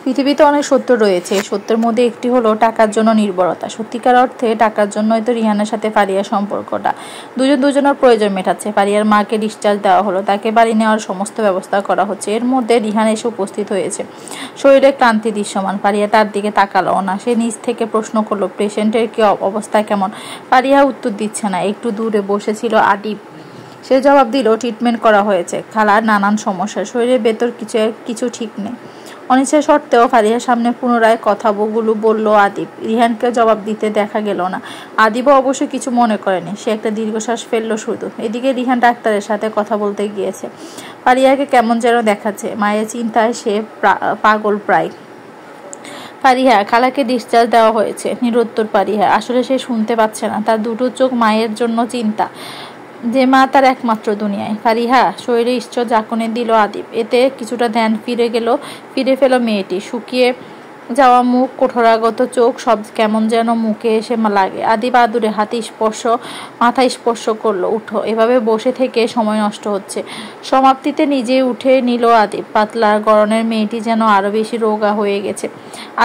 পৃথিবীতে অনেক সত্য রয়েছে, এই সত্যের মধ্যে একটি হলো টাকার জন্য নির্ভরতা। সত্যিকার অর্থে টাকার জন্যই তো রিহানের সাথে ফারিয়ার সম্পর্কটা। দুজনের প্রয়োজন মেটাচ্ছে। ফারিয়ার মাকে ডিসচার্জ দেওয়া হলো, তাকে বাড়ি নেওয়ার সমস্ত ব্যবস্থা করা হচ্ছে। এর মধ্যে রিহান এসে উপস্থিত হয়েছে, শরীরে ক্লান্তি দৃশ্যমান। ফারিয়া তার দিকে তাকালো না। সে নিজ থেকে প্রশ্ন করলো, পেশেন্টের কি অবস্থা কেমন? ফারিয়া উত্তর দিচ্ছে না। একটু দূরে বসেছিল আদিব। সে জবাব দিল, ট্রিটমেন্ট করা হয়েছে খালার নানান সমস্যা, শরীরের ভেতর কিছু ঠিক নেই। অনিচ্ছা সত্ত্বেও ফারিয়ার সামনে পুনরায় কথাগুলো বলল আদিব। রিহানকে জবাব দিতে দেখা গেল না। আদিবও অবশ্য কিছু মনে করেনি। সে একটা দীর্ঘশ্বাস ফেললো শুধু। এদিকে রিহান ডাক্তারের সাথে কথা বলতে গিয়েছে। ফারিয়াকে কেমন যেন দেখাচ্ছে। মায়ের চিন্তায় সে পাগল প্রায়। ফারিহা, খালাকে ডিসচার্জ দেওয়া হয়েছে। নিরুত্তর ফারিহা। আসলে সে শুনতে পাচ্ছে না। তার দুটো চোখ মায়ের জন্য চিন্তা, যে মা তার একমাত্র দুনিয়ায়। ফারিহা, শরীরে ঈশ্বর জাকনে দিল আদিব। এতে কিছুটা ধ্যান ফিরে ফেল মেয়েটি। শুকিয়ে যাওয়া মুখ, কঠোরাগত চোখ, সব কেমন যেন মুখে এসে লাগে। আদিব আদুরে মাথায় স্পর্শ করলো। উঠো, এভাবে বসে থেকে সময় নষ্ট হচ্ছে। সমাপ্তিতে নিজেই উঠে নিল আদিব। পাতলা গড়নের মেয়েটি যেন আরো বেশি রোগা হয়ে গেছে।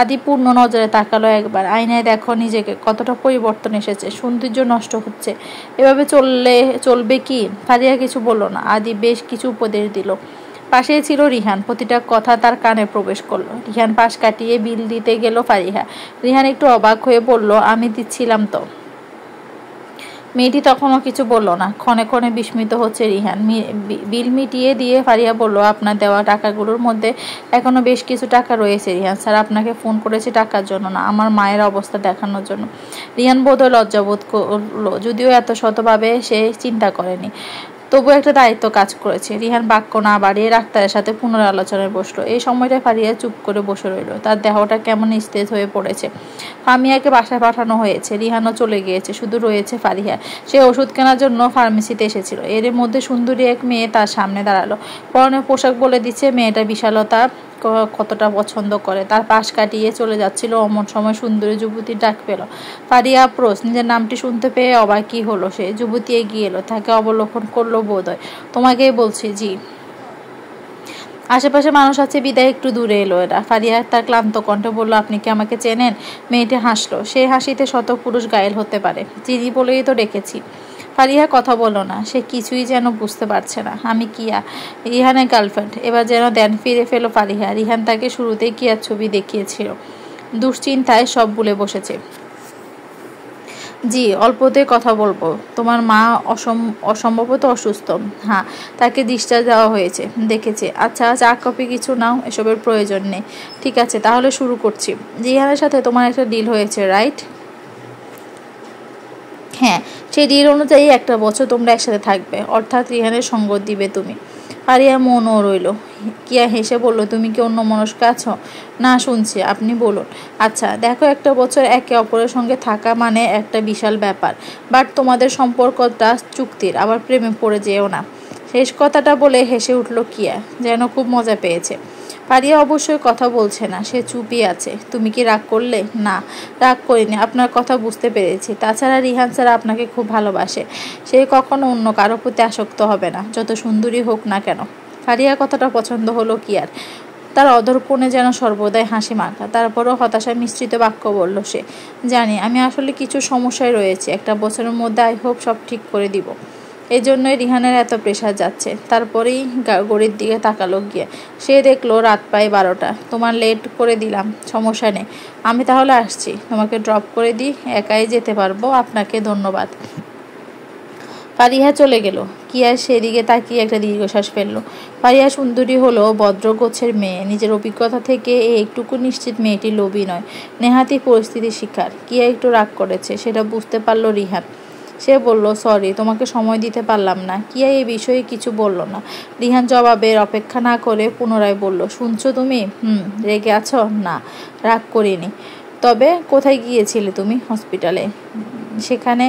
আদিব পূর্ণ নজরে তাকালো একবার। আয়নায় দেখো নিজেকে, কতটা পরিবর্তন এসেছে। সৌন্দর্য নষ্ট হচ্ছে। এভাবে চলবে কি? ফারিয়া কিছু বলল না। আদিব বেশ কিছু উপদেশ দিল। পাশেই ছিল রিহান। প্রতিটা কথা তার কানে প্রবেশ করলো। রিহান পাশ কাটিয়ে বিল দিতে গেল ফারিহা। রিহান একটু অবাক হয়ে বলল, আমি দিচ্ছিলাম তো। মেয়েটি তখনও কিছু বলল না। ক্ষণে ক্ষণে বিস্মিত হচ্ছে রিহান। বিল মিটিয়ে দিয়ে ফারিয়া বলল, আপনার দেওয়া টাকাগুলোর মধ্যে এখনো বেশ কিছু টাকা রয়েছে রিহান স্যার। আপনাকে ফোন করেছি টাকার জন্য না, আমার মায়ের অবস্থা দেখানোর জন্য। রিহান বোধহয় লজ্জাবোধ করলো, যদিও এত শতভাবে সে চিন্তা করেনি। তবু একটা দায়িত্ব কাজ করেছে। রিহান বাক্য না বাড়িয়ে ডাক্তারের সাথে পুনরালোচনায় বসলো। এই সময়টা ফারিয়া চুপ করে বসে রইল। তার দেহটা কেমন নিস্তেজ হয়ে পড়েছে। ফামিয়াকে বাসায় পাঠানো হয়েছে। রিহানও চলে গিয়েছে। শুধু রয়েছে ফারিহা। সে ওষুধ কেনার জন্য ফার্মেসিতে এসেছিল। এর মধ্যে সুন্দরী এক মেয়ে তার সামনে দাঁড়ালো। পরনের পোশাক বলে দিচ্ছে মেয়েটা বিশালতা কতটা পছন্দ করে। তার পাশ কাটিয়ে চলে যাচ্ছিল অমন সময় সুন্দরী যুবতীর ডাক পেল। ফারিয়া আফরোজ। নিজের নামটি শুনতে পেয়ে অবাকই হলো সে। যুবতী এগিয়ে এলো, তাকে অবলোকন করলো বোধহয়। তোমাকেই বলছি। জি। আশেপাশে মানুষ আছে বিদায় একটু দূরে এলো এরা। ফারিয়া তার ক্লান্ত কণ্ঠে বলল, আপনি কি আমাকে চেনেন? মেয়েটি হাসলো। সে হাসিতে শত পুরুষ ঘায়েল হতে পারে। চিনি বলেই তো ডেকেছি। ফারিহা কথা বলল না। সে কিছুই যেন বুঝতে পারছে না। আমি কিয়া, রিহানের গার্লফ্রেন্ড। এবার যেন ধ্যান ফিরে ফেল ফারিহা। রিহান তাকে শুরুতেই কিয়ার ছবি দেখিয়েছিল। দুশ্চিন্তায় সব ভুলে বসেছে। জি, অল্পতে কথা বলবো। তোমার মা অসম্ভবত অসুস্থ। হ্যাঁ, তাকে ডিসচার্জ দেওয়া হয়েছে, দেখেছি। আচ্ছা, চা কফি কিছু নাও, এসবের প্রয়োজন নেই। ঠিক আছে, তাহলে শুরু করছি। রিহানের সাথে তোমার একটা ডিল হয়েছে, রাইট? হ্যাঁ, সেই ডিল অনুযায়ী 1 বছর তোমরা একসাথে থাকবে, অর্থাৎ রিহানের সঙ্গ দিবে তুমি। ফারিয়া মনও রইল। কিয়া হেসে বলল, তুমি কি অন্য মনস্ক আছো? না, শুনছি, আপনি বলুন। আচ্ছা দেখো, 1 বছর একে অপরের সঙ্গে থাকা মানে একটা বিশাল ব্যাপার। বাট তোমাদের সম্পর্কটা চুক্তির, আবার প্রেমে পড়ে যেও না। শেষ কথাটা বলে হেসে উঠল কিয়া, যেন খুব মজা পেয়েছে। ফারিয়া অবশ্যই কথা বলছে না, সে চুপই আছে। তুমি কি রাগ করলে? না, রাগ করিনি, আপনার কথা বুঝতে পেরেছি। তাছাড়া রিহান স্যার আপনাকে খুব ভালোবাসে। সে কখনো অন্য কারো প্রতি আসক্ত হবে না, যত সুন্দরী হোক না কেন। ফারিয়া কথাটা পছন্দ হলো কিয়ার। তার অধর কোণে যেন সর্বদাই হাসি মাখা। তারপরও হতাশা মিশ্রিত বাক্য বলল সে, জানি আমি আসলে কিছু সমস্যায় রয়েছে। 1 বছরের মধ্যে আই হোপ সব ঠিক করে দিব। এই জন্যই রিহানের এত প্রেশার যাচ্ছে। তারপরেই ঘড়ির দিকে তাকালো গিয়ে। সে দেখলো রাত প্রায় 12টা। তোমার লেট করে দিলাম, সমস্যা নেই। আমি তাহলে আসছি, তোমাকে ড্রপ করে দিই, একাই যেতে পারবো। আপনাকে ধন্যবাদ। ফারিহা চলে গেল। কিয়া সেদিকে তাকিয়ে একটা দীর্ঘশ্বাস ফেলল। ফারিহা সুন্দরী হলো ভদ্রগোছের মেয়ে। নিজের অভিজ্ঞতা থেকে একটুকু নিশ্চিত মেয়েটি লোভী নয়, নেহাতি পরিস্থিতির শিকার। কিয়া একটু রাগ করেছে, সেটা বুঝতে পারল রিহান। সে বলল, সরি, তোমাকে সময় দিতে পারলাম না। কিয়া এই বিষয়ে কিছু বলল না। রিহান জবাবের অপেক্ষা না করে পুনরায় বলল, শুনছো তুমি? রেগে আছো? না, রাগ করিনি। তবে কোথায় গিয়েছিলে তুমি? হসপিটালে। সেখানে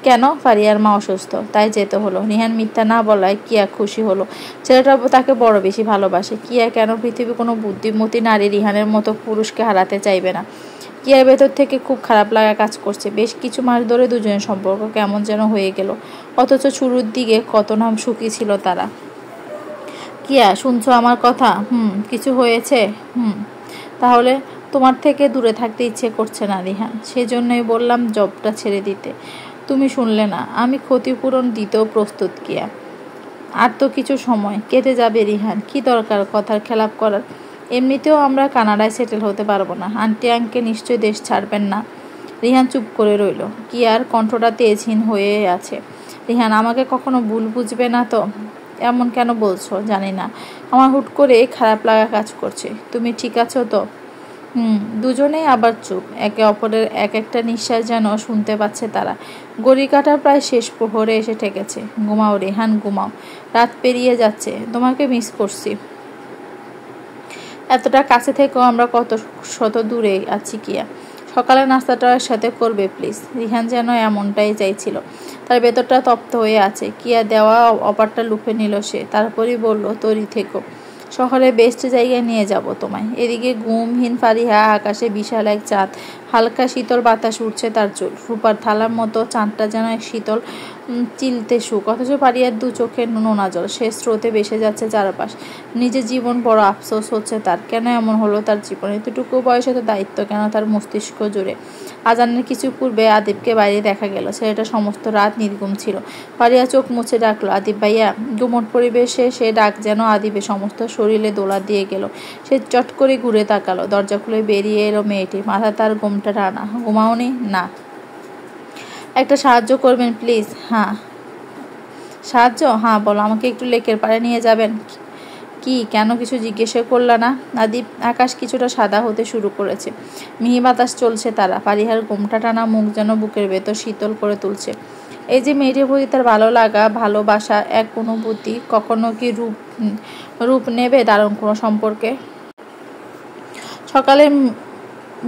কেন? ফারিয়ার মা অসুস্থ, তাই যেতে হলো। রিহান মিথ্যা না বলায় কিয়া খুশি হলো। ছেলেটা তাকে বড় বেশি ভালোবাসে। কিয়া কেন পৃথিবী কোনো বুদ্ধিমতী নারী রিহানের মতো পুরুষকে হারাতে চাইবে না। কিয়ার ভেতর থেকে খুব খারাপ লাগা কাজ করছে। বেশ কিছু মাস ধরে দুজনের সম্পর্ক কেমন যেন হয়ে গেল, অথচ শুরুর দিকে কত নাম সুখী ছিল তারা। কিয়া, শুনছো আমার কথা? কিছু হয়েছে? তাহলে তোমার থেকে দূরে থাকতে ইচ্ছে করছে না রিহান, সেজন্যই বললাম জবটা ছেড়ে দিতে। তুমি শুনলে না, আমি ক্ষতিপূরণ দিতেও প্রস্তুত কিয়া। আর তো কিছু সময় কেটে যাবে রিহান, কি দরকার কথার খেলাপ করার। এমনিতেও আমরা কানাডায় সেটেল হতে পারবো না, আন্টি আঙ্কেল নিশ্চয়ই দেশ ছাড়বেন না। রিহান চুপ করে রইল। কিয়ার কণ্ঠটা তেজহীন হয়ে আছে। রিহান, আমাকে কখনো ভুল বুঝবে না তো? এমন কেন বলছো জানি না, আমার হুট করে খারাপ লাগা কাজ করছে। তুমি ঠিক আছো তো? দুজনেই আবার চুপ, একে অপরের এক একটা নিঃশ্বাস যেন শুনতে পাচ্ছে তারা। ঘড়ি কাঁটা প্রায় শেষ প্রহরে এসে ঠেকেছে। ঘুমাও রেহান, ঘুমাও, রাত পেরিয়ে যাচ্ছে, তোমাকে মিস করছি। এতটা কাছে থেকেও আমরা কত শত দূরে আছি কিয়া। সকালে নাস্তাটা সাথে করবে প্লিজ। রিহান যেন এমনটাই চাইছিল। তার ভেতরটা তপ্ত হয়ে আছে। কিয়া দেওয়া অফারটা লুফে নিল সে। তারপরই বলল, তৈরি থেকো, শহরে বেস্ট জায়গায় নিয়ে যাব তোমায়। এদিকে ঘুমহীন ফারিহা, আকাশে বিশাল এক চাঁদ, হালকা শীতল বাতাস উঠছে তার চুল, রূপার থালার মতো চাঁদটা যেন এক শীতল চিলতে সুখ। অথচ ফারিয়ার দু চোখের নোনা জল, সে স্রোতে ভেসে যাচ্ছে চারপাশ। নিজের জীবন বড় আফসোস হচ্ছে তার। কেন এমন হলো তার জীবন? এতটুকু বয়সে তো দায়িত্ব কেন তার মস্তিষ্ক জুড়ে? আজানের কিছু পূর্বে আদিবকে বাইরে দেখা গেল। ছেলেটা সমস্ত রাত নির্ঘুম ছিল। ফারিয়া চোখ মুছে ডাকলো, আদিব ভাইয়া। গুমট পরিবেশে সে ডাক যেন আদিবের সমস্ত শরীরে দোলা দিয়ে গেল। সে চট করে ঘুরে তাকালো। দরজা খুলে বেরিয়ে এলো মেয়েটি। মাথা তার ঘুমটা টানা। ঘুমাওনি? না। একটা সাহায্য করবেন প্লিজ? হ্যাঁ। সাহায্য? হ্যাঁ বলো, আমাকে একটু লেকের পাড়ে নিয়ে যাবেন। কি, কেন কিছু জিজ্ঞেসও করলা না? আদিব, আকাশ কিছুটা সাদা হতে শুরু করেছে। মিহি বাতাস চলছে তারা। ফারিহার ঘোমটা টানা মুখ যেন বুকের ভেতর শীতল করে তুলছে। এই যে মেয়েটির প্রতি তার ভালো লাগা, ভালোবাসা, এক অনুভূতি কখনো কি রূপ নেবে দারুণ কোনো সম্পর্কে? সকালে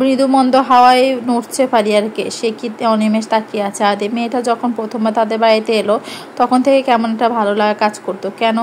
মৃদুমন্দ হাওয়ায় নড়ছে ফারিয়ারকে। সে কি অনিমেষ তাকিয়ে আছে। আদিব মেয়েটা যখন প্রথমবার তাদের বাড়িতে এলো তখন থেকে কেমন একটা ভালো লাগা কাজ করতো। কেন,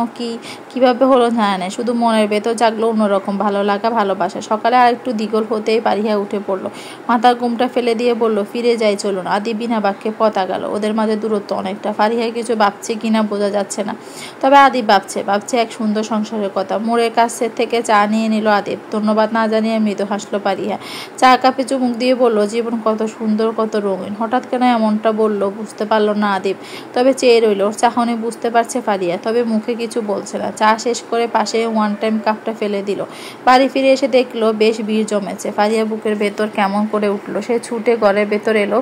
কিভাবে হলো জানা নেই, শুধু মনের ভেতর জাগলো অন্যরকম ভালো লাগা, ভালোবাসা। সকালে আর একটু দ্বিগুল হতেই ফারিয়া উঠে পড়লো। মাথার ঘুমটা ফেলে দিয়ে বলল, ফিরে যাই চলুন। আদিব বিনা বাক্যে পথ আগালো। ওদের মাঝে দূরত্ব অনেকটা। ফারিয়া কিছু ভাবছে কিনা বোঝা যাচ্ছে না, তবে আদিব ভাবছে এক সুন্দর সংসারের কথা। মোড়ের কাছে থেকে চা নিয়ে নিল আদিব। ধন্যবাদ না জানিয়ে মৃদু হাসলো ফারিয়া। চা কাপে চুমুক দিয়ে বলল, জীবন কত সুন্দর, কত রঙিন। হঠাৎ কেন এমনটা বলল বুঝতে পারল না আদিব, তবে চেয়ে রইল। ওর চাহনি বুঝতে পারছে ফারিয়া, তবে মুখে কিছু বলছে না। চা শেষ করে পাশে ওয়ান টাইম কাপটা ফেলে দিল। বাড়ি ফিরে এসে দেখলো বেশ ভিড় জমেছে। ফারিয়া বুকের ভেতর কেমন করে উঠলো। সে ছুটে ঘরের ভেতর এলো।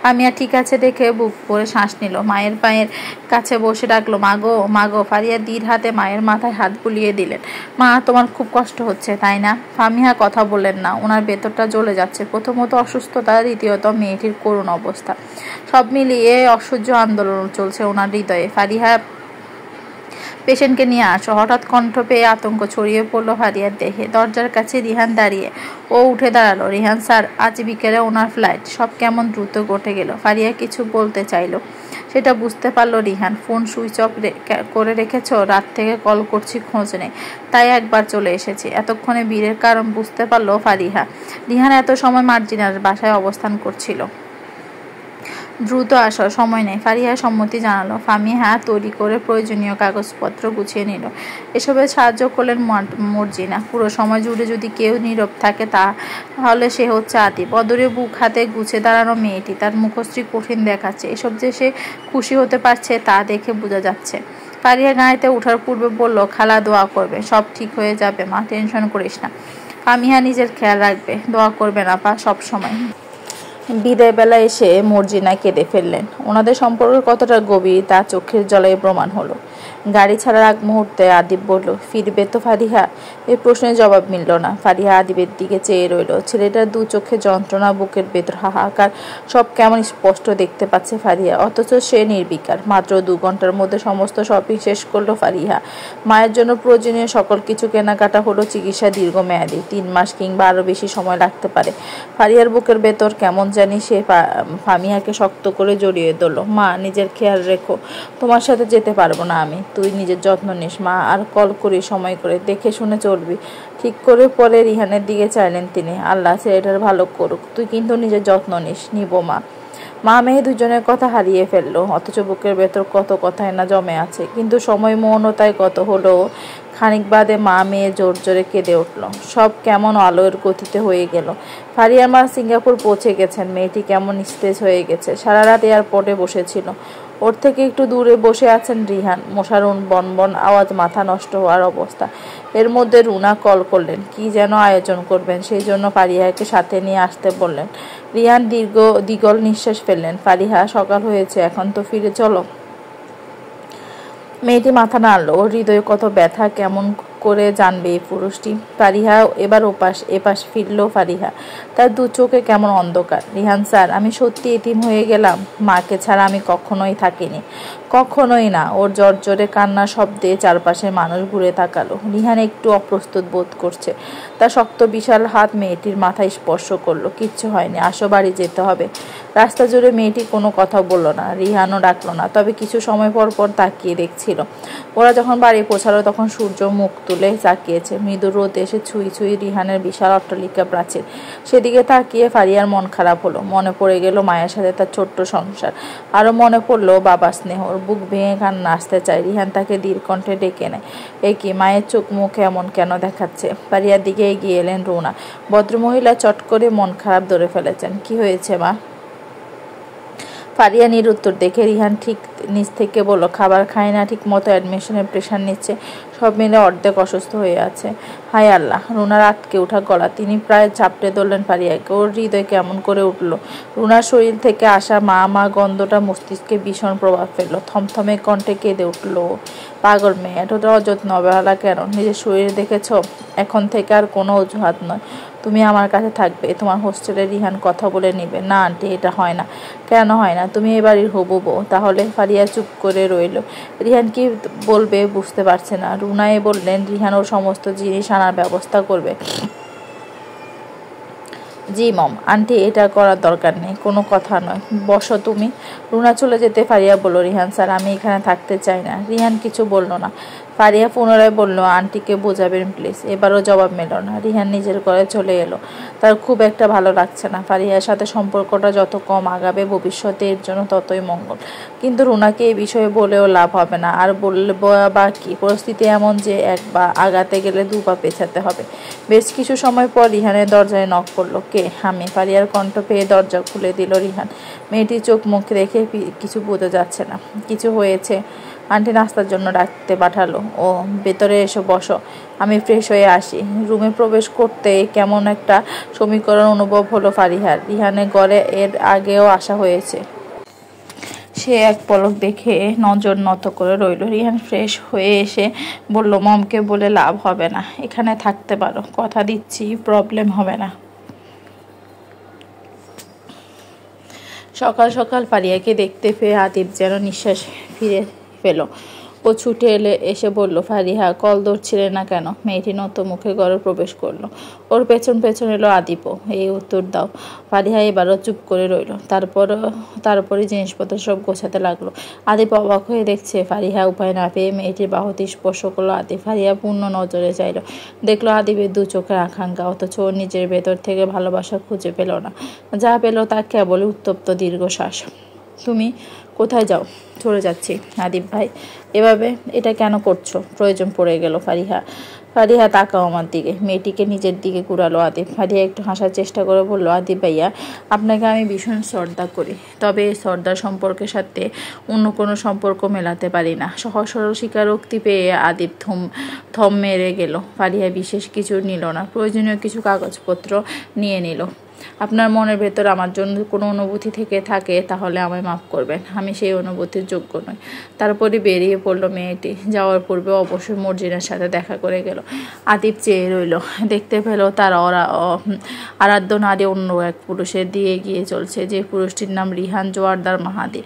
আমিয়া ঠিক আছে দেখে বুক করে শ্বাস নিল। মায়ের পায়ের কাছে বসে ডাকলো, মাগো মাগো। ফারিয়া ধীর হাতে মায়ের মাথায় হাত বুলিয়ে দিলেন। মা, তোমার খুব কষ্ট হচ্ছে তাই না? ফামিহা কথা বললেন না। ওনার ভেতরটা জ্বলে যাচ্ছে। প্রথমত অসুস্থতা, দ্বিতীয়ত মেয়েটির করুণ অবস্থা, সব মিলিয়ে অসহ্য আন্দোলন চলছে ওনার হৃদয়ে। ফারিহা, পেশেন্টকে নিয়ে আসো। হঠাৎ কণ্ঠ পেয়ে আতঙ্ক ছড়িয়ে পড়লো ফারিয়ার দেহে। দরজার কাছে রিহান দাঁড়িয়ে। ও উঠে দাঁড়ালো। রিহান স্যার, আজ বিকেলে ওনার ফ্লাইট। সব কেমন দ্রুত ঘটে গেল। ফারিয়া কিছু বলতে চাইলো, সেটা বুঝতে পারলো রিহান। ফোন সুইচ অফ করে রেখেছ? রাত থেকে কল করছি, খোঁজ নেই, তাই একবার চলে এসেছি। এতক্ষণে ভিড়ের কারণ বুঝতে পারলো ফারিহা। রিহান এত সময় মার্জিনার বাসায় অবস্থান করছিল। দ্রুত আসার সময় নেই। ফারিহা সম্মতি জানালো। ফামিহা তৈরি করে প্রয়োজনীয় কাগজপত্র গুছিয়ে নিল। এসবে সাহায্য করলেন মর্জিনা। পুরো সময় জুড়ে যদি কেউ নীরব থাকে তাহলে সে হচ্ছে আতিফ। অদূরে বুক হাতে গুছে দাঁড়ানো মেয়েটি। তার মুখশ্রী কঠিন দেখাচ্ছে। এসব যে সে খুশি হতে পারছে তা দেখে বোঝা যাচ্ছে। ফারিহা গাড়িতে ওঠার পূর্বে বলল, খালা দোয়া করবে, সব ঠিক হয়ে যাবে মা, টেনশন করিস না। ফামিহা নিজের খেয়াল রাখবে, দোয়া করবে না পা সব সময়। বিদায় বেলা এসে মর্জিনা কেঁদে ফেললেন। ওনাদের সম্পর্ক কতটা গভীর তা চোখের জলে প্রমাণ হলো। গাড়ি ছাড়ার আগ মুহূর্তে আদিব বলল, ফিরবে তো ফারিহা? এই প্রশ্নের জবাব মিলল না। ফারিহা আদিবের দিকে চেয়ে রইল। ছেলেটার দু চোখে যন্ত্রণা, বুকের ভেতর হাহাকার, সব কেমন স্পষ্ট দেখতে পাচ্ছে ফারিহা। অথচ সে নির্বিকার। মাত্র 2 ঘন্টার মধ্যে সমস্ত শপিং শেষ করলো ফারিহা। মায়ের জন্য প্রয়োজনীয় সকল কিছু কেনাকাটা হলো। চিকিৎসা দীর্ঘমেয়াদী, 3 মাস কিংবা আরো বেশি সময় লাগতে পারে। ফারিহার বুকের ভেতর কেমন জানি সে ফামিহাকে শক্ত করে জড়িয়ে ধরল। মা, নিজের খেয়াল রেখো, তোমার সাথে যেতে পারবো না আমি। তুই নিজের যত্ন নিস মা, আর কল করি সময় করে, দেখে শুনে চলবি ঠিক করে। পরে রিহানের দিকে চাইলেন তিনি, আল্লাহ ছেলেটার ভালো করুক, তুই কিন্তু নিজের যত্ন নিস। নিব মা। মা মেয়ে দুজনের কথা হারিয়ে ফেললো। অথচ বুকের ভেতর কত কথাই না জমে আছে। কিন্তু সময় মৌনতায় কত হলো খানিক বাদে মা মেয়ে জোর জোরে কেঁদে উঠল। সব কেমন আলোর গতিতে হয়ে গেল। ফারিয়ার মা সিঙ্গাপুর পৌঁছে গেছেন। মেয়েটি কেমন নিস্তেজ হয়ে গেছে। সারা রাত এয়ারপোর্টে বসেছিল। ওর থেকে একটু দূরে বসে আছেন রিহান। মশার বনবন আওয়াজ, মাথা নষ্ট হওয়ার অবস্থা। এর মধ্যে রুনা কল করলেন, কি যেন আয়োজন করবেন, সেই জন্য ফারিহাকে সাথে নিয়ে আসতে বললেন। রিহান দীর্ঘ নিঃশ্বাস ফেললেন। ফারিহা, সকাল হয়েছে, এখন তো ফিরে চলো। মেয়েটি মাথা নাড়ল। ওর হৃদয়ে কত ব্যথা, কেমন করে জানবে এই পুরুষটি। ফারিহা এবার এপাশ ফিরল। ফারিহা, তার দু চোখে কেমন অন্ধকার। রিহান স্যার, আমি সত্যি এতিম হয়ে গেলাম। মাকে ছাড়া আমি কখনোই থাকিনি, কখনোই না। ওর জোরে কান্নার শব্দে চারপাশে মানুষ ঘুরে তাকালো। রিহান একটু অপ্রস্তুত বোধ করছে। তার শক্ত বিশাল হাত মেয়েটির মাথায় স্পর্শ করলো। কিচ্ছু হয়নি, আসো, বাড়ি যেতে হবে। রাস্তা জুড়ে মেয়েটি কোনো কথা বলল না। রিহানও ডাকলো না, তবে কিছু সময় পর পর তাকিয়ে দেখছিল। ওরা যখন বাড়ি পৌঁছালো তখন সূর্য মুখ তুলে তাকিয়েছে। মৃদু রোদ এসে ছুঁই রিহানের বিশাল অট্টালিকা প্রাচীর। সেদিকে তাকিয়ে ফারিয়ার মন খারাপ হলো। মনে পড়ে গেল মায়ের সাথে তার ছোট্ট সংসার। আরো মনে পড়লো বাবার স্নেহ। ওর বুক ভেঙে কান্না আসতে চায়। রিহান তাকে দীর্ঘকণ্ঠে ডেকে নেয়। এ কি, মায়ের চোখ মুখ এমন কেন দেখাচ্ছে? ফারিয়ার দিকে এগিয়ে এলেন রুনা। ভদ্রমহিলা চট করে মন খারাপ ধরে ফেলেছেন। কি হয়েছে মা? ফারিয়া নিরুত্তর দেখে রিহান ঠিক নিচ থেকে বলল, খাবার খায় না ঠিক মতো, অ্যাডমিশনের প্রেশার নিচ্ছে, সব মিলে অর্ধেক অসুস্থ হয়ে আছে। হায় আল্লাহ! রুনার আটকে ওঠা গলা। তিনি প্রায় চাপড়ে ধরলেন ফারিয়াকে। ওর হৃদয় কেমন করে উঠল। রুনার শরীর থেকে আসা মা গন্ধটা মস্তিষ্কে ভীষণ প্রভাব ফেলল। থমথমে কণ্ঠে কেঁদে উঠল। পাগল মেয়ে, এতটা অযত্ন অবহেলা কেন? নিজের শরীর দেখেছ? এখন থেকে আর কোনো অজুহাত নয়, তুমি আমার কাছে থাকবে। তোমার হোস্টেলে রিহান কথা বলে নিবে। না আন্টি, এটা হয় না। কেন হয় না? তুমি এ বাড়ির হবু বউ। তাহলে? ফারিয়া চুপ করে রইল। রিহান কি বলবে বুঝতে পারছে না। রুনায়ে বললেন, রিহান ওর সমস্ত জিনিস আনার ব্যবস্থা করবে। জি মম। আন্টি, এটা করার দরকার নেই, কোনো কথা নয়, বসো তুমি। রুনা চলে যেতে ফারিয়া বলল, রিহান স্যার, আমি এখানে থাকতে চাই না। রিহান কিছু বলল না। ফারিয়া পুনরায় বলল, আন্টিকে বোঝাবেন প্লিজ। এবারও জবাব মেল না। রিহান নিজের ঘরে চলে এলো। তার খুব একটা ভালো লাগছে না। ফারিয়ার সাথে সম্পর্কটা যত কম আগাবে ভবিষ্যতে এর জন্য ততই মঙ্গল। কিন্তু রুনাকে এই বিষয়ে বলেও লাভ হবে না। আর বলবো বা কি? পরিস্থিতি এমন যে একবার আগাতে গেলে দুপা পেছাতে হবে। বেশ কিছু সময় পর রিহানের দরজায় নক করলো। কে? আমি। ফারিয়ার কণ্ঠ পেয়ে দরজা খুলে দিল রিহান। মেয়েটির চোখ মুখ দেখে কিছু বোঝা যাচ্ছে না। কিছু হয়েছে? আন্টি নাস্তার জন্য ডাকতে পাঠালো। ও, ভেতরে এসো, বসো, আমি ফ্রেশ হয়ে আসি। রুমে প্রবেশ করতে কেমন একটা সমীকরণ অনুভব হলো ফারিহার। রিহানের ঘরে এর আগেও আসা হয়েছে। সে এক পলক দেখে নজর নত করে রইল। রিহান ফ্রেশ হয়ে এসে বলল, মমকে বলে লাভ হবে না, এখানে থাকতে পারো, কথা দিচ্ছি প্রবলেম হবে না। সকাল সকাল ফারিয়াকে দেখতে পেয়ে আতিফ যেন নিঃশ্বাস ফিরে পেল। ও ছুটে এসে বলল, ফারিহা, কল ধরছিলে না কেন? মেয়েটি নত মুখে ঘরে প্রবেশ করলো। ওর পেছন পেছন এলো আদিপও। এই উত্তর দাও। ফারিহা এবারও চুপ করে রইল। তারপরে জিনিসপত্র সব গোছাতে লাগলো। আদিপ অবাক হয়ে দেখছে। ফারিহা উপায় না পেয়ে মেয়েটির বাহুতে স্পর্শ করলো আদিপ। ফারিহা পূর্ণ নজরে চাইল। দেখলো আদিপের দু চোখের আকাঙ্ক্ষা, অথচ ওর নিজের ভেতর থেকে ভালোবাসা খুঁজে পেল না। যা পেল তা কেবল উত্তপ্ত দীর্ঘশ্বাস। তুমি কোথায় যাও? চলে যাচ্ছি। আদিপ ভাই, এভাবে এটা কেন করছো? প্রয়োজন পড়ে গেল। ফারিহা তাকাও আমার দিকে। মেয়েটিকে নিজের দিকে ঘুরালো আদিপ। ফারিহা একটু হাসার চেষ্টা করে বলল, আদিপ ভাইয়া, আপনাকে আমি ভীষণ শ্রদ্ধা করি, তবে এই শ্রদ্ধার সম্পর্কের সাথে অন্য কোনো সম্পর্ক মেলাতে পারি না। সহজ সরল স্বীকারোক্তি পেয়ে আদিপ থম মেরে গেল। ফারিহা বিশেষ কিছু নিল না, প্রয়োজনীয় কিছু কাগজপত্র নিয়ে নিল। আপনার মনের ভেতর আমার জন্য কোনো অনুভূতি থেকে থাকে তাহলে আমায় মাফ করবেন, আমি সেই অনুভূতির যোগ্য নই। তারপরে বেরিয়ে পড়ল মেয়েটি। যাওয়ার পূর্বে অবশ্যই মর্জিনার সাথে দেখা করে গেল। আদিপ চেয়ে রইল। দেখতে পেল তার আরাধ্য নারী অন্য এক পুরুষের দিয়ে এগিয়ে চলছে, যে পুরুষটির নাম রিহান জোয়ারদার মাহাদি।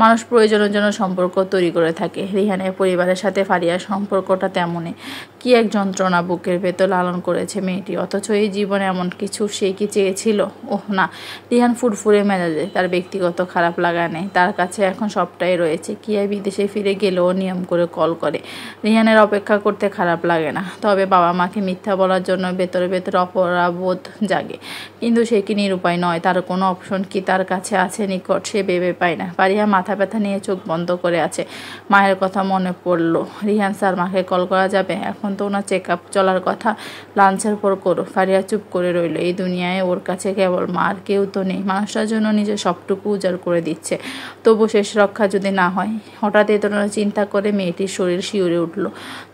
মানুষ প্রয়োজনের জন্য সম্পর্ক তৈরি করে থাকে। রিহানের পরিবারের সাথে ফারিয়ার সম্পর্কটা তেমনই। কি এক যন্ত্রণা বুকের ভেতর লালন করেছে মেয়েটি। অথচ এই জীবনে এমন কিছু সে কি চেয়েছিল? ওহ না, রিহান ফুরফুরে মেজাজে, তার ব্যক্তিগত খারাপ লাগা নেই, তার কাছে এখন সবটাই রয়েছে। কিয়া বিদেশে ফিরে গেলেও নিয়ম করে কল করে। রিহানের অপেক্ষা করতে খারাপ লাগে না, তবে বাবা মাকে মিথ্যা বলার জন্য ভেতরে ভেতরে অপরাধবোধ জাগে। কিন্তু সে কি নিরুপায় নয়? তার কোনো অপশন কি তার কাছে আছে নিকট? সে ভেবে পায় না। ফারিয়া মাথা ব্যথা নিয়ে চোখ বন্ধ করে আছে। মায়ের কথা মনে পড়লো। রিহান স্যার, মাকে কল করা যাবে? এখন তো ওনার চেক আপ চলার কথা, লাঞ্চের পর করো। ফারিয়া চুপ করে রইল। এই দুনিয়ায় ওর কাছে কেবল মা, আর কেউ তো নেই। মানুষটার জন্য নিজের সবটুকু উজাড় করে দিচ্ছে, তবু শেষ রক্ষা যদি না হয়। হঠাৎ এ ধরনের চিন্তা করে মেয়েটির শরীর শিউরে উঠল।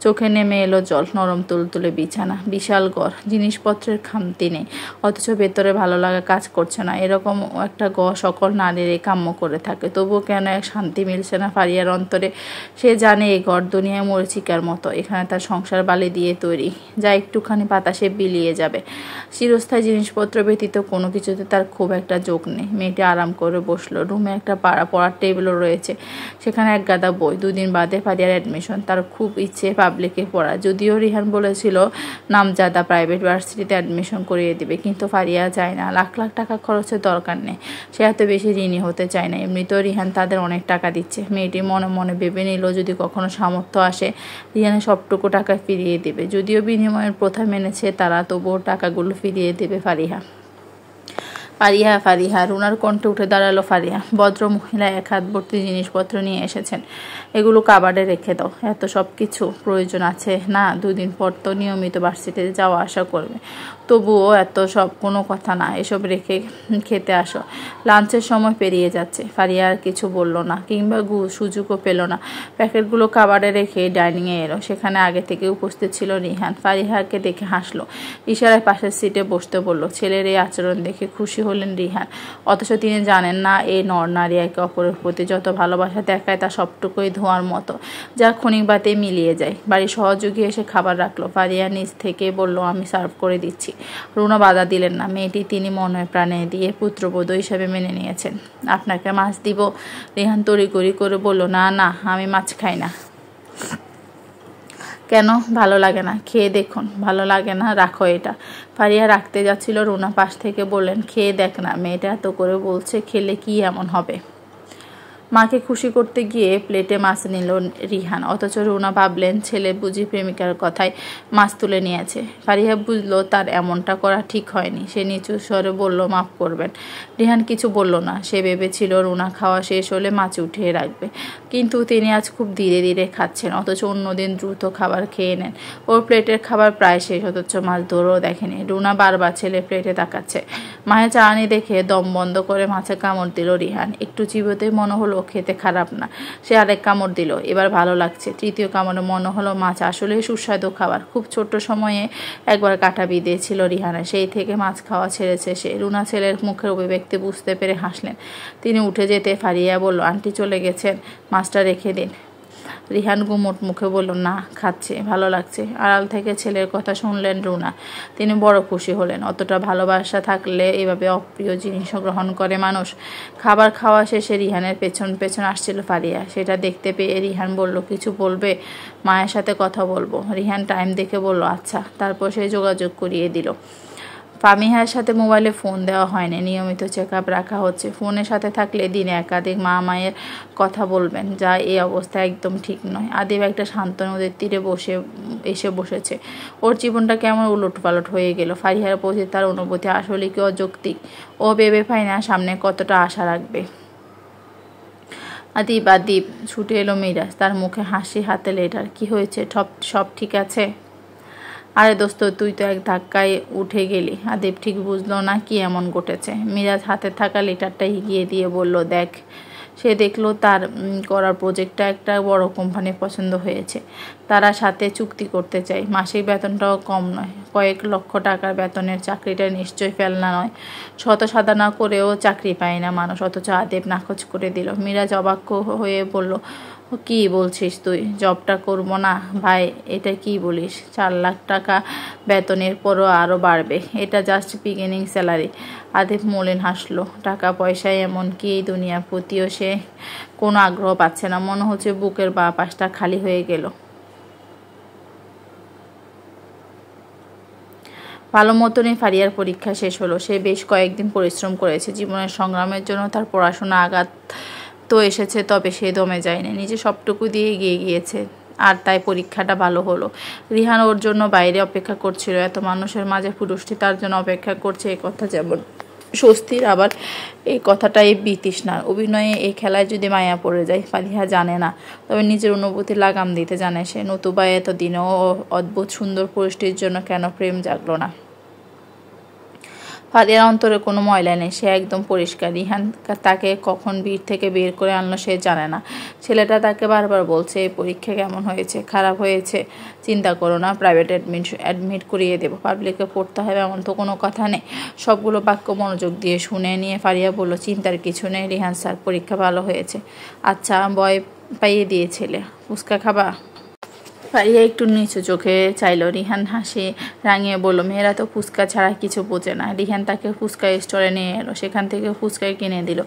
চোখে নেমে এলো জল। নরম তুলতুলে বিছানা, বিশাল ঘর, জিনিসপত্রের খামতি নেই, অথচ ভেতরে ভালো লাগা কাজ করছে না। এরকম একটা ঘর সকল নারীর কাম্য করে থাকে, তবুও কেন এক শান্তি মিলছে না ফারিয়ার অন্তরে। সে জানে এই ঘর দুনিয়ায় মরিচিকার মতো, এখানে তার সংসার বালি দিয়ে তৈরি, যা একটুখানি বাতাসে বিলিয়ে যাবে। চিরস্থায়ী জিনিসপত্র ব্যতীত কোনো কিছুতে তার খুব একটা যোগ নেই। মেয়েটি আরাম করে বসলো। রুমে একটা পড়ার টেবিলও রয়েছে, সেখানে এক গাদা বই। 2 দিন বাদে ফারিয়ার অ্যাডমিশন। তার খুব ইচ্ছে পাবলিকে পড়া, যদিও রিহান বলেছিল নামজাদা প্রাইভেট ভার্সিটিতে অ্যাডমিশন করিয়ে দিবে, কিন্তু ফারিয়া চায় না। লাখ লাখ টাকা খরচের দরকার নেই, সে এত বেশি ঋণী হতে চায় না। এমনিতেও রিহান তাদের অনেক টাকা দিচ্ছে। মেয়েটি মনে মনে ভেবে নিল, যদি কখনো সামর্থ্য আসে রিহানের সবটুকু টাকা ফিরিয়ে দেবে। যদিও বিনিময়ের প্রথা মেনেছে তারা, তবুও টাকাগুলো ফিরিয়ে দেবে ফারিয়া। ফারিয়া, ফারিয়া, রুনার কণ্ঠে উঠে দাঁড়ালো ফারিয়া। ভদ্র মহিলা এক হাত ভর্তি জিনিসপত্র নিয়ে এসেছেন, এগুলো কাবার্ডে রেখে দাও। এত সব কিছু প্রয়োজন আছে না? 2 দিন পর তো নিয়মিত ভার্সিটিতে যাওয়া আসা করবে, তবুও এত সব কোনো কথা না, এসব রেখে খেতে আসো। লাঞ্চের সময় পেরিয়ে যাচ্ছে। ফারিয়া আর কিছু বলল না, কিংবা সুযোগও পেল না। প্যাকেটগুলো কাবার্ডে রেখে ডাইনিংয়ে এলো। সেখানে আগে থেকে উপস্থিত ছিল রিহান। ফারিয়াকে দেখে হাসলো, ইশারায় পাশের সিটে বসতে বলল। ছেলের এই আচরণ দেখে খুশি হলেন রিহান, অথচ তিনি জানেন না এই নর-নারী একে অপরের প্রতি যত ভালোবাসা দেখায় তা সবটুকুই ধোঁয়ার মতো, যা ক্ষণিক বাদে মিলিয়ে যায়। বাড়ির সহযোগী এসে খাবার রাখলো। ফারিয়া নিজ থেকে বলল, আমি সার্ভ করে দিচ্ছি। রুনা বাধা দিলেন না। মেয়েটি তিনি মনে প্রাণে দিয়ে পুত্রবধূ হিসেবে মেনে নিয়েছেন। আপনাকে মাছ দিব? রিহান তড়িঘড়ি করে বলল, না না, আমি মাছ খাই না। কেন? ভালো লাগে না? খেয়ে দেখুন। ভালো লাগে না? রাখো এটা। ফারিয়া রাখতে যাচ্ছিল, রুনা পাশ থেকে বললেন, খেয়ে দেখ না, মেয়েটা এত করে বলছে, খেলে কি এমন হবে? মাকে খুশি করতে গিয়ে প্লেটে মাছ নিল রিহান, অথচ রুনা ভাবলেন ছেলে বুঝি প্রেমিকার কথায় মাছ তুলে নিয়েছে। ফারিয়া বুঝলো তার এমনটা করা ঠিক হয়নি। সে নিচু স্বরে বলল, মাফ করবেন। রিহান কিছু বলল না। সে ভেবেছিল রুনা খাওয়া শেষ হলে মাছ উঠিয়ে রাখবে, কিন্তু তিনি আজ খুব ধীরে ধীরে খাচ্ছেন, অথচ অন্যদিন দ্রুত খাবার খেয়ে নেন। ওর প্লেটের খাবার প্রায় শেষ, অথচ মাছ ধরেও দেখেনি। রুনা বারবার ছেলে প্লেটে তাকাচ্ছে। মায়ের চালানি দেখে দম বন্ধ করে মাছে কামড় দিল রিহান। একটু চিবোতেই মনে হলো খেতে খারাপ না। সে আরেক কামড় দিল, এবার ভালো লাগছে। তৃতীয় কামড়ে মনে হলো মাছ আসলেই সুস্বাদু খাবার। খুব ছোট্ট সময়ে একবার কাঁটা বিঁধেছিল রিহানের, সেই থেকে মাছ খাওয়া ছেড়েছে সে। রুনা ছেলের মুখের অভিব্যক্তি বুঝতে পেরে হাসলেন। তিনি উঠে যেতে ফারিয়া বলল, আন্টি চলে গেছেন, মাছটা রেখে দিন। রিহান গুমোট মুখে বলল, না, খাচ্ছে, ভালো লাগছে। আড়াল থেকে ছেলের কথা শুনলেন রুনা। তিনি বড় খুশি হলেন। অতটা ভালোবাসা থাকলে এভাবে অপ্রিয় জিনিসও গ্রহণ করে মানুষ। খাবার খাওয়া শেষে রিহানের পেছন পেছন আসছিল ফারিয়া। সেটা দেখতে পেয়ে রিহান বলল, কিছু বলবে? মায়ের সাথে কথা বলবো। রিহান টাইম দেখে বলল, আচ্ছা। তারপর সে যোগাযোগ করিয়ে দিল। ফামিহার সাথে মোবাইলে ফোন দেওয়া হয়নি, নিয়মিত চেক আপ রাখা হচ্ছে। ফোনের সাথে থাকলে দিনে একাধিক মায়ের কথা বলবেন, যা এই অবস্থা একদম ঠিক নয়। আদিব একটা শান্ত নদীর তীরে এসে বসেছে। ওর জীবনটা কেমন উলটপালট হয়ে গেল। ফারিহার প্রতি তার অনুভূতি আসলে কি অযৌক্তিক? ও ভেবে পায় না সামনে কতটা আশা রাখবে। আদিব, আদিব, ছুটে এলো মিরাজ, তার মুখে হাসি, হাতে লেটার। কি হয়েছে? সব ঠিক আছে? আরে দোস্ত, তুই তো এক ধাক্কায় উঠে গেলি। আদিব ঠিক বুঝলো না কি এমন ঘটেছে। মিরাজ হাতে থাকা লেটারটা এগিয়ে দিয়ে বলল, দেখ। সে দেখলো তার করার প্রজেক্টটা একটা বড় কোম্পানি পছন্দ হয়েছে। তারা সাথে চুক্তি করতে চায়। মাসিক বেতনটাও কম নয়, কয়েক লক্ষ টাকার বেতনের চাকরিটা নিশ্চয়ই ফেলনা নয়। শত সাধা না করেও চাকরি পায় না মানুষ, অথচ আদিব নাকচ করে দিল। মিরাজ অবাক হয়ে বলল, কি বলছিস তুই? জবটা করবো না? ভাই, এটা কি বলিস? 4 লাখ টাকা বেতনের পরও আরও বাড়বে। এটা জাস্ট বিগিনিং স্যালারি। আদিব মলিন হাসলো। টাকা পয়সায় এমনকি এই দুনিয়ার প্রতিও সে কোনো আগ্রহ পাচ্ছে না। মনে হচ্ছে বুকের বাঁ পাশটা খালি হয়ে গেল। ভালো মতনই ফারিয়ার পরীক্ষা শেষ হলো। সে বেশ কয়েকদিন পরিশ্রম করেছে। জীবনের সংগ্রামের জন্য তার পড়াশোনা আঘাত তো এসেছে, তবে সে দমে যায়নি। নিজে সবটুকু দিয়ে এগিয়ে গিয়েছে, আর তাই পরীক্ষাটা ভালো হলো। রিহান ওর জন্য বাইরে অপেক্ষা করছিল। এত মানুষের মাঝে পুরুষটি তার জন্য অপেক্ষা করছে, এই কথা যেমন স্বস্তির, আবার এই কথাটাই বিতৃষ্ণার। অভিনয়ে এই খেলায় যদি মায়া পড়ে যায়, ফারিহা জানে না, তবে নিজের অনুভূতি লাগাম দিতে জানে সে। নতুবা এতদিনেও অদ্ভুত সুন্দর পুরুষটির জন্য কেন প্রেম জাগলো না? ফারিয়ার অন্তরে কোনো ময়লা নেই, সে একদম পরিষ্কার। রিহান তাকে কখন ভিড় থেকে বের করে আনলো সে জানে না। ছেলেটা তাকে বারবার বলছে, এই পরীক্ষা কেমন হয়েছে? খারাপ হয়েছে? চিন্তা করো না, প্রাইভেট অ্যাডমিট করিয়ে দেবো। পাবলিকে পড়তে হবে এমন তো কোনো কথা নেই। সবগুলো বাক্য মনোযোগ দিয়ে শুনে নিয়ে ফারিয়া বলল, চিন্তার কিছু নেই রিহান স্যার, পরীক্ষা ভালো হয়েছে। আচ্ছা, ভয় পাইয়ে দিয়েছিলে, ফুচকা খাবা? ফারিয়া একটু নিচু চোখে চাইল। রিহান হাসি রাঙিয়ে বলল, মেয়েরা তো ফুচকা ছাড়া কিছু বোঝে না। রিহান তাকে ফুচকা স্টোরে নিয়ে এলো, সেখান থেকে ফুচকা কিনে দিল।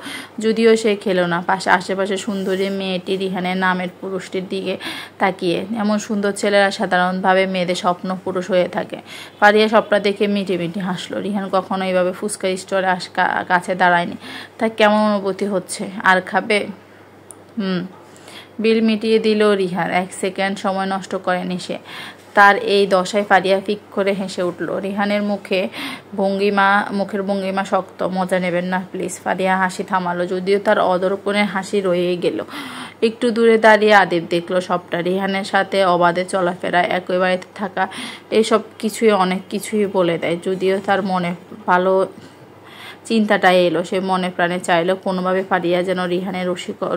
যদিও সে খেলো না। আশেপাশে সুন্দরী মেয়েটি রিহানের নামের পুরুষটির দিকে তাকিয়ে। এমন সুন্দর ছেলেরা সাধারণভাবে মেয়েদের স্বপ্ন পুরুষ হয়ে থাকে। ফারিয়া সবটা দেখে মিটি মিটি হাসলো। রিহান কখনো এইভাবে ফুচকা স্টোরে কাছে দাঁড়ায়নি। তার কেমন অনুভূতি হচ্ছে? আর খাবে? বিল মিটিয়ে দিল রিহান। 1 সেকেন্ড সময় নষ্ট করেনি সে। তার এই দশায় ফারিয়া ফিক করে হেসে উঠল। রিহানের মুখের ভঙ্গিমা শক্ত। মজা নেবেন না প্লিজ। ফারিয়া হাসি থামালো, যদিও তার অদর্পণের হাসি রয়ে গেল। একটু দূরে দাঁড়িয়ে আদিব দেখলো সবটা। রিহানের সাথে অবাধে চলাফেরা, একই বাড়িতে থাকা, এইসব কিছুই অনেক কিছুই বলে দেয়। যদিও তার মনে ভালো চিন্তাটা এলো, সে মনে প্রাণে চাইলো কোনোভাবে ফারিয়া যেন রিহানের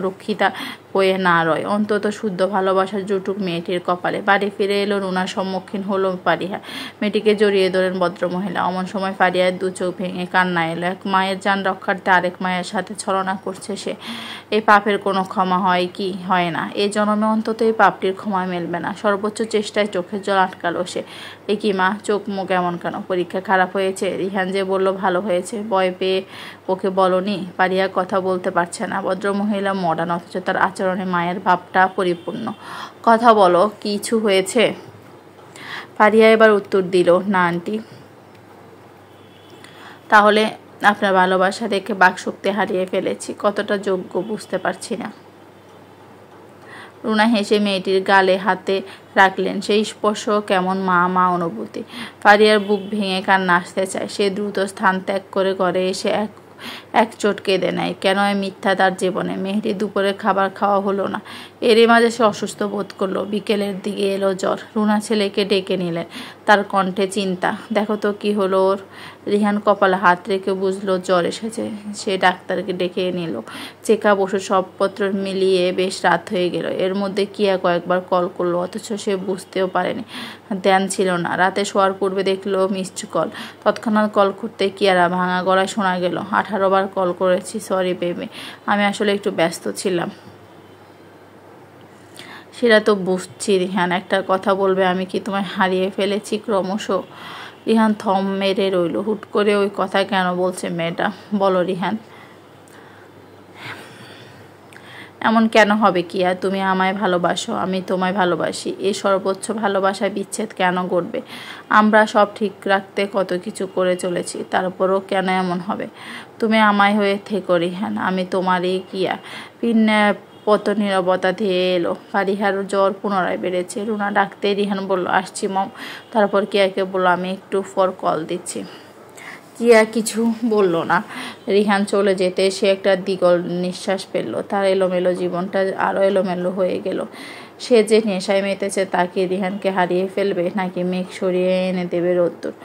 রক্ষিতা হয়ে না রয়। অন্তত শুদ্ধ ভালোবাসার জুটুক মেয়েটির কপালে। বাড়ি ফিরে এলো রুনার সম্মুখীন হলো ফারিয়া। মেয়েটিকে জড়িয়ে ধরেন ভদ্রমহিলা। অমন সময় ফারিয়ার 2 চোখ ভেঙে কান্না এলো। এক মায়ের জান রক্ষার্থে আরেক মায়ের সাথে ছলনা করছে সে। এই পাপের কোনো ক্ষমা হয় কি? হয় না। এই জন্মে অন্তত এই পাপটির ক্ষমা মেলবে না। সর্বোচ্চ চেষ্টায় চোখের জল আটকালো সে। এ কি মা, চোখ মুখ এমন কেন? পরীক্ষা খারাপ হয়েছে? রিহান যে বলল ভালো হয়েছে। ভয় পেয়ে ওকে বলনি? ফারিয়া কথা বলতে পারছে না। ভদ্রমহিলা মডার্ন, অথচ তার আচরণে মায়ের ভাবটা পরিপূর্ণ। কথা বলো, কিছু হয়েছে? ফারিয়া এবার উত্তর দিল, না আন্টি। তাহলে আপনার ভালোবাসা দেখে বাকশক্তি হারিয়ে ফেলেছি। কতটা যোগ্য বুঝতে পারছি না। রুনা হেসে মেয়েটির গালে হাতে রাখলেন। সেই স্পর্শ কেমন মা অনুভূতি। ফারিয়ার বুক ভেঙে কান্না আসতে চায়। সে দ্রুত স্থান ত্যাগ করে ঘরে এসে এক চোট কেঁদে নেয়। কেন মিথ্যা তার জীবনে? মেহেরি দুপুরে খাবার খাওয়া হলো না। এরই মাঝে সে অসুস্থ বোধ করলো। বিকেলের দিকে এলো জ্বর। রুনা ছেলেকে ডেকে নিলেন। তার কণ্ঠে চিন্তা। দেখো তো কি হলো ওর? রিহান কপালে হাত রেখে বুঝলো জ্বর এসেছে। সে ডাক্তারকে ডেকে নিল। চেকআপ, ওষুধ সবপত্র মিলিয়ে বেশ রাত হয়ে গেল। এর মধ্যে কিয়া কয়েকবার কল করলো, অথচ সে বুঝতেও পারেনি, ধ্যান ছিল না। রাতে শোয়ার পূর্বে দেখলো মিসড কল। তৎক্ষণাৎ কল করতে কিয়ারা ভাঙা গলায় শোনা গেল, 18 বার কল করেছি, সরি বেবি, আমি আসলে একটু ব্যস্ত ছিলাম। সেটা তো বুঝছি রিহান, একটা কথা বলবে, আমি কি তোমায় হারিয়ে ফেলেছি ক্রমশ? রিহান থম মেরে রইল। হুট করে ওই কথা কেন বলছে মেয়েটা? বলো রিহান। এমন কেন হবে কিয়া? তুমি আমায় ভালোবাসো, আমি তোমায় ভালোবাসি। এই সর্বোচ্চ ভালোবাসায় বিচ্ছেদ কেন ঘটবে? আমরা সব ঠিক রাখতে কত কিছু করে চলেছি, তারপরও কেন এমন হবে? তুমি আমায় হয়ে থেকো রিহান, আমি তোমারই কিয়া। পত নীরবতা ধেয়ে এলো। ফারিহার জ্বর পুনরায় বেড়েছে। রুনা ডাকতে রিহান বলল, আসছি মম। তারপর কিয়াকে বলল, আমি একটু পর কল দিচ্ছি। কিয়া কিছু বলল না। রিহান চলে যেতে সে একটা দ্বিগল নিঃশ্বাস ফেলল। তার এলোমেলো জীবনটা আরও এলোমেলো হয়ে গেল। সে যে নেশায় মেতেছে, তাকে রিহানকে হারিয়ে ফেলবে, নাকি মেঘ সরিয়ে এনে দেবে রোদ্দুর?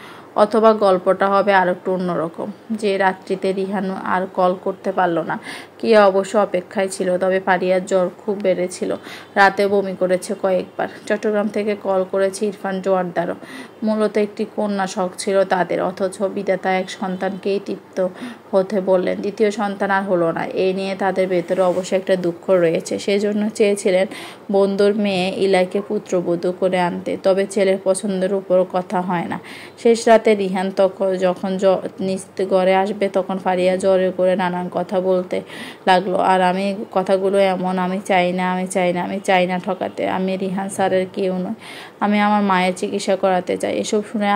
অথবা গল্পটা হবে আর একটু অন্যরকম। যে রাত্রিতে রিহান আর কল করতে পারল না। কিয়া অবশ্য অপেক্ষায় ছিল, তবে ফারিয়ার জ্বর খুব বেড়েছিল। রাতে বমি করেছে কয়েকবার। চট্টগ্রাম থেকে কল করেছে ইরফান জোয়ারদারও। মূলত একটি কন্যা শখ ছিল তাদের, অথচ বিধাতা এক সন্তানকেই তৃপ্ত হতে বললেন। দ্বিতীয় সন্তান আর হলো না। এই নিয়ে তাদের ভেতরে অবশ্য একটা দুঃখ রয়েছে। সেজন্য চেয়েছিলেন বন্ধুর মেয়ে ইলাইকে পুত্রবধূ করে আনতে, তবে ছেলের পছন্দের উপর কথা হয় না। শেষ রাতে রাতে রিহান যখন নিজ ঘরে আসবে তখন ফারিয়া জোরে করে নানান কথা বলতে লাগলো। আর আমি কথাগুলো এমন, আমি চাই না ঠকাতে, আমি রিহান স্যারের কেউ নয়, আমি আমার মায়ের চিকিৎসা করাতে চাই। এসব শুনে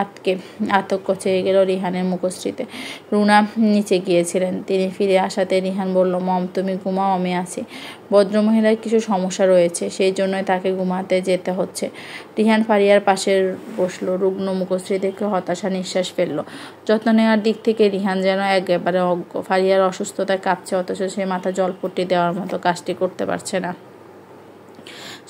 আতঙ্ক চেয়ে গেল রিহানের মুখশ্রীতে। রুনা নিচে গিয়েছিলেন, তিনি ফিরে আসাতে রিহান বলল, মম তুমি ঘুমাও, আমি আছি। ভদ্রমহিলার কিছু সমস্যা রয়েছে, সেই জন্যই তাকে ঘুমাতে যেতে হচ্ছে। রিহান ফারিয়ার পাশে বসলো, রুগ্ন মুখশ্রী দেখে হতাশা নিঃশ্বাস ফেলল। যত্ন নেওয়ার দিক থেকে রিহান যেন একেবারে অজ্ঞ। ফারিয়ার অসুস্থতায় কাঁপছে, অথচ সে মাথা জলপট্টি দেওয়ার মতো কাজটি করতে পারছে না।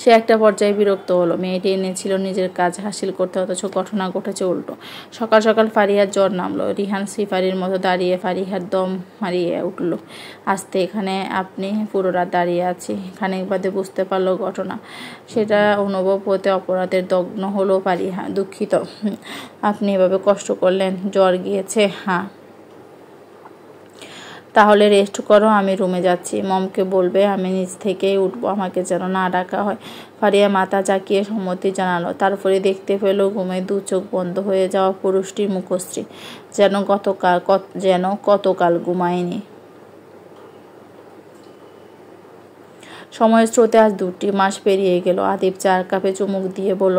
সে একটা পর্যায়ে বিরক্ত হলো। মেয়েটি এনেছিল নিজের কাজ হাসিল করতে, অথচ ঘটনা ঘটেছে উল্টো। সকাল সকাল ফারিয়ার জ্বর নামলো। রিহান সিফারির মতো দাঁড়িয়ে ফারিহার দম মারিয়ে উঠল। আস্তে, এখানে আপনি পুরো রাত দাঁড়িয়ে আছি। খানিক বাদে বুঝতে পারলো ঘটনা। সেটা অনুভব হতে অপরাধের দগ্ন হলো ফারিহা। দুঃখিত, আপনি এভাবে কষ্ট করলেন। জ্বর গিয়েছে? হ্যাঁ। তাহলে রেস্ট করো, আমি রুমে যাচ্ছি। মমকে বলবে আমি নিজ থেকেই উঠবো, আমাকে যেন না ডাকা হয়। ফারিয়া মাথা চাকিয়ে সম্মতি জানালো। তারপরে দেখতে পেল ঘুমে দু চোখ বন্ধ হয়ে যাওয়া পুরুষটির মুখশ্রী, যেন কতকাল ঘুমায়নি। সময়ের স্রোতে আজ 2 মাস পেরিয়ে গেল। আদিব চার কাপে চুমুক দিয়ে বলল,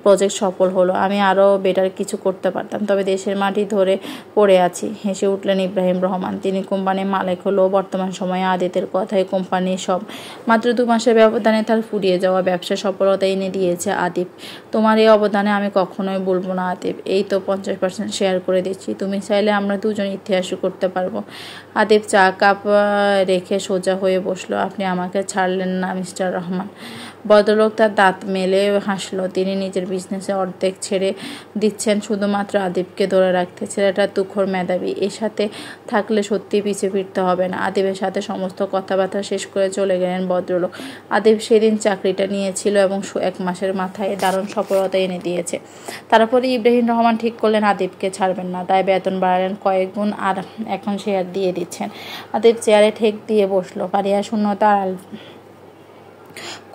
প্রজেক্ট সফল হলো। আমি আরও বেটার কিছু করতে পারতাম, তবে দেশের মাটি ধরে পড়ে আছি। হেসে উঠলেন ইব্রাহিম রহমান। তিনি কোম্পানির মালিক হলেও বর্তমান সময়ে আদিতের কথায় কোম্পানির সব। মাত্র 2 মাসের ব্যবধানে তার ফুরিয়ে যাওয়া ব্যবসা সফলতা এনে দিয়েছে আদিব। তোমার এই অবদানে আমি কখনোই বলবো না আদিব। এই তো 50% শেয়ার করে দিচ্ছি, তুমি চাইলে আমরা দুজন ইতিহাসও করতে পারবো। আদিব চা কাপ রেখে সোজা হয়ে বসলো। আপনি আমাকে ছাড়লেন না মিস্টার রহমান। ভদ্রলোক তার দাঁত মেলে হাসলো। তিনি নিজের বিজনেসে অর্ধেক ছেড়ে দিচ্ছেন শুধুমাত্র আদিবকে ধরে রাখতে। ছেলেটা তুখোড় মেধাবী, এর সাথে থাকলে সত্যি পিছিয়ে ফিরতে হবে না। আদিবের সাথে সমস্ত কথাবার্তা শেষ করে চলে গেলেন ভদ্রলোক। আদিব সেদিন চাকরিটা নিয়েছিল এবং 1 মাসের মাথায় দারুণ সফলতা এনে দিয়েছে। তারপরে ইব্রাহিম রহমান ঠিক করলেন আদিবকে ছাড়বেন না, তাই বেতন বাড়ালেন কয়েক গুণ, আর এখন শেয়ার দিয়ে দিচ্ছেন। আদিব চেয়ারে ঠেক দিয়ে বসলো। ফারিয়া শূন্যতা আড়াল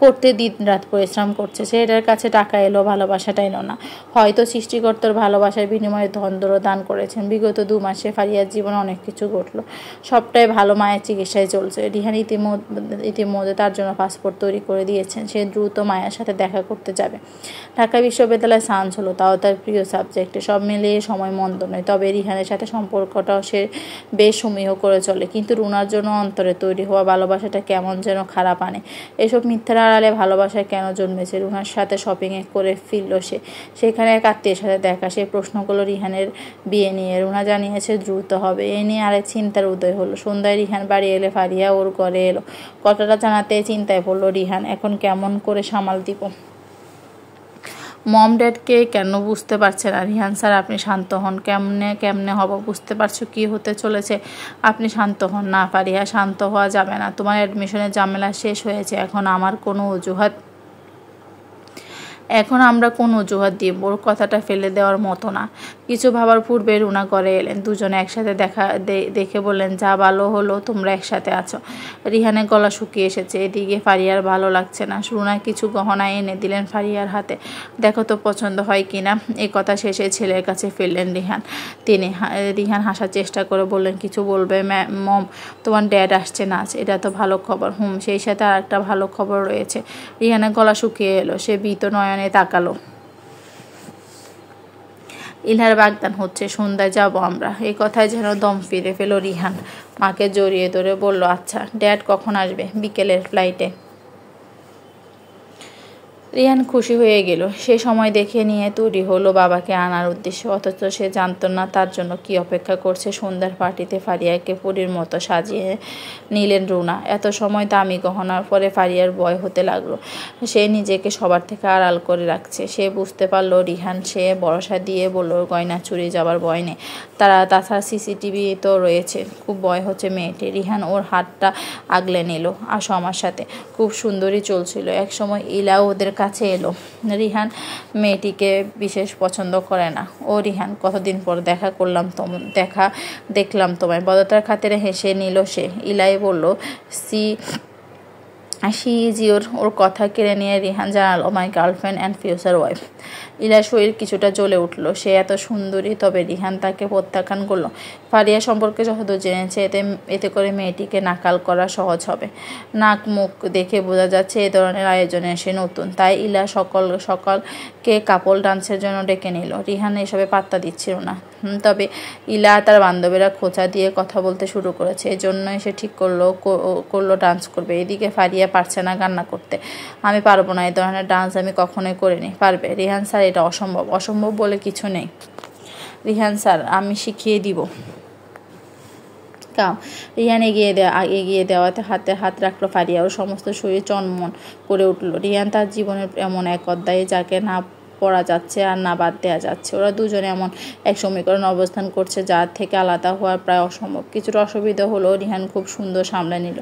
করতে দিন রাত পরিশ্রম করছে। ছেলেটার কাছে টাকা এলো, ভালোবাসাটা এলো না। হয়তো সৃষ্টিকর্তার ভালোবাসার বিনিময়ে ধনদরও দান করেছেন। বিগত 2 মাসে ফারিয়ার জীবনে অনেক কিছু ঘটলো, সবটাই ভালো মায়ের চিকিৎসায় চলছে। রিহান ইতিমধ্যে তার জন্য পাসপোর্ট তৈরি করে দিয়েছেন। সে দ্রুত মায়ের সাথে দেখা করতে যাবে। ঢাকা বিশ্ববিদ্যালয়ে সায়েন্স হলো, তাও তার প্রিয় সাবজেক্টে। সব মিলিয়ে সময় মন্দ নয়, তবে রিহানের সাথে সম্পর্কটাও সে বেশ সমীহ করে চলে। কিন্তু রুনার জন্য অন্তরে তৈরি হওয়া ভালোবাসাটা কেমন যেন খারাপ আনে। এসব মিথ্যার আড়ালে ভালোবাসায় কেন জন্মেছে? রুনার সাথে শপিংয়ে করে ফিরল সে। সেখানে এক আত্মীয়ের সাথে দেখা। সে প্রশ্ন করলো রিহানের বিয়ে নিয়ে। রুনা জানিয়েছে দ্রুত হবে। এ নিয়ে আরেক চিন্তার উদয় হলো। সন্ধ্যায় রিহান বাড়ি এলে ফারিয়া ওর ঘরে এলো। কথাটা জানাতে চিন্তায় পড়লো রিহান। এখন কেমন করে সামাল দিব? মম ড্যাডকে কেন বুঝতে পারছে না? রিহান স্যার, আপনি শান্ত হন। কেমনে হব? বুঝতে পারছো কি হতে চলেছে? আপনি শান্ত হন। না ফারিয়া, শান্ত হওয়া যাবে না। তোমার অ্যাডমিশনের ঝামেলা শেষ হয়েছে। এখন আমরা কোন অজুহাত দিব? ওর কথাটা ফেলে দেওয়ার মতো না। কিছু ভাবার পূর্বে রুনা ঘরে এলেন। দুজনে একসাথে দেখে বললেন, যা ভালো হলো তোমরা একসাথে আছো। রিহানের গলা শুকিয়ে এসেছে। এদিকে ফারিয়ার ভালো লাগছে না। রুনা কিছু গহনা এনে দিলেন ফারিয়ার হাতে। দেখো তো পছন্দ হয় কিনা। এই কথা শেষে ছেলের কাছে ফিরলেন রিহান। রিহান হাসার চেষ্টা করে বললেন, কিছু বলবে মম? তোমার ড্যাড আসছে না আজ? এটা তো ভালো খবর। সেই সাথে আর একটা ভালো খবর রয়েছে। রিহানের গলা শুকিয়ে এলো। সে ভীত নয়নে তাকালো। ইলহার বাগদান হচ্ছে, সন্ধ্যায় যাব আমরা। এই কথায় যেন দম ফিরে পেল রিহান। মাকে জড়িয়ে ধরে বলল, আচ্ছা ড্যাড কখন আসবে? বিকেলের ফ্লাইটে। রিহান খুশি হয়ে গেল। সে সময় দেখে নিয়ে তৈরি হলো বাবাকে আনার উদ্দেশ্যে। অথচ সে জানত না তার জন্য কি অপেক্ষা করছে। সন্ধ্যার পার্টিতে ফারিয়াকে পরীর মতো সাজিয়ে নিলেন রুনা। এত সময় দামি গহনার পরে ফারিয়ার ভয় হতে লাগলো। সে নিজেকে সবার থেকে আড়াল করে রাখছে। সে বুঝতে পারলো রিহান। সে ভরসা দিয়ে বলল, গয়না চুরি যাবার ভয় নেই, তাছাড়া সিসিটিভি তো রয়েছে। খুব ভয় হচ্ছে মেয়েটি। রিহান ওর হাতটা আগলে নিল। আসো আমার সাথে। খুব সুন্দরী চলছিল। একসময় ইলাও ওদের কাছে এলো। রিহান মেয়েটিকে বিশেষ পছন্দ করে না। ও রিহান, কতদিন পর দেখলাম তোমায়। বদতার খাতিরে হেসে নিল সে। ইলাই বলল, শি ইজ ওর কথা কেড়ে নিয়ে রিহান জানালো, my girlfriend and future wife. ইলার শরীর কিছুটা জ্বলে উঠল। সে এত সুন্দরী, তবে রিহান তাকে প্রত্যাখ্যান করলো। ফারিয়া সম্পর্কে যতদূর জেনেছে এতে করে মেয়েটিকে নাকাল করা সহজ হবে। নাক মুখ দেখে বোঝা যাচ্ছে এ ধরনের আয়োজনে সে নতুন। তাই ইলা সকালকে কাপল ডান্সের জন্য ডেকে নিল। রিহান এসবে পাত্তা দিচ্ছিল না। তবে ইলা তার বান্ধবীরা খোঁচা দিয়ে কথা বলতে শুরু করেছে। এজন্যই সে ঠিক করলো ডান্স করবে। এদিকে ফারিয়া পারছে না কান্না করতে। আমি পারবো না, এই ধরনের ডান্স আমি কখনোই করিনি। পারবে? রিহান স্যার, এটা অসম্ভব বলে কিছু নেই। রিহান স্যার, আমি শিখিয়ে দিব। রিহান এগিয়ে দেওয়াতে হাতে হাত রাখলো ফারিয়া। ওর সমস্ত শরীর চনমন করে উঠল। রিহান তার জীবনের এমন এক অধ্যায়ে যাকে না পড়া যাচ্ছে আর না বাদ দেওয়া যাচ্ছে। ওরা দুজনে এমন এক সমীকরণ অবস্থান করছে যার থেকে আলাদা হওয়া প্রায় অসম্ভব। কিছুটা অসুবিধা হলো, রিহান খুব সুন্দর সামলে নিল।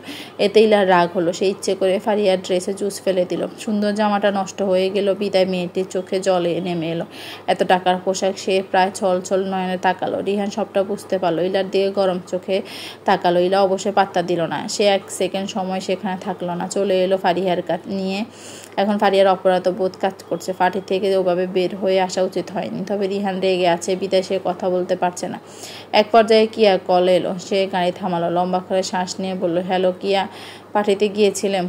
এতে ইলার রাগ হলো। সে ইচ্ছে করে ফারিয়ার ড্রেসে জুস ফেলে দিল। সুন্দর জামাটা নষ্ট হয়ে গেল বিদায় মেয়েটির চোখে জলে নেমে এলো। এত টাকার পোশাক। সে প্রায় ছল নয়নে তাকালো। রিহান সবটা বুঝতে পারলো। ইলার দিকে গরম চোখে তাকালো। ইলা অবশ্যই পাত্তা দিল না। সে এক সেকেন্ড সময় সেখানে থাকলো না। চলে এলো ফারিয়ার নিয়ে। এখন ফারিয়ার অপরাধ বোধ কাজ করছে। পার্টি থেকে ওভাবে বের হয়ে আসা উচিত হয়নি। তবে রিহান রেগে আছে বিদায় সে কথা বলতে পারছে না। এক পর্যায়ে কিয়া কল এলো। সে গাড়ি থামালো। লম্বা করে শ্বাস নিয়ে বলল, হ্যালো কিয়া, পার্টিতে গিয়েছিলাম।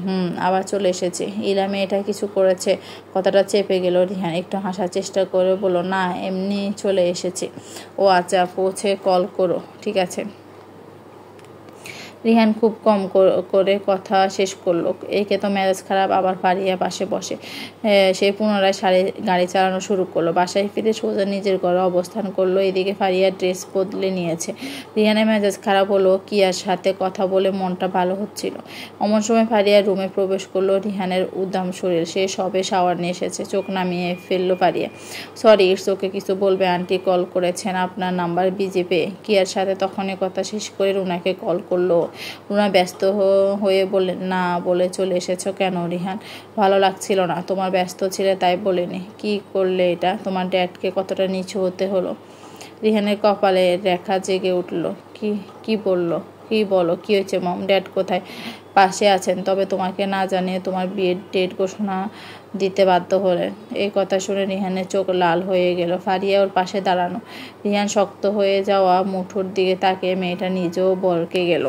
আবার চলে এসেছে। ইলা মেয়েটা কিছু করেছে? কথাটা চেপে গেল। রিহান একটু হাসার চেষ্টা করে বলল, না, এমনি চলে এসেছে। ও আচ্ছা, পৌঁছে কল করো। ঠিক আছে। রিহান খুব কম করে কথা শেষ করলো। একে তো মেজাজ খারাপ। আবার ফারিয়া পাশে বসে। সে পুনরায় গাড়ি চালানো শুরু করলো। বাসায় ফিরে সোজা নিজের ঘরে অবস্থান করলো। এদিকে ফারিয়া ড্রেস বদলে নিয়েছে। রিহানের মেজাজ খারাপ হলো। কিয়ার সাথে কথা বলে মনটা ভালো হচ্ছিল। অমন সময় ফারিয়া রুমে প্রবেশ করলো। রিহানের উদ্দাম শরীর। সে সবে শাওয়ার নিয়ে এসেছে। চোখ নামিয়ে ফেললো ফারিয়া। Sorry, it's okay. কিছু বলবে? আন্টি কল করেছেন, আপনার নাম্বার বিজি পেয়ে। কিয়ার সাথে তখনই কথা শেষ করে রুনাকে কল করলো। রুনা ব্যস্ত হয়ে বললেন, না বলে চলে এসেছো কেন? রিহান, ভালো লাগছিল না। তোমার ব্যস্ত ছিলে তাই বলিনি। কি করলে এটা? তোমার ড্যাডকে কতটা নিচু হতে হলো? রিহানের কপালে রেখা জেগে উঠল। কি বলো? কি হয়েছে মম? ড্যাড কোথায়? পাশে আছেন, তবে তোমাকে না জানিয়ে তোমার বিয়ের ডেট ঘোষণা দিতে বাধ্য হলেন। এই কথা শুনে রিহানের চোখ লাল হয়ে গেল। ফারিয়া ওর পাশে দাঁড়ানো। রিহান শক্ত হয়ে যাওয়া মুঠোর দিকে তাকিয়ে মেয়েটা নিজেও বরকে গেল।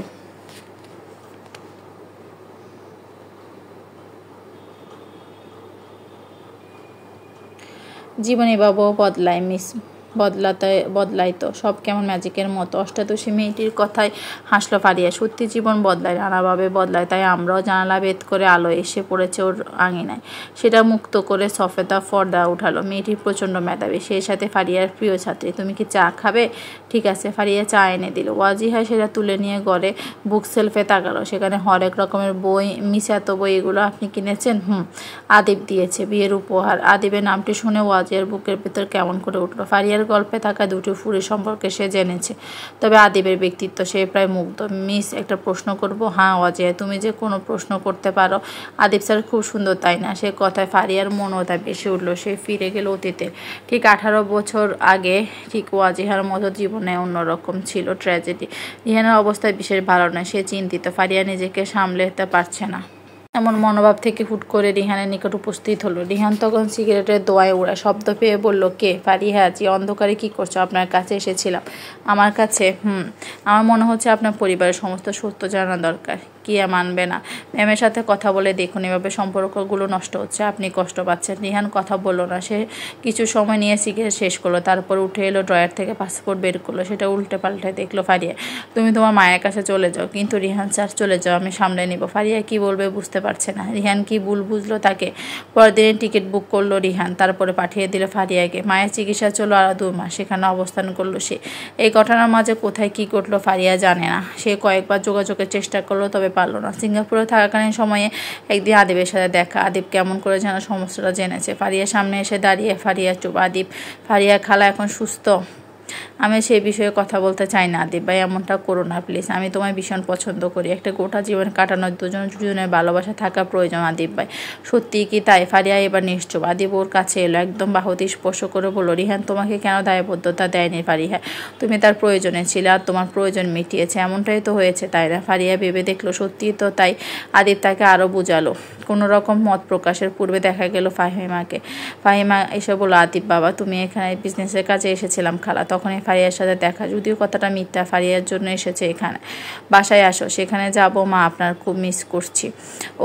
জীবনে বাবুও বদলায় মিস, বদলাই তো সব কেমন ম্যাজিকের মতো। অষ্টাদশী মেয়েটির কথায় হাসলো ফারিয়া। সত্যি জীবন বদলায়, নানাভাবে বদলায়। তাই আমরাও জানালা ভেদ করে আলো এসে পড়েছে ওর আঙিনায়। সেটা মুক্ত করে সফেদা পর্দা উঠালো। মেয়েটি প্রচণ্ড মেধাবী, সেই সাথে ফারিয়ার প্রিয় ছাত্রী। তুমি কি চা খাবে? ঠিক আছে। ফারিয়া চা এনে দিল। ওয়াজিহা সেটা তুলে নিয়ে ঘরে বুক সেলফে তাকালো। সেখানে হরেক রকমের বই। মিস, এত বই এগুলো আপনি কিনেছেন? আদিব দিয়েছে, বিয়ের উপহার। আদিবের নামটি শুনে ওয়াজিয়ার বুকের ভেতর কেমন করে উঠলো। ফারিয়ার গল্পে থাকা দুটি ফুরি সম্পর্কে সে জেনেছে, তবে আদিবের ব্যক্তিত্ব সে প্রায় মুগ্ধ। মিস, একটা প্রশ্ন করব? হ্যাঁ ওয়াজিয়া, তুমি যে কোনো প্রশ্ন করতে পারো। আদিব স্যার খুব সুন্দর, তাই না? সে কথায় ফারিয়ার মনটা বেশি উঠলো। সে ফিরে গেল অতীতে। ঠিক 18 বছর আগে। ঠিক ওয়াজিহার মতো জীবনে অন্যরকম ছিল ট্র্যাজেডি। রিহানের অবস্থা বিশেষ ভালো নয়। সে চিন্তিত। ফারিয়া নিজেকে সামলাতে পারছে না। এমন মনোভাব থেকে হুট করে রিহানের নিকট উপস্থিত হলো। রিহান তখন সিগারেটের দোয়ায় ওড়া শব্দ পেয়ে বলল, কে? ফারিহা, জি। অন্ধকারে কি করছো? আপনার কাছে এসেছিলাম। আমার কাছে? আমার মনে হচ্ছে আপনার পরিবারের সমস্ত সত্য জানা দরকার। কিয়া মানবে না। ম্যামের সাথে কথা বলে দেখুন, এভাবে সম্পর্কগুলো নষ্ট হচ্ছে। আপনি কষ্ট পাচ্ছেন। রিহান কথা বলল না। সে কিছু সময় নিয়ে সিগারেট শেষ করলো। তারপর উঠে এলো, ড্রয়ার থেকে পাসপোর্ট বের করলো। সেটা উল্টে পাল্টে দেখলো। ফারিয়া, তুমি তোমার মায়ের কাছে চলে যাও। কিন্তু রিহান স্যার, চলে যাও, আমি সামলে নিব। ফারিয়া কি বলবে বুঝতে পারছে না। রিহান কি ভুল বুঝলো তাকে? পরের দিনের টিকিট বুক করলো রিহান। তারপরে পাঠিয়ে দিল ফারিয়াকে। মায়ের চিকিৎসা চলো আরও 2 মাস। সেখানে অবস্থান করলো সে। এই ঘটনার মাঝে কোথায় কি ঘটলো ফারিয়া জানে না। সে কয়েকবার যোগাযোগের চেষ্টা করলো, তবে পারল না। সিঙ্গাপুরে থাকাকালীন সময়ে একদিন আদিবের সাথে দেখা। আদিব কেমন করে যেন সমস্যাটা জেনেছে। ফারিয়ার সামনে এসে দাঁড়িয়ে। ফারিয়া চুপ। আদিব, ফারিয়া খালা এখন সুস্থ? আমি সেই বিষয়ে কথা বলতে চাই না আদিব ভাই, এমনটা করো না প্লিজ। আমি তোমায় ভীষণ পছন্দ করি, একটা গোটা জীবন কাটানোর দুজনের ভালোবাসা থাকা প্রয়োজন আদিব ভাই। সত্যিই কি তাই? ফারিয়া এবার নিশ্চুপ। আদিব ওর কাছে এলো, একদম বাহুতি স্পর্শ করে বলল, রিহান তোমাকে কেন দায়বদ্ধতা দেয়নি ফারিয়া? তুমি তার প্রয়োজনে ছিলে আর তোমার প্রয়োজন মিটিয়েছে, এমনটাই তো হয়েছে তাই না? ফারিয়া ভেবে দেখলো সত্যিই তো তাই। আদিব তাকে আরও বুঝালো। কোনো রকম মত প্রকাশের পূর্বে দেখা গেল ফাহিমা এসে বলল, আদিব বাবা তুমি এখানে বিজনেসের কাজে এসেছিলাম খালা। তখনই ফারিয়ার সাথে দেখা, যদিও কথাটা মিথ্যা, ফারিয়ার জন্য এসেছে এখানে। বাসায় আসো। সেখানে যাব মা, আপনার খুব মিস করছি।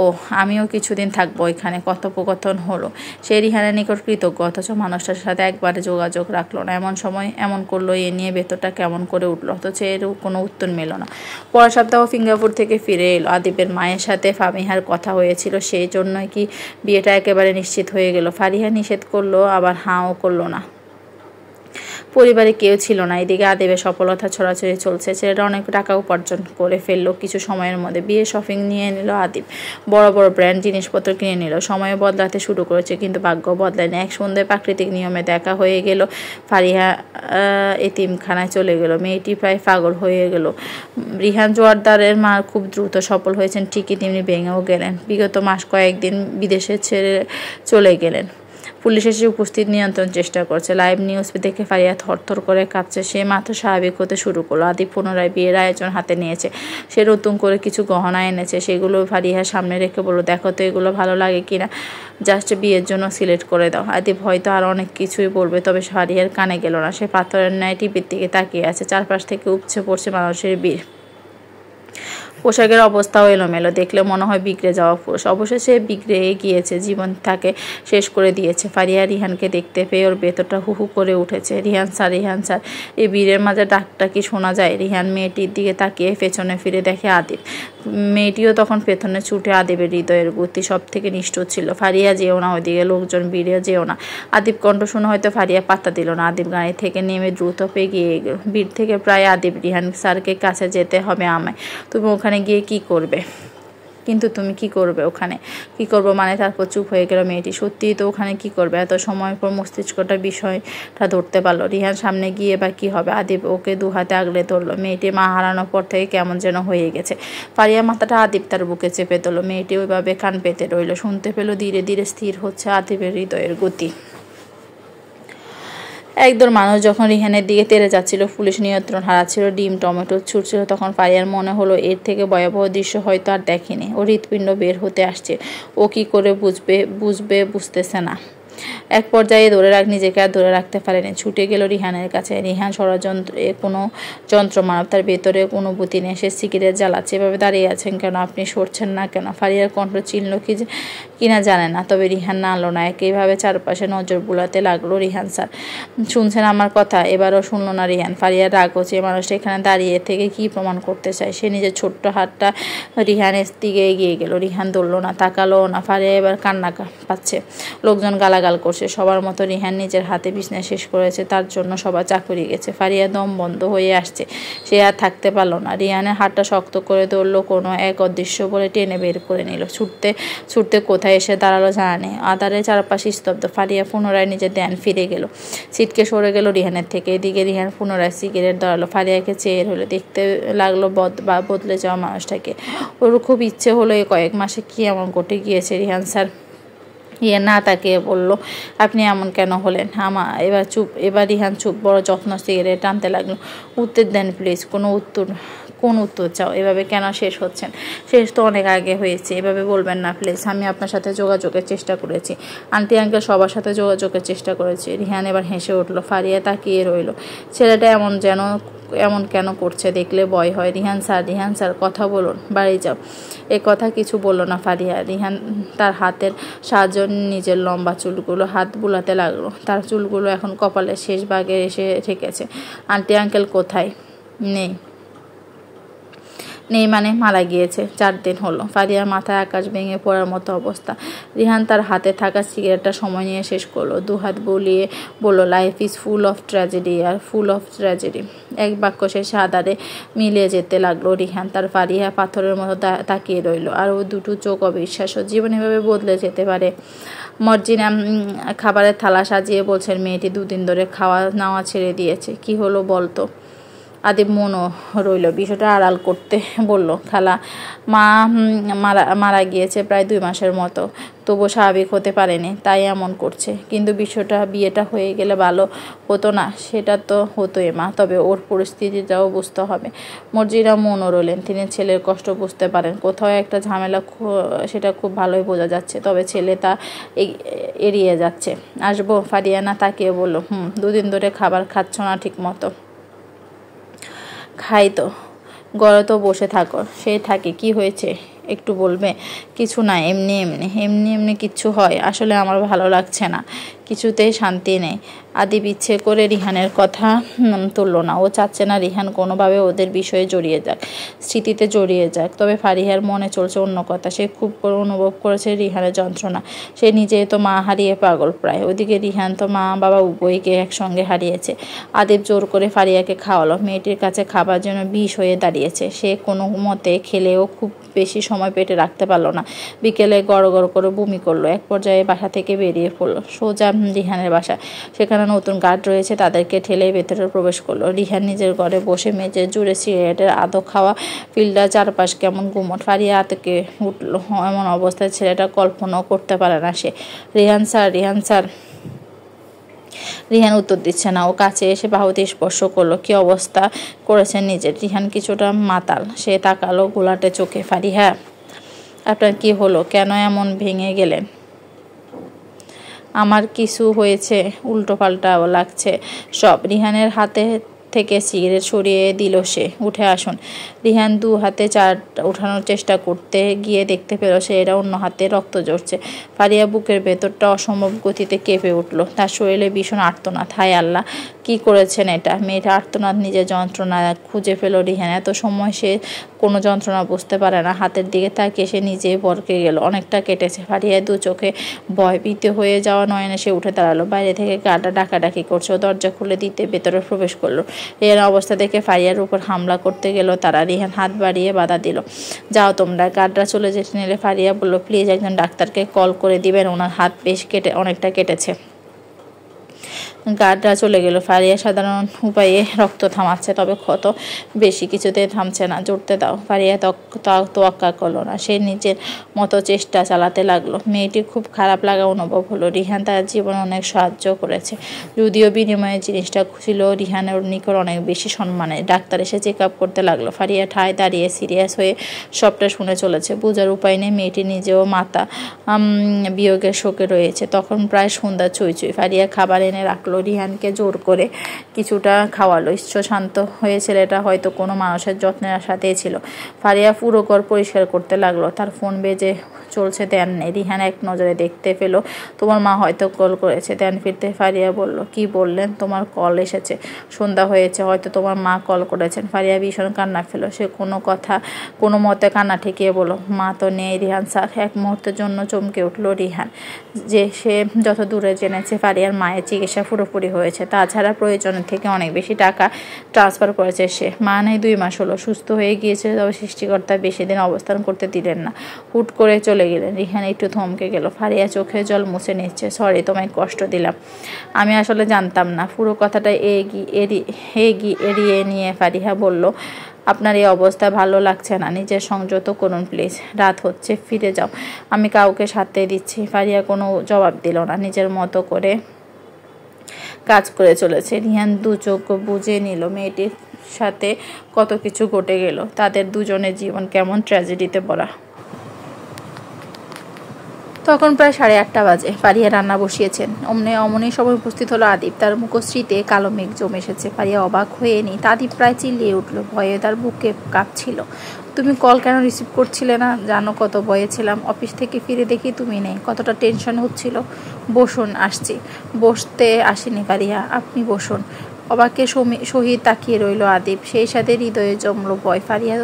ও আমিও কিছুদিন থাকবো এখানে। কথোপকথন হলো। সে রিহানের নিকট কৃতজ্ঞ, অথচ মানুষটার সাথে একবারে যোগাযোগ রাখলো না। এমন সময় এমন করলো, এ নিয়ে ভেতরটা কেমন করে উঠলো, অথচ এরও কোনো উত্তর মেল না। পরের সপ্তাহ সিঙ্গাপুর থেকে ফিরে এলো। আদিবের মায়ের সাথে ফামিহার কথা হয়েছিল, সেই জন্যই কি বিয়েটা একেবারে নিশ্চিত হয়ে গেল? ফারিহা নিষেধ করলো, আবার হাঁও করলো না। পরিবারে কেউ ছিল না। এদিকে আদিবের সফলতা ছড়াছড়ি চলছে। ছেলেটা অনেক টাকা উপার্জন করে ফেললো কিছু সময়ের মধ্যে। বিয়ে শপিং নিয়ে নিল আদিব, বড় বড় ব্র্যান্ড জিনিসপত্র কিনে নিল। সময় বদলাতে শুরু করেছে, কিন্তু ভাগ্য বদলায়নি। এক সন্ধ্যায় প্রাকৃতিক নিয়মে দেখা হয়ে গেল। ফারিহা এতিমখানায় চলে গেল। মেয়েটি প্রায় পাগল হয়ে গেল। রিহান জোয়ারদারের মা খুব দ্রুত সফল হয়েছেন ঠিকই, তেমনি ভেঙেও গেলেন। বিগত মাস কয়েকদিন বিদেশে ছেড়ে চলে গেলেন। পুলিশ এসে উপস্থিত নিয়ন্ত্রণ চেষ্টা করছে। লাইভ নিউজ দেখে ফারিয়া থরথর করে কাঁপছে। সে মাত্র স্বাভাবিক হতে শুরু করলো। আদিব পুনরায় বিয়ের আয়োজন হাতে নিয়েছে। সে নতুন করে কিছু গহনা এনেছে, সেগুলো ফারিয়ার সামনে রেখে বলল, দেখো তো এগুলো ভালো লাগে কিনা, জাস্ট বিয়ের জন্য সিলেক্ট করে দাও। আদিব হয়তো আর অনেক কিছুই বলবে, তবে ফারিয়ার কানে গেল না। সে পাথরের ন্যায় টিভির দিকে তাকিয়ে আছে। চারপাশ থেকে উপচে পড়ছে মানুষের ভিড়। পোশাকের অবস্থাও এলোমেলো, দেখলে মনে হয় বিগড়ে যাওয়া পুরুষ। অবশেষে বিগড়ে গিয়েছে, জীবন তাকে শেষ করে দিয়েছে। ফারিয়া রিহানকে দেখতে পেয়ে ওর ভেতরটা হু হু করে উঠেছে। Rihan sir, Rihan sir. এই ভিড়ের মাঝে ডাকটা কি শোনা যায়? রিহান মেয়েটির দিকে তাকিয়ে পেছনে ফিরে দেখে আদিব। মেয়েটিও তখন পেছনে ছুটে। আদিবের হৃদয়ের গতি সব থেকে নিষ্ঠুর ছিল। ফারিয়া যেও না ওইদিকে, লোকজন ভিড়ে যেও না। আদিব কণ্ঠ শুনে হয়তো ফারিয়া পাত্তা দিল না। আদিব গাড়ি থেকে নেমে দ্রুত এগিয়ে গেল। ভিড় থেকে প্রায় আদিব, রিহান স্যারকে কাছে যেতে হবে আমায়। তুমি ওখানে গিয়ে কি করবে? কিন্তু তুমি কি করবে ওখানে? কি করবো মানে? তারপর চুপ হয়ে গেল মেয়েটি। সত্যিই তো ওখানে কি করবে? এত সময় পর মস্তিষ্কটা বিষয়টা ধরতে পারলো। রিহান সামনে গিয়ে বা কি হবে? আদিব ওকে দু হাতে আগলে ধরলো। মেয়েটি মা হারানোর পর থেকে কেমন যেন হয়ে গেছে। ফারিয়া মাথাটা আদিব তার বুকে চেপে ধরলো। মেয়েটি ওইভাবে কান পেতে রইল। শুনতে পেল ধীরে ধীরে স্থির হচ্ছে আদিবের হৃদয়ের গতি। একদল মানুষ যখন রিহানের দিকে তেড়ে যাচ্ছিল, পুলিশ নিয়ন্ত্রণ হারাচ্ছিল, ডিম টমেটো ছুটছিল, তখন ফারিয়ার মনে হলো এর থেকে ভয়াবহ দৃশ্য হয়তো আর দেখেনি। ওর হৃৎপিণ্ড বের হতে আসছে। ও কি করে বুঝতেছে না। এক পর্যায়ে নিজেকে আর ধরে রাখতে পারেনি। ছুটে গেল রিহানের কাছে। রিহান কোনো যন্ত্র মানব, তার ভেতরে অনুভূতি নেই। সে সিগারেট জ্বালাচ্ছে। এভাবে দাঁড়িয়ে আছেন কেন? আপনি সরছেন না কেন? ফারিয়ার কণ্ঠ চিনল কিনা জানে না, তবে রিহান নাড়ল না। একইভাবে চারপাশে নজর বুলাতে লাগলো। রিহান স্যার, শুনছেন আমার কথা? এবারও শুনল না রিহান। ফারিয়ার রাগ হচ্ছে। মানুষটা এখানে দাঁড়িয়ে থেকে কি প্রমাণ করতে চায়? সে নিজের ছোট্ট হাতটা রিহানের দিকে এগিয়ে গেল। রিহান ধরল না, তাকালো না। ফারিয়া এবার কান্না পাচ্ছে। লোকজন গালাগাল করছে। সবার মতো রিহান নিজের হাতে বিজনেস শেষ করেছে, তার জন্য সবার চাকরি গেছে। ফারিয়া দম বন্ধ হয়ে আসছে। সে আর থাকতে পারলো না। রিহানের হাতটা শক্ত করে ধরলো, কোনো এক অদৃশ্য বলে টেনে বের করে নিল। ছুটতে ছুটতে কোথায় এসে দাঁড়ালো জানা নেই। আধারে চারপাশে স্তব্ধ। ফারিয়া পুনরায় নিজের ধ্যান ফিরে গেল। সিটকে সরে গেল রিহানের থেকে। এদিকে রিহান পুনরায় সিগারেট ধরালো। ফারিয়াকে চেয়ে হলো। দেখতে লাগলো বদলে যাওয়া মানুষটাকে। ওর খুব ইচ্ছে হলো এই কয়েক মাসে কি এমন ঘটে গিয়েছে। রিহান স্যার না তাকিয়ে বলল, আপনি এমন কেন হলেন? এবার রিহান চুপ। বড় যত্ন সিগারেট টানতে লাগলো। উত্তর দেন প্লিজ। কোন উত্তর চাও? এভাবে কেন শেষ হচ্ছেন? শেষ তো অনেক আগে হয়েছে। এভাবে বলবেন না প্লিজ। আমি আপনার সাথে যোগাযোগের চেষ্টা করেছি, আন্টি আঙ্কেল সবার সাথে যোগাযোগের চেষ্টা করেছি। রিহান এবার হেসে উঠল। ফারিয়া তাকিয়ে রইল। ছেলেটা এমন কেন করছে? দেখলে ভয় হয়। রিহান স্যার কথা বলুন, বাড়ি যাও। এ কথা কিছু বলল না ফারিয়া। রিহান তার হাতের সাহায্য নিজের লম্বা চুলগুলো হাত বুলাতে লাগলো। তার চুলগুলো এখন কপালের শেষ ভাগে এসে ঠেকেছে। আন্টি আঙ্কেল কোথায়? নেই মানে? মারা গিয়েছে 4 দিন হলো। ফারিয়ার মাথায় আকাশ ভেঙে পড়ার মতো অবস্থা। রিহান তার হাতে থাকা সিগারেটটা সময় নিয়ে শেষ করলো। দুহাত বুলিয়ে বলল, life is full of tragedy আর ফুল অফ ট্র্যাজেডি। এক বাক্য শেষে আধারে মিলিয়ে যেতে লাগলো রিহান। তার ফারিয়া পাথরের মতো তাকিয়ে রইল। আর ও দুটো চোখ অবিশ্বাস্য। জীবন এভাবে বদলে যেতে পারে। মর্জিনা খাবারের থালা সাজিয়ে বলছেন মেয়েটি দুদিন ধরে খাওয়া নাওয়া ছেড়ে দিয়েছে। কি হলো বলতো? আদিব মনও রইল বিষয়টা আড়াল করতে বলল, খালা মা মারা গিয়েছে প্রায় 2 মাসের মতো, তবু স্বাভাবিক হতে পারেনি, তাই এমন করছে। কিন্তু বিয়েটা হয়ে গেলে ভালো হতো না? সেটা তো হতোই মা, তবে ওর পরিস্থিতিটাও বুঝতে হবে। মর্জিনা মনও রইলেন, তিনি ছেলের কষ্ট বুঝতে পারেন। কোথাও একটা ঝামেলা, সেটা খুব ভালোই বোঝা যাচ্ছে, তবে ছেলে তা এড়িয়ে যাচ্ছে। আসবো? ফারিয়ানা তাকিয়ে বলল, 2 দিন ধরে খাবার খাচ্ছ না ঠিক মতো। খাই তো, ঘরে তো বসে থাকো। সেই থাকি, কি হয়েছে একটু বলবে? কিছু না, এমনি কিচ্ছু হয়? আসলে আমার ভালো লাগছে না, কিছুতেই শান্তি নেই। আদিব ইচ্ছে করে রিহানের কথা তুলল না। ও চাচ্ছে না রিহান কোনোভাবে ওদের বিষয়ে জড়িয়ে যাক, স্মৃতিতে জড়িয়ে যাক। তবে ফারিহার মনে চলছে অন্য কথা। সে খুব অনুভব করেছে রিহানের যন্ত্রণা। সে নিজেই তো মা হারিয়ে পাগল প্রায়, ওদিকে রিহান তো মা বাবা উভয়কে একসঙ্গে হারিয়েছে। আদিব জোর করে ফারিয়াকে খাওয়ালো। মেয়েটির কাছে খাবার জন্য বিষ হয়ে দাঁড়িয়েছে। সে কোনো মতে খেলেও খুব বেশি সময় পেটে রাখতে পারলো না। বিকেলে গড় করে বমি করলো। এক পর্যায়ে বাসা থেকে বেরিয়ে পড়লো সোজা রিহানের বাসা। সেখানে নতুন গার্ড রয়েছে, তাদেরকে ঠেলে ভেতরে প্রবেশ করলো। রিহান নিজের ঘরে বসে মেঝে জুড়ে সিগারেটের আদো খাওয়া, ফিল্ডার চারপাশ কেমন গুমট। ফারিয়া আতকে উঠলো। এমন অবস্থায় ছেলেটা কল্পনাও করতে পারে না সে। রিহান স্যার। রিহান উত্তর দিচ্ছে না। ও কাছে এসে বাহুতে স্পর্শ করলো। কি অবস্থা করেছেন নিজের? রিহান কিছুটা মাতাল, সে তাকালো গোলাটে চোখে। ফারিহা, আপনার কি হলো? কেন এমন ভেঙে গেলেন? আমার কিছু হয়েছে? উল্টো পাল্টাও লাগছে সব। রিহানের হাতে থেকে সিগারেট সরিয়ে দিল সে। উঠে আসুন। রিহান 2 হাতে চার উঠানোর চেষ্টা করতে গিয়ে দেখতে পেল সে এরা অন্য হাতে রক্ত ঝরছে। ফারিয়া বুকের ভেতরটা অসম্ভব গতিতে কেঁপে উঠল। তার শরীরে ভীষণ আর্তনাদ। হায় আল্লাহ, কি করেছেন এটা? মেয়েটা আর্তনাদ, নিজের যন্ত্রণা খুঁজে পেল রিহান। এত সময় সে কোনো যন্ত্রণা বুঝতে পারে না। হাতের দিকে তাকিয়ে সে নিজেই বরকে গেল। অনেকটা কেটেছে। ফারিয়া 2 চোখে ভয় ভীতি হয়ে যাওয়া নয়নে সে উঠে দাঁড়ালো। বাইরে থেকে গার্ডরা ডাকাডাকি করছে। দরজা খুলে দিতে ভেতরে প্রবেশ করলো। রিহান অবস্থা দেখে ফারিয়ার উপর হামলা করতে গেল তারা। রিহান হাত বাড়িয়ে বাধা দিল। যাও তোমরা। গার্ডরা চলে যেতে নিলে ফারিয়া বলল, প্লিজ একজন ডাক্তারকে কল করে দিবেন, ওনার হাত বেশ অনেকটা কেটেছে। গার্ডরা চলে গেল। ফারিয়া সাধারণ উপায়ে রক্ত থামাচ্ছে, তবে ক্ষত বেশি কিছুতে থামছে না। জড়তে দাও। ফারিয়া তোয়াক্কা করলো না। সে নিজের মতো চেষ্টা চালাতে লাগলো। মেয়েটির খুব খারাপ লাগা অনুভব হলো। রিহান তার জীবনে অনেক সাহায্য করেছে, যদিও বিনিময়ে জিনিসটা ছিল রিহানের নিকট অনেক বেশি সম্মানের। ডাক্তার এসে চেক আপ করতে লাগলো। ফারিয়া ঠায় দাঁড়িয়ে সিরিয়াস হয়ে সবটা শুনে চলেছে। বোঝার উপায় নেই মেয়েটি নিজেও মাতা বিয়োগের শোকে রয়েছে। তখন প্রায় সন্ধ্যা ছুঁই। ফারিয়া খাবার এনে রাখলো। রিহানকে জোর করে কিছুটা খাওয়ালো। শান্ত হয়ে ছেলেটা হয়তো কোনো মানুষের যত্নের সাথেই ছিল। ফারিয়া পুরো ঘর পরিষ্কার করতে লাগলো। তার ফোন বেজে চলছে, ধ্যান নেই। রিহান এক নজরে দেখতে পেল তোমার মা হয়তো কল করেছে। ধ্যান ফিরতে ফারিয়া বলল, কি বললেন? তোমার কল এসেছে? সন্ধ্যা হয়েছে, হয়তো তোমার মা কল করেছেন। ফারিয়া ভীষণ কান্না ফেল। সে কোনো মতে কান্না ঠেকিয়ে বলল, মা তো নেই রিহান স্যার। এক মুহূর্তের জন্য চমকে উঠল রিহান, যে সে যত দূরে জেনেছে ফারিয়ার মায়ের চিকিৎসা পুরোপুরি হয়েছে। তাছাড়া প্রয়োজনের থেকে অনেক বেশি টাকা ট্রান্সফার করেছে সে। মা নেই 2 মাস হলো, সুস্থ হয়ে গিয়েছে, তবে সৃষ্টিকর্তা বেশি দিন অবস্থান করতে দিলেন না, হুট করে চলে গেলেন। রিহান একটু থমকে গেল। ফারিয়া চোখে জল মুছে নিচ্ছে। সরি, তোমায় কষ্ট দিলাম, আমি আসলে জানতাম না। পুরো কথাটা এড়িয়ে নিয়ে ফারিহা বলল, আপনার এই অবস্থা ভালো লাগছে না, নিজের সংযত করুন প্লিজ। রাত হচ্ছে, ফিরে যাও, আমি কাউকে সাথে দিচ্ছি। ফারিয়া কোনো জবাব দিল না, নিজের মতো করে কাজ করে চলেছে। রিহান 2 চোখ বুঝে নিল মেয়েটির সাথে কত কিছু ঘটে গেল। তাদের দুজনের জীবন কেমন ট্র্যাজেডিতে ভরা। তখন প্রায় 8:30 বাজে। ফারিয়া রান্না বসিয়েছেন। অমনি সময় উপস্থিত হলো আদিব। তার মুখশ্রীতে কালো মেঘ জমে এসেছে। ফারিয়া অবাক হয়ে নি। আদিব প্রায় চিল্লিয়ে উঠল। ভয়ে তার বুকে কাঁপছিল। তুমি কল কেন রিসিভ করছিলে না? জানো কত ভয়ে ছিলাম। অফিস থেকে ফিরে দেখি তুমি নেই, কতটা টেনশন হচ্ছিল। বসুন, আসছি। বসতে আসিনি ফারিয়া, আপনি বসুন। অবাকের সহিত তাকিয়ে রইল আদিব। সেই সাথে হৃদয়ে জমল ভয়। ফারিয়া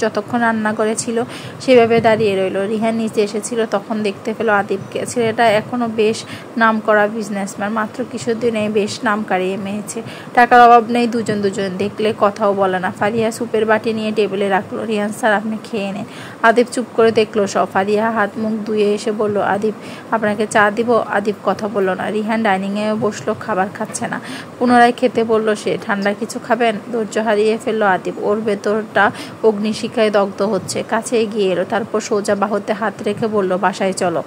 যতক্ষণ রান্নাঘরে ছিল সেভাবে দাঁড়িয়ে রইল। রিহান নিচে এসেছিল, তখন দেখতে পেল আদিবকে। ছেলেটা এখনো বেশ নাম করা বিজনেসম্যান, মাত্র কিছুদিনেই বেশ নাম কাড়িয়ে মেয়েছে। টাকার অভাব নেই, দুজন দেখলে কথাও বলে না। ফারিয়া সুপের বাটি নিয়ে টেবিলে রাখলো। রিহান স্যার, আপনি খেয়ে নেন। আদিব চুপ করে দেখলো সব। ফারিয়া হাত মুখ ধুয়ে এসে বলল, আদিব আপনাকে চা দিব? আদিব কথা বলল না। রিহান ডাইনিংয়ে বসলো, খাবার খাচ্ছে না। পুনরায় খেতে বলল সে। ঠান্ডা কিছু খাবেন? ধৈর্য হারিয়ে ফেললো আদিব। ওর ভেতরটা অগ্নিশিখায় দগ্ধ হচ্ছে। কাছে এগিয়ে এলো, তারপর সোজা বাহুতে হাত রেখে বলল, বাসায় চলো,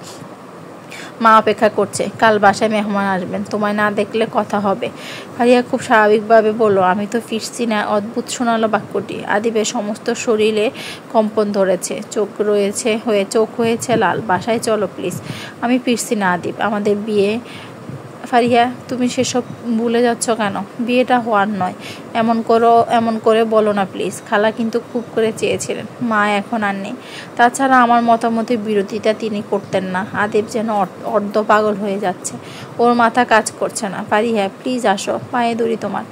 মা অপেক্ষা করছে। কাল বাসায় মেহমান আসবেন, তোমায় না দেখলে কথা হবে। ফারিয়া খুব স্বাভাবিকভাবে বলল, আমি তো ফিরছি না। অদ্ভুত শোনালো বাক্যটি। আদিবের সমস্ত শরীরে কম্পন ধরেছে, চোখ হয়েছে লাল। বাসায় চলো প্লিজ। আমি ফিরছি না আদিব, আমাদের বিয়ে। ফারিয়া, তুমি সেসব ভুলে যাচ্ছ কেন? বিয়েটা হওয়ার নয়। এমন করে বলো না প্লিজ। খালা কিন্তু খুব করে চেয়েছিলেন। মা এখন আর নেই। তাছাড়া আমার মতামতের বিরোধিতা তিনি করতেন না। আদিব যেন অর্ধ পাগল হয়ে যাচ্ছে। ওর মাথা কাজ করছে না। ফারিয়া, প্লিজ আসো, পায়ে ধরি তোমার।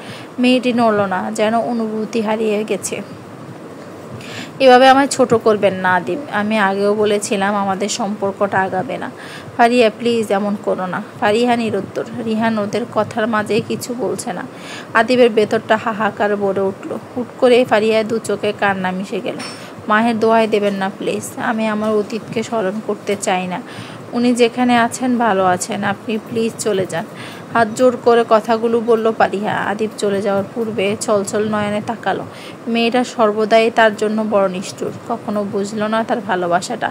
মেয়েটি নড়ল না, যেন অনুভূতি হারিয়ে গেছে। এভাবে আমায় ছোট করবেন না আদিব। আমি আগেও বলেছিলাম আমাদের সম্পর্কটা আগাবে না। ফারিয়া, প্লিজ এমন করো না। ফারিয়া নিরুত্তর। রিহান ওদের কথার মাঝে কিছু বলছে না। আদিবের ভেতরটা হাহাকার ভরে উঠল। হুট করে ফারিয়ার দু চোখে কান্না মিশে গেল। মায়ের দোহাই দেবেন না প্লিজ। আমি আমার অতীতকে স্মরণ করতে চাই না। উনি যেখানে আছেন ভালো আছেন, আপনি প্লিজ চলে যান। হাত জোর করে কথাগুলো বলল ফারিয়া। আদিব চলে যাওয়ার পূর্বে ছলছল নয়নে তাকালো। মেয়েটা সর্বদাই তার জন্য বড় নিষ্ঠুর। কখনো বুঝলো না তার ভালোবাসাটা।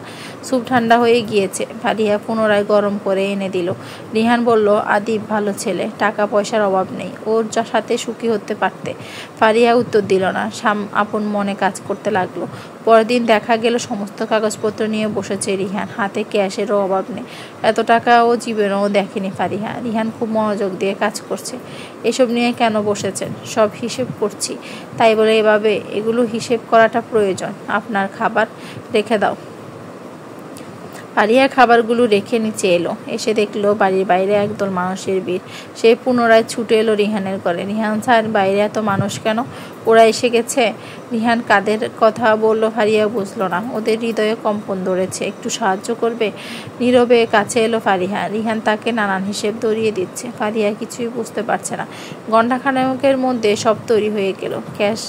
স্যুপ ঠান্ডা হয়ে গিয়েছে। ফারিয়া পুনরায় গরম করে এনে দিল। রিহান বলল, আদিব ভালো ছেলে, টাকা পয়সার অভাব নেই, ওর সাথে সুখী হতে পারতে। ফারিয়া উত্তর দিল না, আপন মনে কাজ করতে লাগলো। পরের দিন দেখা গেল সমস্ত কাগজপত্র নিয়ে বসেছে রিহান। হাতে ক্যাশেরও অভাব নেই। এত টাকা ও জীবনেও দেখেনি ফারিয়া। রিহান খুব মনোযোগ দিয়ে কাজ করছে। এসব নিয়ে কেন বসেছেন? সব হিসেব করছি, তাই বলে এগুলো হিসেব করাটা প্রয়োজন। আপনার খাবার রেখে দাও। ফারিয়া খাবারগুলো রেখে নিচে এলো। এসে দেখলো বাড়ির বাইরে একদল মানুষের ভিড়। সে পুনরায় ছুটে এলো রিহানের ঘরে। রিহান স্যার, বাইরে এত মানুষ কেন? ওরা এসে গেছে? রিহান কাদের কথা বলল ফারিয়া বুঝলো না। ওদের হৃদয়ে কম্পন ধরেছে। একটু সাহায্য করবে? নীরবে কাছে এলো ফারিয়া। রিহান তাকে নানান হিসেব ধরিয়ে দিচ্ছে। ফারিয়া কিছুই বুঝতে পারছে না। ঘণ্টাখানেকের মধ্যে সব তৈরি হয়ে গেল। ক্যাশ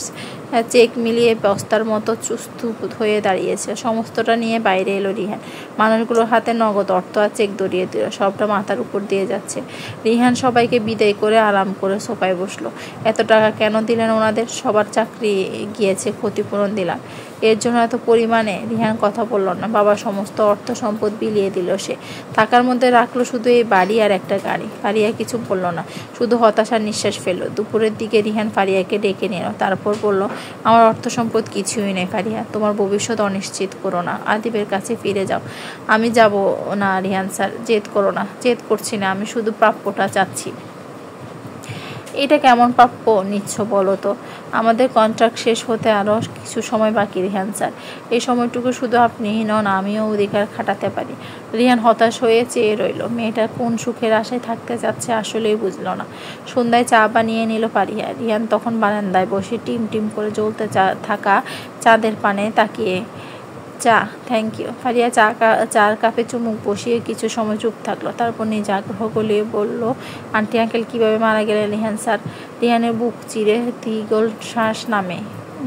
চেক মিলিয়ে বস্তার মতো চুস্তুত হয়ে দাঁড়িয়েছে। সমস্তটা নিয়ে বাইরে এলো রিহান। মানুষগুলোর হাতে নগদ অর্থ আর চেক ধরিয়ে দিল। সবটা মাথার উপর দিয়ে যাচ্ছে। রিহান সবাইকে বিদায় করে আরাম করে সোফায় বসলো। এত টাকা কেন দিলেন ওনাদের? সবার চাকরি গিয়েছে, ক্ষতিপূরণ দিলাম। এর জন্য এত পরিমাণে? রিহান কথা বলল না। বাবা সমস্ত অর্থ সম্পদ বিলিয়ে দিল সে। টাকার মধ্যে রাখলো শুধু এই বাড়ি আর একটা গাড়ি। ফারিয়া কিছু বলল না, শুধু হতাশার নিঃশ্বাস ফেললো। দুপুরের দিকে রিহান ফারিয়াকে ডেকে নিল। তারপর বলল, আমার অর্থ সম্পদ কিছুই নেই ফারিয়া, তোমার ভবিষ্যৎ অনিশ্চিত করো না। আদিবের কাছে ফিরে যাও। আমি যাব না রিহান স্যার, জেদ করো না। জেদ করছি না, আমি শুধু প্রাপ্যটা চাচ্ছি। এটা কেমন প্রাপ্য নিচ্ছ বলো তো? আমাদের কন্ট্রাক্ট শেষ হতে আরও কিছু সময় বাকি রিহান স্যার। এই সময়টুকু শুধু আপনিই নন, আমিও অধিকার খাটাতে পারি। রিহান হতাশ হয়ে চেয়ে রইল। মেয়েটা কোন সুখের আশায় থাকতে যাচ্ছে আসলেই বুঝল না। সন্ধ্যায় চা বানিয়ে নিল ফারিয়া। রিহান তখন বারান্দায় বসে টিম টিম করে জ্বলতে থাকা চাঁদের পানে তাকিয়ে। চা, থ্যাংক ইউ। ফারিয়া চার কাপে চুমুক বসিয়ে কিছু সময় চুপ থাকলো। তারপর নিজ আগ্রহ গলিয়ে বলল, আন্টি আঙ্কেল কীভাবে মারা গেলেন রিহান স্যার? রিহানের বুক চিরে দীর্ঘ শ্বাস নামে।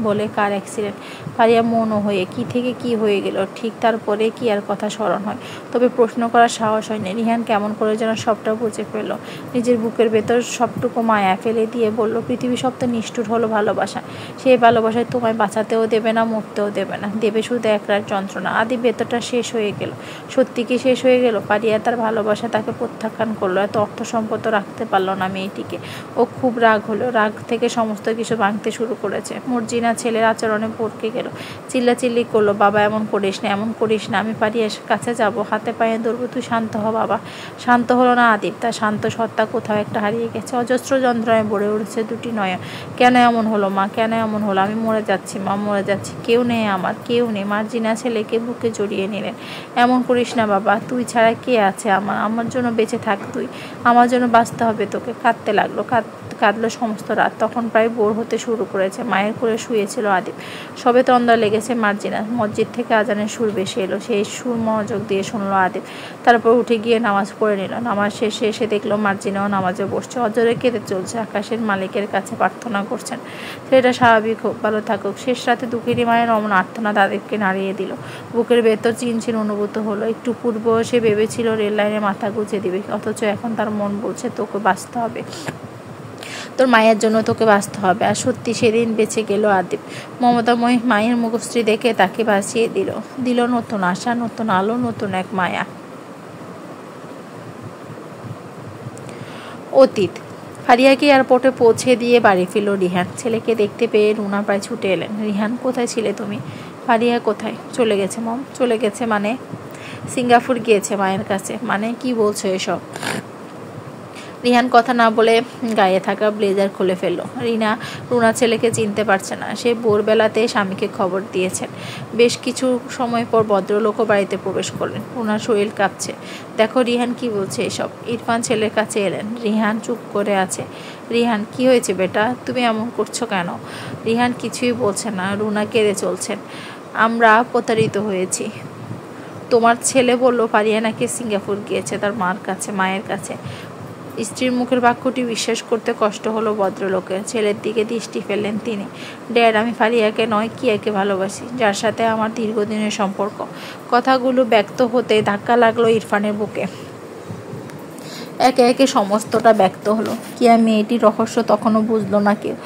বলে, কার অ্যাক্সিডেন্ট? ফারিয়া মৌন হয়ে, কি থেকে কি হয়ে গেল ঠিক তারপরে কি আর কথা স্মরণ হয়? তবে প্রশ্ন করার সাহস হয়নি। রিহান কেমন করে যেন সবটা বুঝে ফেলল। নিজের বুকের ভেতর সবটুকু মায়া ফেলে দিয়ে বলল, পৃথিবী সবটা নিষ্ঠুর হলো ভালোবাসা। সেই ভালোবাসায় তোমায় বাঁচাতেও দেবে না, মরতেও দেবে না, দেবে শুধু একরার যন্ত্রণা। আদি ভেতরটা শেষ হয়ে গেল। সত্যি কি শেষ হয়ে গেল? ফারিয়া তার ভালোবাসা তাকে প্রত্যাখ্যান করলো। এত অর্থ সম্পদ রাখতে পারলো না মেয়েটিকে। ও খুব রাগ হলো। রাগ থেকে সমস্ত কিছু ভাঙতে শুরু করেছে। মর্জিনা মার্জিনা ছেলের আচরণে ভড়কে গেল, চিল্লাচিল্লি করলো, বাবা এমন করিস না, এমন করিস না, আমি পারিয়ার কাছে যাব, হাতে পায়ে ধরবো, তুই শান্ত হ বাবা। শান্ত হলো না আদিব, তার শান্ত সত্তা কোথাও একটা হারিয়ে গেছে। অজস্র যন্ত্রণায় ভরে উঠেছে দুটি নয়ন। কেন এমন হলো মা, কেন এমন হলো? আমি মরে যাচ্ছি মা, মরে যাচ্ছি, কেউ নেই আমার, কেউ নেই। মার্জিনা ছেলেকে বুকে জড়িয়ে নিলেন। এমন করিস না বাবা, তুই ছাড়া কে আছে আমার? আমার জন্য বেঁচে থাক তুই, আমার জন্য বাঁচতে হবে তোকে। কাঁদতে লাগলো, কাঁদলো সমস্ত রাত। তখন প্রায় ভোর হতে শুরু করেছে। মায়ের কোলে শুয়েছিল আদিব। সবে তন্দা লেগেছে মার্জিনা। মসজিদ থেকে আজানের সুর ভেসে এলো। সেই সুর মনোযোগ দিয়ে শুনলো আদিব। তারপর উঠে গিয়ে নামাজ পড়ে নিল। নামাজ শেষে এসে দেখলো মার্জিনাও নামাজে বসছে, অজরে কেঁদে চলছে, আকাশের মালিকের কাছে প্রার্থনা করছেন ছেলেটা স্বাভাবিক হোক, ভালো থাকুক। শেষ রাতে দুঃখিনী মায়ের অমন আর্তনাদ আদিবকে নাড়িয়ে দিল। বুকের ভেতর চিনচিন অনুভূত হলো। একটু পূর্ব সে ভেবেছিল রেল লাইনে মাথা গুঁজে দিবে, অথচ এখন তার মন বলছে তোকে বাঁচতে হবে, তোর মায়ের জন্য তোকে বাঁচতে হবে। আর সত্যি সেদিন বেঁচে গেল আদিব। মমতাময়ী মায়ের মুখশ্রী দেখে তাকে বাঁচিয়ে দিল নতুন আশা, নতুন আলো, নতুন এক মায়া। অতীত। ফারিয়াকে এয়ারপোর্টে পৌঁছে দিয়ে বাড়ি ফিরল রিহান। ছেলেকে দেখতে পেয়ে রুনা প্রায় ছুটে এলেন। রিহান, কোথায় ছিলে তুমি? ফারিয়া, কোথায়? চলে গেছে মম। চলে গেছে মানে? সিঙ্গাপুর গিয়েছে মায়ের কাছে। মানে কি বলছো এসব? রিহান কথা না বলে গায়ে থাকা ব্লেজার খুলে ফেলল। রুনা ছেলেকে চিনতে পারছে না। সে ভোরবেলাতে স্বামীকে খবর দিয়েছেন। বেশ কিছু সময় পর ভদ্রলোকও বাড়িতে প্রবেশ করলেন। রুনার শরীর কাঁপছে। দেখো রিহান কি বলছে এসব। ইরফান ছেলের কাছে এলেন। রিহান চুপ করে আছে। রিহান, কি হয়েছে বেটা, তুমি এমন করছো কেন? রিহান কিছুই বলছে না। রুনা কেঁদে চলছেন। আমরা প্রতারিত হয়েছি। তোমার ছেলে বলল ফারিয়া নাকি সিঙ্গাপুর গিয়েছে তার মায়ের কাছে। স্ত্রীর মুখের বাক্যটি বিশ্বাস করতে কষ্ট হলো ভদ্রলোকের। ছেলের দিকে দৃষ্টি ফেললেন তিনি। ড্যাড, আমি ফারিয়াকে নয় কিয়াকে ভালোবাসি, যার সাথে আমার দীর্ঘদিনের সম্পর্ক। কথাগুলো ব্যক্ত হতে ধাক্কা লাগলো ইরফানের বুকে। একে একে সমস্তটা ব্যক্ত হলো। কিয়া মেয়েটির রহস্য তখনও বুঝলো না কেউ।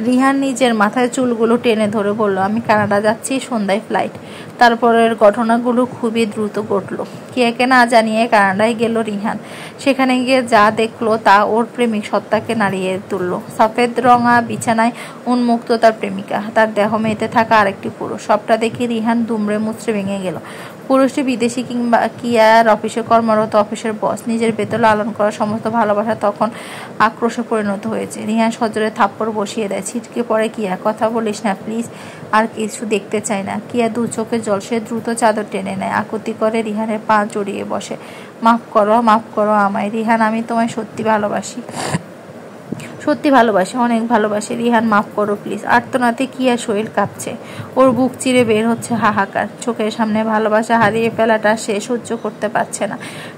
রিহান নিজের মাথায় চুলগুলো টেনে ধরে বলল, আমি কানাডা যাচ্ছি, সন্ধ্যায় ফ্লাইট। তারপরের ঘটনাগুলো খুবই দ্রুত ঘটল। কিয়াকে না জানিয়ে কানাডায় গেল রিহান। সেখানে গিয়ে যা দেখলো তা ওর প্রেমিক সত্তাকে নাড়িয়ে তুলল। সফেদ রঙা বিছানায় উন্মুক্ত তার প্রেমিকা, তার দেহ মেতে থাকা আরেকটি পুরুষ। সবটা দেখে রিহান দুমড়ে মুচড়ে ভেঙে গেল। পুরুষটি বিদেশি কিংবা কিয়ার অফিসে কর্মরত অফিসের বস। নিজের বেতন লালন করা সমস্ত ভালোবাসা তখন আক্রোশে পরিণত হয়েছে। রিহান সজোরে থাপ্পড় বসিয়ে দেয়। ছিটকে পড়ে কিয়া। কথা বলিস না প্লিজ, আর কিছু দেখতে চাই না। কিয়া দু চোখের জল। সে দ্রুত চাদর টেনে নেয়, আকুতি করে রিহানের পা জড়িয়ে বসে। মাফ করো আমায় রিহান, আমি তোমায় সত্যি ভালোবাসি, অনেক ভালোবাসি রিহান, মাফ করো প্লিজ। আর্তনাতে কিয়া শরীর কাঁপছে। ওর বুক চিরে বের হচ্ছে হাহাকার। চোখের সামনে ভালোবাসা হারিয়ে ফেলাটা সে সহ্য করতে পারছে না।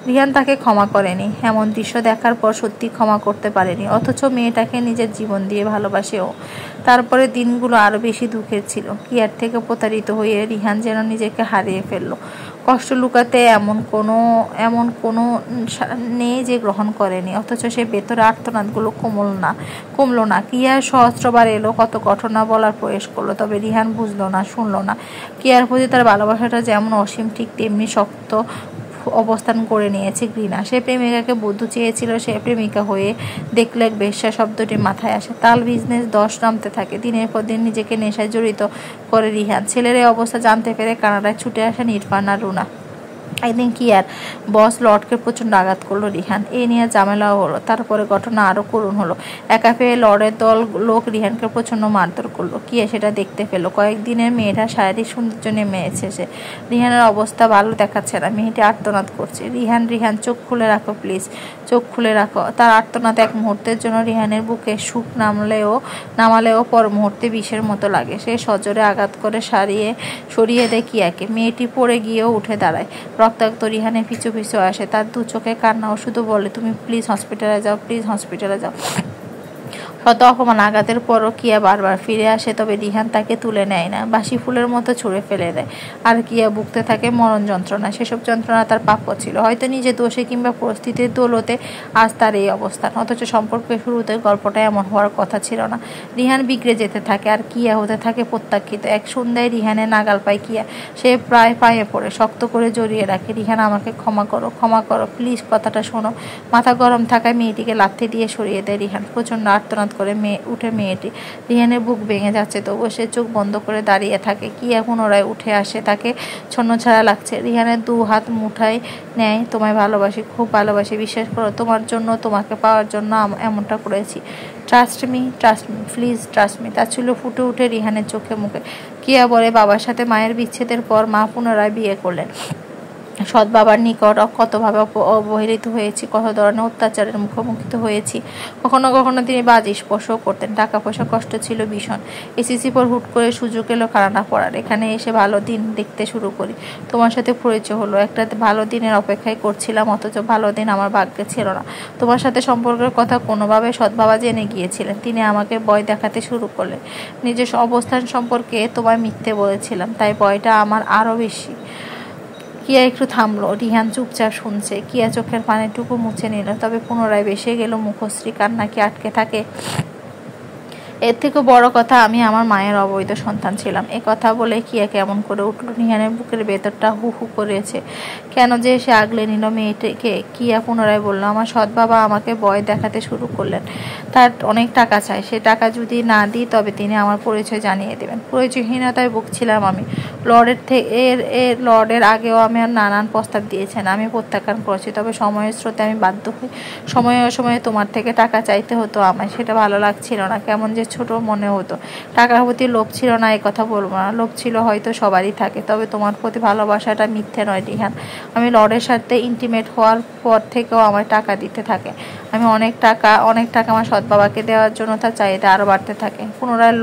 রিহান তাকে ক্ষমা করেনি। এমন দৃশ্য দেখার পর সত্যি ক্ষমা করতে পারেনি। অথচ মেয়েটাকে নিজের জীবন দিয়ে ভালোবাসে ও। তারপরে দিনগুলো আরো বেশি দুঃখের ছিল। কিয়ার থেকে প্রতারিত হয়ে রিহান যেন নিজেকে হারিয়ে ফেলল। কষ্ট লুকাতে এমন কোনো নেই যে গ্রহণ করেনি। অথচ সে ভেতরে আর্তনাদগুলো কমলো না। কিয়ার সহস্রবার এলো, কত ঘটনা বলার প্রয়াস করলো, তবে রিহান বুঝলো না, শুনলো না। কিয়ার প্রতি তার ভালোবাসাটা যেমন অসীম, ঠিক তেমনি শক্ত অবস্থান করে নিয়েছে ঘৃণা। সে প্রেমিকাকে বধূ চেয়েছিল, সে প্রেমিকা হয়ে দেখলে বেশ্যা শব্দটি মাথায় আসে। তাল বিজনেস 10 নামতে থাকে। দিনের পর দিন নিজেকে নেশায় জড়িত করে রিহান। ছেলের এই অবস্থা জানতে পেরে কানাডায় ছুটে আসেন ইরফান আর রুনা। একদিন কিয়ার বস লর্ডকে প্রচণ্ড আঘাত করলো রিহান। এ নিয়ে ঝামেলাও হলো। তারপরে ঘটনা আরো করুণ হলো। একা পেয়ে লর্ডের দল লোক রিহানকে প্রচণ্ড মারধর করলো। কিয়া সেটা দেখতে পেলো। কয়েকদিনের মেয়েটা শারীরিক সৌন্দর্য নেমে এসেছে। রিহানের অবস্থা ভালো দেখাচ্ছে না। মেয়েটি আর্তনাদ করছে, রিহান চোখ খুলে রাখো প্লিজ, চোখ খুলে রাখো। তার আর্তনাদ এক মুহূর্তের জন্য রিহানের বুকে সুখ নামালেও পর মুহূর্তে বিষের মতো লাগে। সে সজোরে আঘাত করে সরিয়ে দেয় কিয়াকে। মেয়েটি পড়ে গিয়েও উঠে দাঁড়ায়। রক্তাক্ত রিহানের পিছু আসে। তার দু চোখে কান্না। ও শুধু বলে, তুমি প্লিজ হসপিটালে যাও, প্লিজ হসপিটালে যাও। শত অপমান আঘাতের পরও কিয়া বারবার ফিরে আসে, তবে রিহান তাকে তুলে নেয় না, বাসি ফুলের মতো ছুঁড়ে ফেলে দেয়। আর কিয়া ভুগতে থাকে মরণ যন্ত্রণা। সেসব যন্ত্রণা তার প্রাপ্য ছিল। হয়তো নিজের দোষে কিংবা পরিস্থিতির দৌলতে আজ তার এই অবস্থান। অথচ সম্পর্কের শুরুতে গল্পটা এমন হওয়ার কথা ছিল না। রিহান বিগড়ে যেতে থাকে আর কিয়া হতে থাকে প্রত্যাখ্যিত। এক সন্ধ্যায় রিহানের নাগাল পায় কিয়া। সে প্রায় পায়ে পড়ে, শক্ত করে জড়িয়ে রাখে। রিহান, আমাকে ক্ষমা করো প্লিজ, কথাটা শোনো। মাথা গরম থাকায় মেয়েটিকে লাথি দিয়ে সরিয়ে দেয় রিহান। প্রচণ্ড আর্তনাদ করে উঠে মেয়েটি। রিহানের বুক ভেঙে যাচ্ছে, তবুও সে চোখ বন্ধ করে দাঁড়িয়ে থাকে। কিয়া পুনরায় উঠে আসে, তাকে ছন্নছাড়া লাগছে। রিহানের 2 হাত মুঠায় নেয়। তোমায় ভালোবাসি, খুব ভালোবাসি, বিশ্বাস করো। তোমার জন্য, তোমাকে পাওয়ার জন্য এমনটা করেছি। Trust me, please trust me. তাচ্ছিল্য ফুটে উঠে রিহানের চোখে মুখে। কিয়া বলে, বাবার সাথে মায়ের বিচ্ছেদের পর মা পুনরায় বিয়ে করলেন। সৎ বাবার নিকট কতভাবে অবহেলিত হয়েছি, কত ধরনের অত্যাচারের মুখোমুখি হয়েছি। কখনো কখনো তিনি বাজি স্পর্শও করতেন। টাকা পয়সা কষ্ট ছিল ভীষণ। এসএসসি পর হুট করে সুযোগ এলো কারানা পড়ার। এখানে এসে ভালো দিন দেখতে শুরু করি। তোমার সাথে পরিচয় হলো। একটা ভালো দিনের অপেক্ষায় করছিলাম, অথচ ভালো দিন আমার ভাগ্যে ছিল না। তোমার সাথে সম্পর্কের কথা কোনোভাবে সৎ বাবা জেনে গিয়েছিলেন। তিনি আমাকে ভয় দেখাতে শুরু করলেন। নিজের অবস্থান সম্পর্কে তোমায় মিথ্যে বলেছিলাম, তাই ভয়টা আমার আরো বেশি। কিয়া একটু থামলো। রিহান চুপচাপ শুনছে। কিয়া চোখের পানিটুকু মুছে নিল, তবে পুনরায় ভেসে গেল মুখশ্রী। কান্না কি আটকে থাকে? এর থেকে বড় কথা, আমি আমার মায়ের অবৈধ সন্তান ছিলাম। এ কথা বলে কিয়া কেমন করে উঠল। রিহানের বুকের ভেতরটা হু হু করেছে। কেন যে সে আগলে নিল মেয়েটিকে। কিয়া পুনরায় বলল, আমার সৎ বাবা আমাকে ভয় দেখাতে শুরু করলেন। তার অনেক টাকা চাই। সে টাকা যদি না দিই, তবে তিনি আমার পরিচয় জানিয়ে দেবেন। পরিচয়হীনতায় ভুগছিলাম আমি। লর্ডের আগেও আমি নানান প্রস্তাব দিয়েছেন, আমি প্রত্যাখ্যান করেছি। তবে সময়ের স্রোতে আমি বাধ্য হই। সময়ে অসময়ে তোমার থেকে টাকা চাইতে হতো আমায়। সেটা ভালো লাগছিল না, কেমন যে ছোট মনে হতো। টাকার প্রতি লোভ ছিল না, এ কথা বলবো না। লোভ ছিল হয়তো সবারই থাকে, তবে তোমার প্রতি ভালোবাসাটা মিথ্যে নয় রিহান। আমি লর্ডের সাথে ইন্টিমেট হওয়ার পর থেকেও আমার টাকা দিতে থাকে। আমি অনেক টাকা আমার সৎ বাবাকে দেওয়ার জন্য তার চাহিদা আরো বাড়তে থাকে। পুনরায়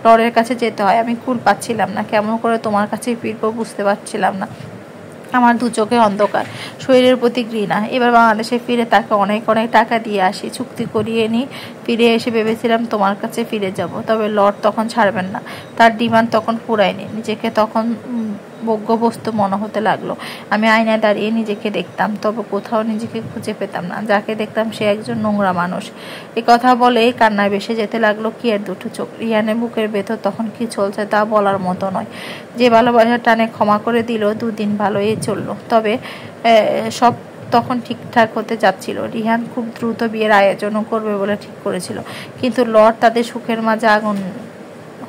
লর্ডের কাছে যেতে হয়। আমি কুল পাচ্ছিলাম না। কেমন করে তোমার কাছে ফিরবো বুঝতে পারছিলাম না। আমার 2 চোখে অন্ধকার, শরীরের প্রতি ঘৃণা। এবার বাংলাদেশে ফিরে তাকে অনেক টাকা দিয়ে আসি, চুক্তি করিয়ে নিই। ফিরে এসে ভেবেছিলাম তোমার কাছে ফিরে যাব, তবে লর্ড তখন ছাড়বেন না। তার ডিমান্ড তখন পুরায়নি। নিজেকে তখন ভোগ্যবস্তু মনে হতে লাগলো। আমি আয়নায় দাঁড়িয়ে নিজেকে দেখতাম, তবে কোথাও নিজেকে খুঁজে পেতাম না। যাকে দেখতাম সে একজন নোংরা মানুষ। এ কথা বলে কান্নায় ভেসে যেতে লাগলো কিয়ের 2টো চোখ। রিহানের বুকের ভেতর তখন কি চলছে তা বলার মতো নয়। যে ভালোবাসার টানে ক্ষমা করে দিল, 2 দিন ভালোই চললো, তবে সব তখন ঠিকঠাক হতে যাচ্ছিল। রিহান খুব দ্রুত বিয়ের আয়োজনও করবে বলে ঠিক করেছিল, কিন্তু লর্ড তাদের সুখের মাঝে আগুন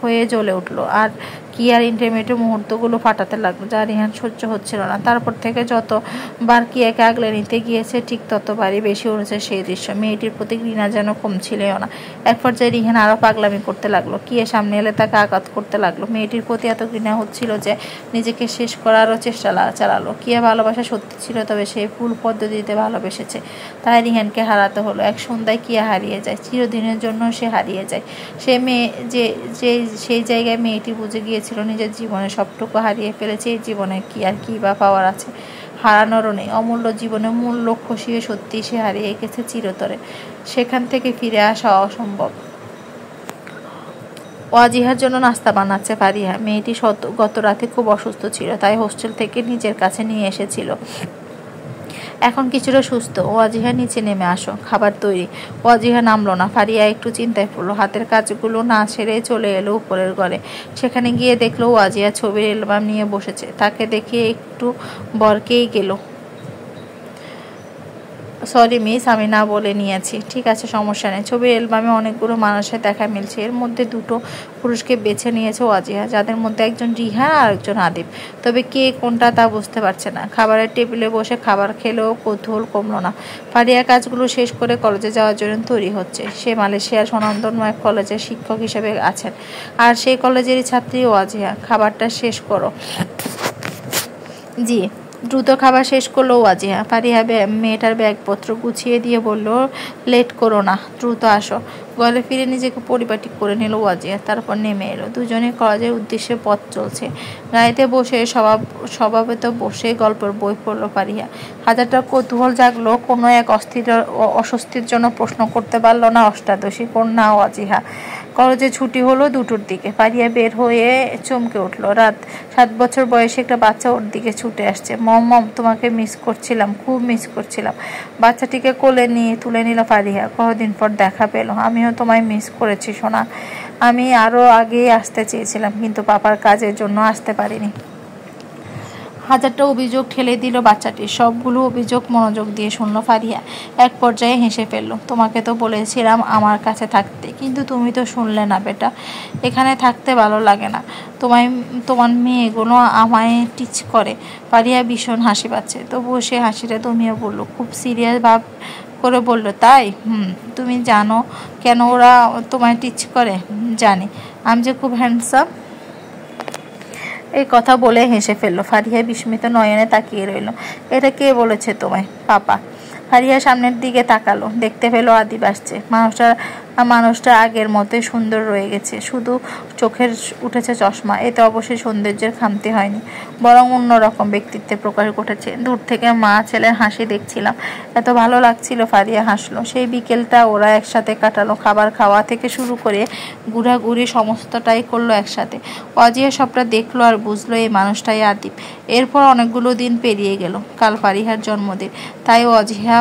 হয়ে জ্বলে উঠলো। আর কিয়ার ইন্টিমেট মুহূর্তগুলো ফাটাতে লাগলো, যা রিহান সহ্য হচ্ছিল না। তারপর থেকে যতবার কিয়াকে আগলে নিতে গিয়েছে, ঠিক ততবারই বেশি উঠেছে সেই দৃশ্য। মেয়েটির প্রতি ঘৃণা যেন কমছিলও না। এক পর্যায়ে রিহান আরো পাগলামি করতে লাগলো। কিয়া সামনে এলে তাকে আঘাত করতে লাগলো। মেয়েটির প্রতি এত ঘৃণা হচ্ছিল যে নিজেকে শেষ করারও চেষ্টা চালালো। কিয়া ভালোবাসা সত্যি ছিল, তবে সে ভুল পদ্ধতিতে ভালোবেসেছে। তাই রিহানকে হারাতে হলো। এক সন্ধ্যায় কিয়া হারিয়ে যায়, চিরদিনের জন্য সে হারিয়ে যায়। সে মেয়ে সেই জায়গায় মেয়েটি বুঝে গিয়েছিল নিজের জীবনে সবটুকু হারিয়ে ফেলেছে। এই জীবনে কি আর কি বা পাওয়ার আছে? হারানোরও নেই। অমূল্য জীবনের মূল লক্ষ্য সত্যি সে হারিয়ে গেছে চিরতরে। সেখান থেকে ফিরে আসা অসম্ভব। ওয়াজিহার জন্য নাস্তা বানাচ্ছে ফারিহা। মেয়েটি গত রাতে খুব অসুস্থ ছিল, তাই হোস্টেল থেকে নিজের কাছে নিয়ে এসেছিল। এখন কিছুটা সুস্থ। ওয়াজিহা, নিচে নেমে আসো, খাবার তৈরি। ওয়াজিহা নামলো না। ফারিয়া একটু চিন্তায় পড়লো। হাতের কাজগুলো না ছেড়ে চলে এলো উপরের ঘরে। সেখানে গিয়ে দেখলো ওয়াজিহা ছবির অ্যালবাম নিয়ে বসেছে। তাকে দেখে একটু বরকেই গেল। সরি মিস, আমি না বলে নিয়েছি। ঠিক আছে, সমস্যা নেই। ছবির অ্যালবামে অনেকগুলো মানুষের দেখা মিলছে। এর মধ্যে 2টো পুরুষকে বেছে নিয়েছে ওয়াজিহা, যাদের মধ্যে একজন রিহান আর একজন আদিব। তবে কে কোনটা তা বুঝতে পারছে না। খাবারের টেবিলে বসে খাবার খেলেও কৌতূহল কমলো না। ফারিয়া কাজগুলো শেষ করে কলেজে যাওয়ার জন্য তৈরি হচ্ছে। সে মালয়েশিয়ার স্বনামধন্য কলেজের শিক্ষক হিসেবে আছেন, আর সেই কলেজেরই ছাত্রী ওয়াজিহা। খাবারটা শেষ করো। জি। দ্রুত খাবার শেষ করলো ওয়াজিহা। ফারিহা মেয়েটার ব্যাগপত্র গুছিয়ে দিয়ে বলল, লেট করো না, দ্রুত আসো। ঘরে ফিরে নিজেকে পরিপাটি করে নিল ওয়াজিহা। তারপর নেমে এলো। দুজনে কলেজের উদ্দেশ্যে পথ চলছে। গাড়িতে বসে স্বভাবত বসে গল্পের বই পড়লো ফারিহা। হাজারটা কৌতূহল জাগলো, কোনো এক অস্বস্তির জন্য প্রশ্ন করতে পারল না অষ্টাদশী কন্যা ওয়াজিহা। কলেজে ছুটি হলো 2টোর দিকে। ফারিয়া বের হয়ে চমকে উঠলো। রাত 7 বছর বয়সে একটা বাচ্চা ওর দিকে ছুটে আসছে। মম, তোমাকে মিস করছিলাম, খুব মিস করছিলাম। বাচ্চাটিকে কোলে নিয়ে তুলে নিল ফারিয়া। কতদিন পর দেখা পেলো। আমিও তোমায় মিস করেছি সোনা। আমি আরো আগেই আসতে চেয়েছিলাম, কিন্তু পাপার কাজের জন্য আসতে পারিনি। হাজারটা অভিযোগ ঠেলে দিল বাচ্চাটি। সবগুলো অভিযোগ মনোযোগ দিয়ে শুনল ফারিয়া। এক পর্যায়ে হেসে ফেলল। তোমাকে তো বলেছিলাম আমার কাছে থাকতে, কিন্তু তুমি তো শুনলে না বেটা। এখানে থাকতে ভালো লাগে না। তোমার মেয়েগুলো আমায় টিচ করে। ফারিয়া ভীষণ হাসি পাচ্ছে, তবুও সে হাসিটা দমিয়ে বলল, খুব সিরিয়াস ভাব করে বলল, তাই? তুমি জানো কেন ওরা তোমায় টিচ করে? জানি, আমি যে খুব হ্যান্ডসাম। এই কথা বলে হেসে ফেললো। ফারিয়া বিস্মিত নয়নে তাকিয়ে রইল। এটা কে বলেছে তোমায়? পাপা। ফারিয়া সামনের দিকে তাকালো, দেখতে পেল আদিব আসছে। মানুষটা আগের মতোই সুন্দর রয়ে গেছে, শুধু চোখের উঠেছে চশমা। এতে অবশ্যই সৌন্দর্যের খামতি হয়নি, বরং অন্যরকম ব্যক্তিত্বের প্রকাশ ঘটেছে। দূর থেকে মা ছেলের হাসি দেখছিলাম, এত ভালো লাগছিল। ফারিয়া হাসলো। সেই বিকেলটা ওরা একসাথে কাটালো। খাবার খাওয়া থেকে শুরু করে ঘোরাঘুরি সমস্তটাই করলো একসাথে। অজিয়া সবটা দেখলো আর বুঝলো এই মানুষটাই আদিব। এরপর অনেকগুলো দিন পেরিয়ে গেল। কাল ফারিহার জন্মদিন, তাই অজিয়া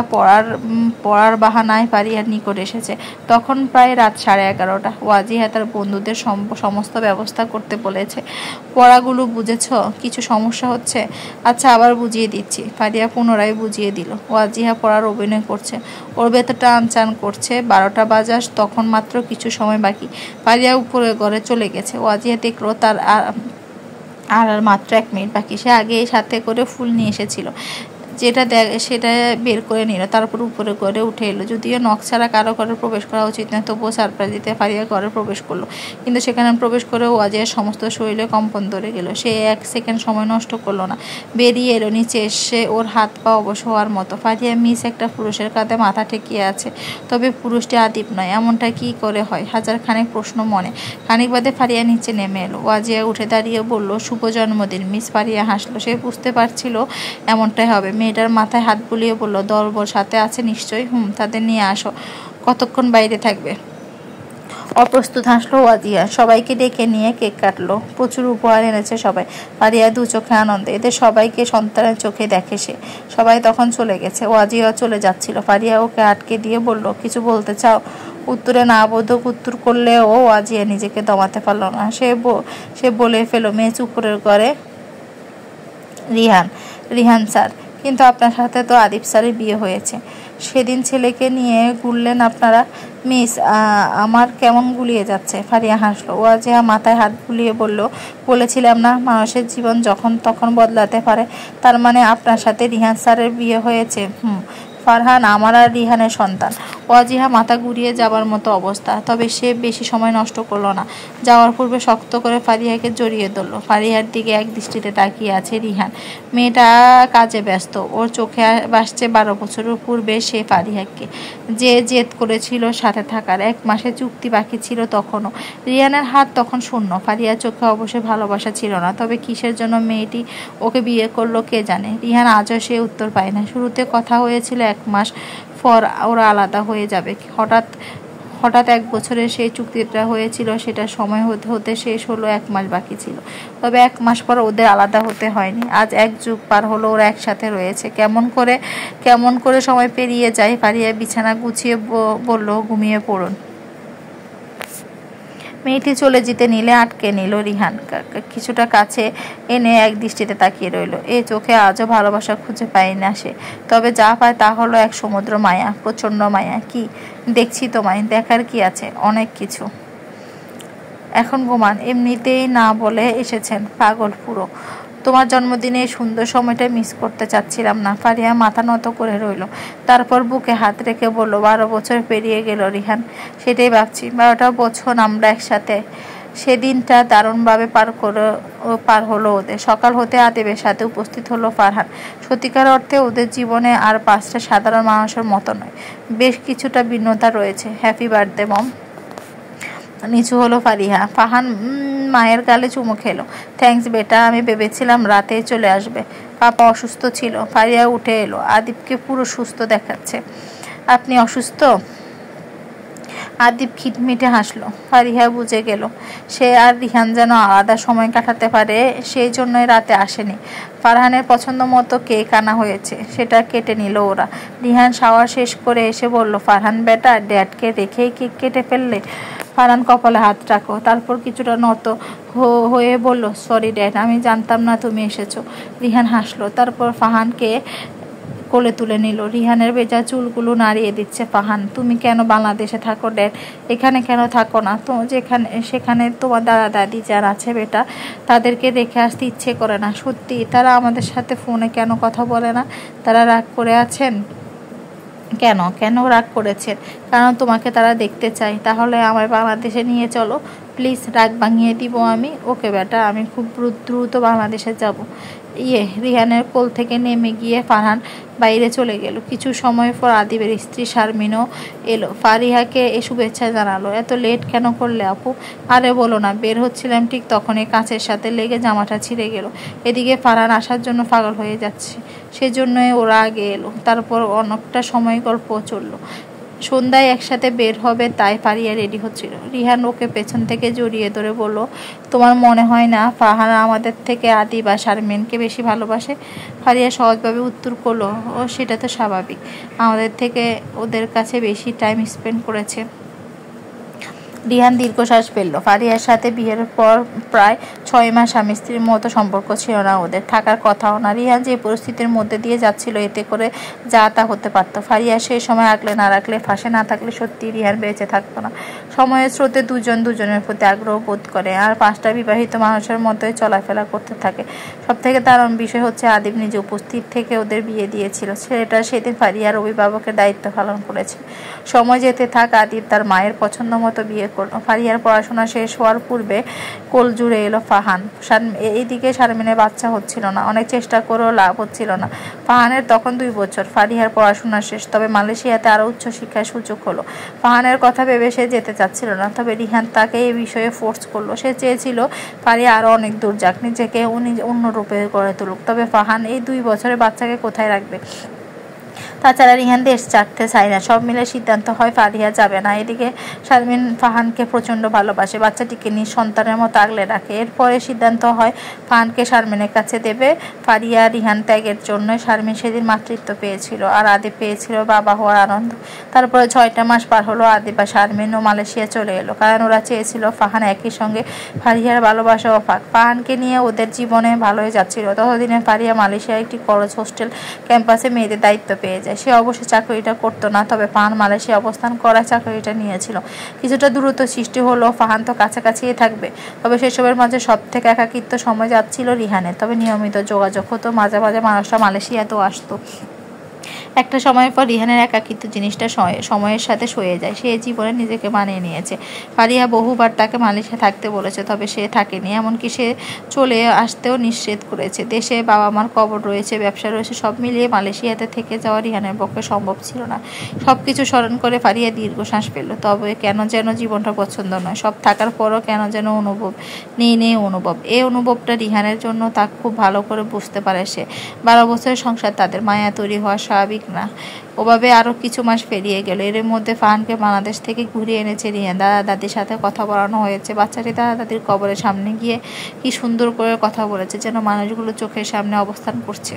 পড়ার বাহানায় ফারিহার নিকট এসেছে। তখন প্রায় রাত 11:30। ওয়াজিহা তার বন্ধুদের সমস্ত ব্যবস্থা করতে বলেছে। পড়াগুলো বুঝেছ? কিছু সমস্যা হচ্ছে? আচ্ছা, আবার বুঝিয়ে দিচ্ছি। ফারিয়া পুনরায় বুঝিয়ে দিল। ওয়াজিহা পড়ার অভিনয় করছে, ওর ভেতরটা আনচান করছে। 12টা বাজার, তখন মাত্র কিছু সময় বাকি। ফারিয়া উপরে ঘরে চলে গেছে। ওয়াজিহা দেখলো তার আর মাত্র 1 মিনিট বাকি। সে আগে সাথে করে ফুল নিয়ে এসেছিল, সেটা বের করে নিল। তারপর উপরে ঘরে উঠে এলো। যদিও নখ ছাড়া কারো ঘরে প্রবেশ করা উচিত নয়, তবুও সারপ্রাইজ দিতে ফারিয়া ঘরে প্রবেশ করলো। কিন্তু সেখানে প্রবেশ করে ওয়াজিয়ার সমস্ত শরীরে কম্পন ধরে গেল। সে 1 সেকেন্ড সময় নষ্ট করলো না, বেরিয়ে এলো। নিচে এসে ওর হাত পা অবশ হওয়ার মতো। ফারিয়া মিস একটা পুরুষের কাঁধে মাথা ঠেকিয়ে আছে, তবে পুরুষটি আদিব নয়। এমনটা কি করে হয়? হাজারখানেক প্রশ্ন মনে। খানিক বাদে ফারিয়া নিচে নেমে এলো। ওয়াজিয়া উঠে দাঁড়িয়ে বলল, শুভ জন্মদিন মিস। ফারিয়া হাসলো। সে বুঝতে পারছিল এমনটাই হবে। মেয়েটার মাথায় হাত বুলিয়ে বলল, দলবল সাথে আছে নিশ্চয়ই? তাদের নিয়ে আসো। কতক্ষণ বাইরে থাকবে? অপ্রস্তুত হাসলো ওয়াজিয়া। সবাইকে ডেকে নিয়ে কেক কাটলো। প্রচুর উপহার এনেছে সবাই। ফারিয়া দু চোখে আনন্দে। এদের সবাইকে সন্তানের চোখে দেখে সে। সবাই তখন চলে গেছে। ওয়াজিয়া চলে যাচ্ছিল। ফারিয়া ওকে আটকে দিয়ে বলল, কিছু বলতে চাও? উত্তরে না বোধক উত্তর করলেও ওয়াজিয়া নিজেকে দমাতে পারল না। সে বলে ফেলো, মেয়ে উপরের ঘরে রিহান স্যার। কিন্তু আপনার সাথে তো আদিব স্যারের বিয়ে হয়েছে। সেদিন ছেলেকে নিয়ে ঘুরলেন আপনারা। মিস, আমার কেমন গুলিয়ে যাচ্ছে। ফারিয়া হাসলো। ওয়াজিহা মাথায় হাত বুলিয়ে বলেছিলাম না, মানুষের জীবন যখন তখন বদলাতে পারে। তার মানে আপনার সাথে রিহান স্যারের বিয়ে হয়েছে? ফারহান আমার আর রিহানের সন্তান। ওয়াজিহা মাথা ঘুরিয়ে যাবার মতো অবস্থা, তবে সে বেশি সময় নষ্ট করলো না। যাওয়ার পূর্বে শক্ত করে ফারিয়াকে জড়িয়ে ধরল। ফারিয়ার দিকে এক দৃষ্টিতে তাকিয়ে আছে রিহান। মেয়েটা কাজে ব্যস্ত। ওর চোখে ভাসছে 12 বছরের পূর্বে সে ফারিয়াকে যে জেদ করেছিল সাথে থাকার। 1 মাসের চুক্তি বাকি ছিল তখনও। রিহানের হাত তখন শূন্য। ফারিয়ার চোখে অবশ্যই ভালোবাসা ছিল না, তবে কিসের জন্য মেয়েটি ওকে বিয়ে করলো কে জানে। রিহান আজও সে উত্তর পায় না। শুরুতে কথা হয়েছিল 1 মাস পর ওরা আলাদা হয়ে যাবে। হঠাৎ 1 বছরের সেই চুক্তিটা হয়েছিল, সেটা সময় হতে হতে শেষ হলো। 1 মাস বাকি ছিল, তবে 1 মাস পর ওদের আলাদা হতে হয়নি। আজ 1 যুগ পার হলো ওরা একসাথে রয়েছে। কেমন করে সময় পেরিয়ে যায়। ফারিয়া বিছানা গুছিয়ে বলল, ঘুমিয়ে পড়ুন। মেয়েটি চলে যেতে নিলে আটকে নিল রিহান। কিছুটা কাছে এনে এক দৃষ্টিতে তাকিয়ে রইল। এই চোখে আজও ভালোবাসা খুঁজে পায় না সে, তবে যা পায় তা হলো এক সমুদ্র মায়া, প্রচন্ড মায়া। কি দেখছি তোমায়? দেখার কি আছে? অনেক কিছু। এখন ঘুমান। এমনিতেই না বলে এসেছেন, পাগল পুরো। তোমার জন্মদিনে এই সুন্দর সময়টা মিস করতে চাচ্ছিলাম না। ফারিয়া মাথা নত করে রইল। তারপর বুকে হাত রেখে বলল, 12 বছর পেরিয়ে গেল রিহান। সেটাই ভাবছি, 12টা বছর আমরা একসাথে। সেদিনটা দারুণভাবে পার হলো ওদের। সকাল হতে আদিবের সাথে উপস্থিত হলো ফারহান। সত্যিকার অর্থে ওদের জীবনে আর 5টা সাধারণ মানুষের মতো নয়, বেশ কিছুটা ভিন্নতা রয়েছে। হ্যাপি বার্থডে মম। নিচু হলো ফারিহা। ফারহান মায়ের গালে চুমু খেলো। থ্যাঙ্কস বেটা, আমি ভেবেছিলাম রাতেই চলে আসবে। পাপা অসুস্থ ছিল। ফারিয়া উঠে এলো। আদিবকে পুরো সুস্থ দেখাচ্ছে। আপনি অসুস্থ? আদিব খিটমিটে হাসলো। ফারিহা বুঝে গেল সে আর রিহান যেন আলাদা সময় কাটাতে পারে, সেই জন্যই রাতে আসেনি। ফারহানের পছন্দ মতো কেক আনা হয়েছে, সেটা কেটে নিল ওরা। রিহান শাওয়ার শেষ করে এসে বলল, ফারহান বেটা, ড্যাডকে রেখেই কেক কেটে ফেললে? ফারহান কপালে হাত রাখো, তারপর কিছুটা নত হয়ে বলল, সরি ড্যাড, আমি জানতাম না তুমি এসেছো। রিহান হাসলো, তারপর ফাহানকে কোলে তুলে নিল। রিহানের ভেজা চুলগুলো নাড়িয়ে দিচ্ছে ফাহান। তুমি কেন বাংলাদেশে থাকো ড্যাড? এখানে কেন থাকো না? তো সেখানে তোমার দাদা দাদি যারা আছে বেটা, তাদেরকে রেখে আসতে ইচ্ছে করে না। সত্যি তারা আমাদের সাথে ফোনে কেন কথা বলে না? তারা রাগ করে আছেন? কেন কেন রাগ করেছেন? কারণ তোমাকে তারা দেখতে চায়। তাহলে আমায় বাংলাদেশে নিয়ে চলো প্লিজ, রাগ ভাঙিয়ে দিব আমি। ওকে বেটা, আমি খুব দ্রুত বাংলাদেশে যাব। রিহানের কোল থেকে নেমে গিয়ে ফারহান বাইরে চলে গেল। কিছু সময় পর আদিবের স্ত্রী শারমিনও এলো, ফারিহাকে শুভেচ্ছা জানালো। এত লেট কেন করলে আপু? আরে বলো না, বের হচ্ছিলাম ঠিক তখনই কাঁচের সাথে লেগে জামাটা ছিঁড়ে গেল। এদিকে ফারহান আসার জন্য পাগল হয়ে যাচ্ছে, সেজন্যই ওরা আগে এলো। তারপর অনেকটা সময় গল্প চললো। সন্ধ্যায় একসাথে বের হবে তাই ফারিয়া রেডি হচ্ছিল। রিহান ওকে পেছন থেকে জড়িয়ে ধরে বলল, তোমার মনে হয় না ফারহান আমাদের থেকে আদি বা শারমিনকে বেশি ভালোবাসে? ফারিয়া সহজভাবে উত্তর করলো, ও সেটা তো স্বাভাবিক, আমাদের থেকে ওদের কাছে বেশি টাইম স্পেন্ড করেছে। রিহান দীর্ঘশ্বাস ফেলল। ফারিয়ার সাথে বিয়ের পর প্রায় 6 মাস স্বামী স্ত্রীর মতো সম্পর্ক ছিল না ওদের, থাকার কথাও না। রিহান যে পরিস্থিতির মধ্যে দিয়ে যাচ্ছিল, এতে করে যা তা হতে পারত। ফারিয়া সেই সময় আগলে না রাখলে, ফাঁসে না থাকলে সত্যি রিহান বেঁচে থাকতো না। সময়ের স্রোতে দুজন দুজনের প্রতি আগ্রহ বোধ করে, আর 5টা বিবাহিত মানুষের মতোই চলাফেরা করতে থাকে। সবথেকে দারুণ বিষয় হচ্ছে, আদিব নিজে উপস্থিত থেকে ওদের বিয়ে দিয়েছিল। ছেলেটা সেদিন ফারিয়ার অভিভাবকের দায়িত্ব পালন করেছে। সময় যেতে থাক, আদিব তার মায়ের পছন্দ মতো বিয়ে করলো। ফারিয়ার পড়াশোনা শেষ হওয়ার পূর্বে কোল জুড়ে এলো ফাহান। এইদিকে শারমিনের বাচ্চা হচ্ছিল না, অনেক চেষ্টা করেও লাভ হচ্ছিল না। ফাহানের তখন 2 বছর। ফারিয়ার পড়াশোনা শেষ, তবে মালয়েশিয়াতে আরও উচ্চ শিক্ষার সুযোগ হলো। ফাহানের কথা ভেবে সে যেতে চাচ্ছিল না, তবে রিহান তাকে এই বিষয়ে ফোর্স করলো। সে চেয়েছিল ফারিয়া আরও অনেক দূর যাক, নিজেকে অন্য রূপে গড়ে তুলুক। তবে ফাহান এই 2 বছরের বাচ্চাকে কোথায় রাখবে? তাছাড়া রিহান দেশ ছাড়তে চায় না। সব মিলে সিদ্ধান্ত হয় ফারিয়া যাবে না। এদিকে শারমিন ফাহানকে প্রচণ্ড ভালোবাসে, বাচ্চাটিকে নিজ সন্তানের মতো আগলে রাখে। এরপরে সিদ্ধান্ত হয় ফাহানকে শারমিনের কাছে দেবে। ফারিয়া রিহান ত্যাগের জন্য শারমিন সেদিন মাতৃত্ব পেয়েছিল, আর আদিব পেয়েছিল বাবা হওয়ার আনন্দ। তারপরে 6টা মাস পার হলো, আদিব আর শারমিনও মালয়েশিয়া চলে এলো, কারণ ওরা চেয়েছিল ফাহান একই সঙ্গে ফারিয়ার ভালোবাসা ও ফাহানকে নিয়ে ওদের জীবনে ভালোই যাচ্ছিল। ততদিনে ফারিয়া মালয়েশিয়ার একটি কলেজ হোস্টেল ক্যাম্পাসে মেয়েদের দায়িত্ব পেয়ে যায়। সে অবশ্যই চাকরিটা করতো না, তবে ফাহান মালয়েশিয়া অবস্থান করায় চাকরিটা নিয়েছিল। কিছুটা দূরত্ব সৃষ্টি হলো, ফাহান তো কাছাকাছিই থাকবে। তবে সেসবের মাঝে সব থেকে একাকিত্ব সময় যাচ্ছিল রিহানের। তবে নিয়মিত যোগাযোগ হতো, মাঝে মাঝে মানুষরা মালয়েশিয়াতেও আসতো। একটা সময় পর রিহানের একাকিত্ব জিনিসটা সময়ের সাথে সয়ে যায়। সে জীবনে নিজেকে মানিয়ে নিয়েছে। ফারিয়া বহুবার তাকে মালয়েশিয়া থাকতে বলেছে, তবে সে থাকেনি। এমনকি সে চলে আসতেও নিষেধ করেছে। দেশে বাবা মার কবর রয়েছে, ব্যবসা রয়েছে, সব মিলিয়ে মালয়েশিয়াতে থেকে যাওয়া রিহানের পক্ষে সম্ভব ছিল না। সবকিছু স্মরণ করে ফারিয়া দীর্ঘশ্বাস ফেলল। তবে কেন যেন জীবনটা পছন্দ নয়। সব থাকার পরও কেন যেন নেই অনুভব। এই অনুভবটা রিহানের জন্য তা খুব ভালো করে বুঝতে পারে সে। 12 বছরের সংসার, তাদের মায়া তৈরি হওয়া স্বাভাবিক না। ওভাবে আরো কিছু মাস পেরিয়ে গেল। এর মধ্যে ফাহানকে বাংলাদেশ থেকে ঘুরিয়ে এনেছে রিহান। দাদা দাদির সাথে কথা বলানো হয়েছে। বাচ্চাটি দাদা দাদির কবরের সামনে গিয়ে কি সুন্দর করে কথা বলেছে, যেন মানুষগুলো চোখের সামনে অবস্থান করছে।